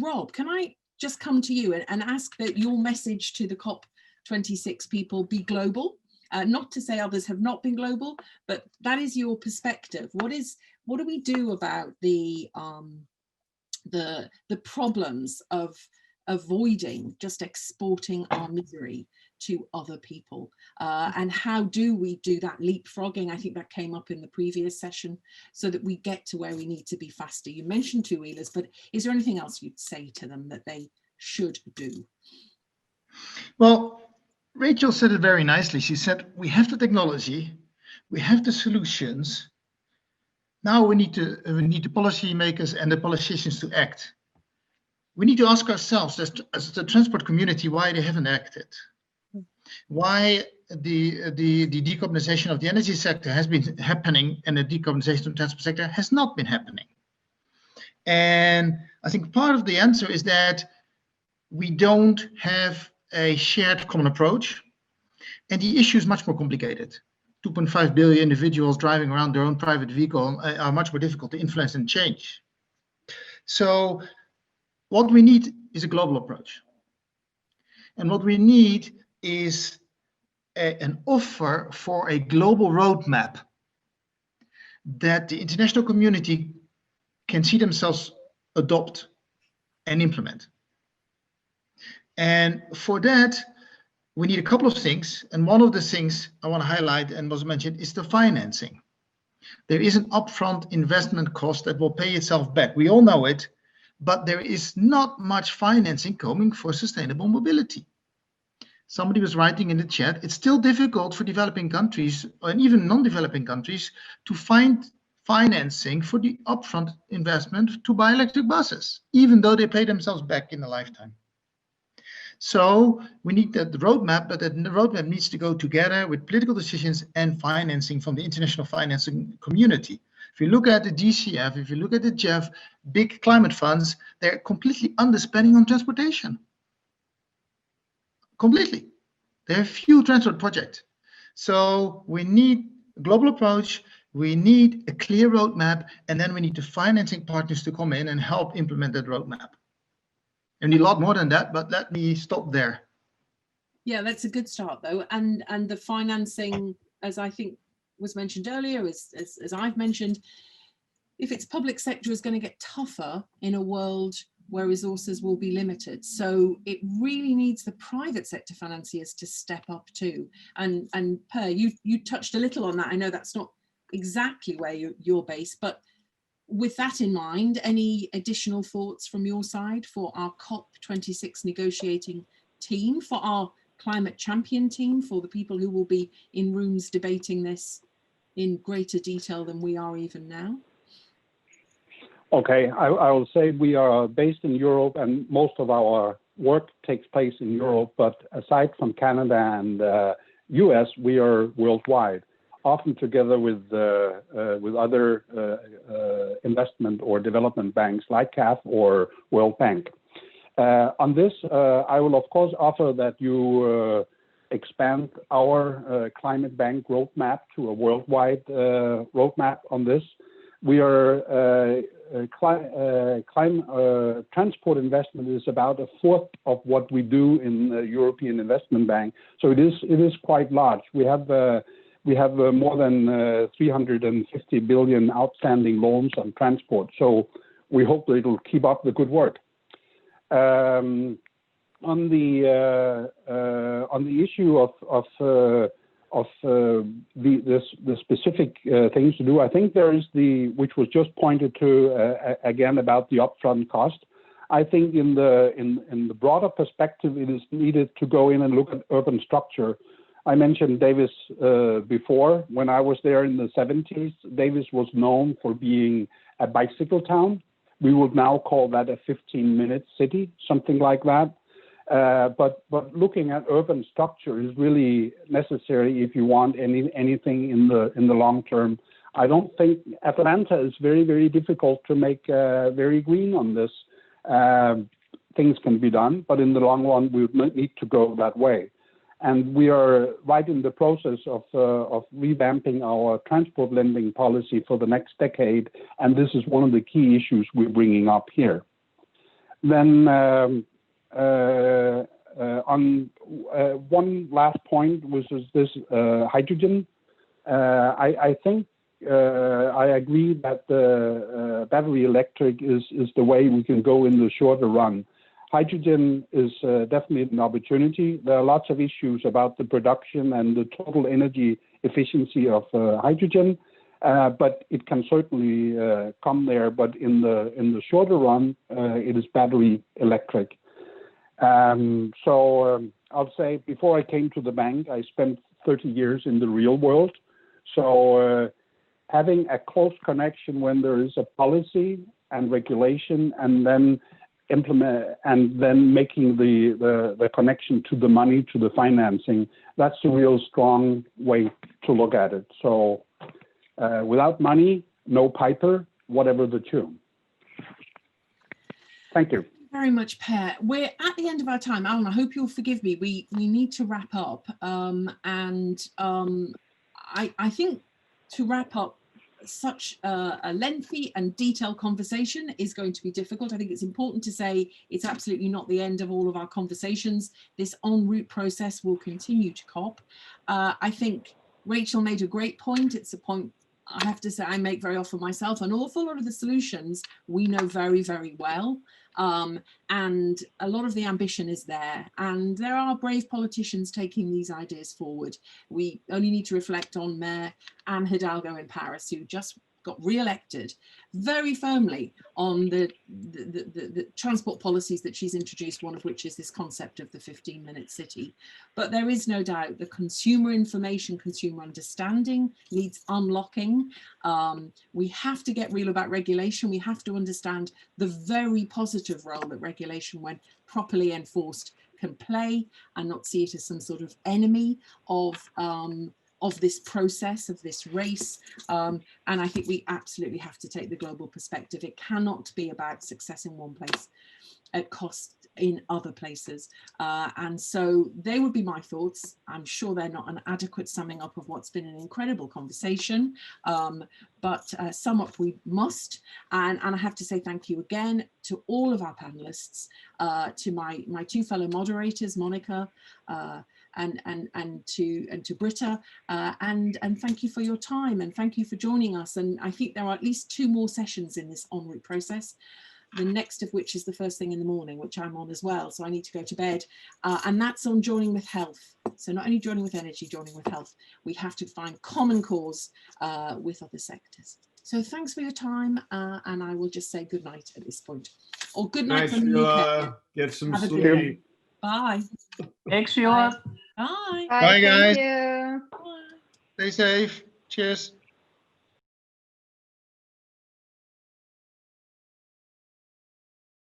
Rob, can I just come to you and ask that your message to the COP26 people be global? Not to say others have not been global, but that is your perspective. What do we do about the problems of avoiding just exporting our misery to other people? And how do we do that leapfrogging? I think that came up in the previous session, so that we get to where we need to be faster. You mentioned two-wheelers, but is there anything else you'd say to them that they should do?
Well, Rachel said it very nicely. She said, we have the technology, we have the solutions. Now we need the policymakers and the politicians to act. We need to ask ourselves as the transport community why they haven't acted. Why the decarbonization of the energy sector has been happening and the decarbonization of the transport sector has not been happening. And I think part of the answer is that we don't have a shared common approach, and the issue is much more complicated. 2.5 billion individuals driving around their own private vehicle are much more difficult to influence and change. So what we need is a global approach. And what we need is an offer for a global roadmap that the international community can see themselves adopt and implement. And for that, we need a couple of things. And one of the things I want to highlight and was mentioned is the financing. There is an upfront investment cost that will pay itself back. We all know it, but there is not much financing coming for sustainable mobility. Somebody was writing in the chat, it's still difficult for developing countries and even non-developing countries to find financing for the upfront investment to buy electric buses, even though they pay themselves back in a lifetime. So we need that roadmap, but that roadmap needs to go together with political decisions and financing from the international financing community. If you look at the DCF, if you look at the JEF, big climate funds, they're completely underspending on transportation. Completely. There are few transport projects. So we need a global approach, we need a clear roadmap, and then we need the financing partners to come in and help implement that roadmap. And a lot more than that, but let me stop there.
Yeah, that's a good start though. And the financing, as I think was mentioned earlier, as I've mentioned, if it's public sector is going to get tougher in a world where resources will be limited. So it really needs the private sector financiers to step up too. And Per, you touched a little on that. I know that's not exactly where you're based, but with that in mind, any additional thoughts from your side for our COP26 negotiating team, for our climate champion team, for the people who will be in rooms debating this in greater detail than we are even now?
Okay, I will say we are based in Europe and most of our work takes place in Europe, but aside from Canada and US, we are worldwide, often together with other investment or development banks like CAF or World Bank. On this, I will of course offer that you expand our climate bank roadmap to a worldwide roadmap on this. We are transport investment is about a fourth of what we do in the European Investment Bank, so it is quite large. We have more than 350 billion outstanding loans on transport, so we hope that it will keep up the good work. On the issue of the specific things to do, I think there is which was just pointed to again about the upfront cost. I think in the broader perspective, it is needed to go in and look at urban structure. I mentioned Davis before. When I was there in the 70s, Davis was known for being a bicycle town. We would now call that a 15-minute city, something like that. But looking at urban structure is really necessary if you want anything in the long term. I don't think Atlanta is very, very difficult to make very green on this. Things can be done, but in the long run, we would need to go that way. And we are right in the process of revamping our transport lending policy for the next decade, and this is one of the key issues we're bringing up here. Then on one last point, which is this hydrogen. I think I agree that the battery electric is the way we can go in the shorter run. Hydrogen is definitely an opportunity. There are lots of issues about the production and the total energy efficiency of hydrogen, but it can certainly come there. But in the shorter run, it is battery electric. I'll say before I came to the bank, I spent 30 years in the real world. So having a close connection when there is a policy and regulation, and then implement and then making the connection to the money, to the financing, that's a real strong way to look at it. So without money, no piper, whatever the tune. Thank you.
Very much, Per. We're at the end of our time. Alan, I hope you'll forgive me. We need to wrap up. I think to wrap up such a lengthy and detailed conversation is going to be difficult. I think it's important to say it's absolutely not the end of all of our conversations. This en route process will continue to COP. I think Rachel made a great point. It's a point I have to say I make very often myself. An awful lot of the solutions we know very, very well. And a lot of the ambition is there, and there are brave politicians taking these ideas forward. We only need to reflect on Mayor Anne Hidalgo in Paris, who just got re-elected very firmly on the transport policies that she's introduced, one of which is this concept of the 15-minute city. But there is no doubt the consumer information, consumer understanding needs unlocking. We have to get real about regulation. We have to understand the very positive role that regulation, when properly enforced, can play, and not see it as some sort of enemy of this process, of this race. And I think we absolutely have to take the global perspective. It cannot be about success in one place at cost in other places. And so they would be my thoughts. I'm sure they're not an adequate summing up of what's been an incredible conversation, but sum up we must. And I have to say thank you again to all of our panelists, to my two fellow moderators, Monica, and to Britta, and thank you for your time, and thank you for joining us. And I think there are at least 2 more sessions in this en route process. the next of which is the first thing in the morning, which I'm on as well. So I need to go to bed. And that's on joining with health. So not only joining with energy, joining with health. We have to find common cause with other sectors. So thanks for your time. And I will just say good night at this point. Or good night from the UK.
Get some
Have a good
sleep.
night. Bye.
Thanks, Sheila.
Bye.
Bye, guys.
Thank you.
Bye.
Stay safe. Cheers.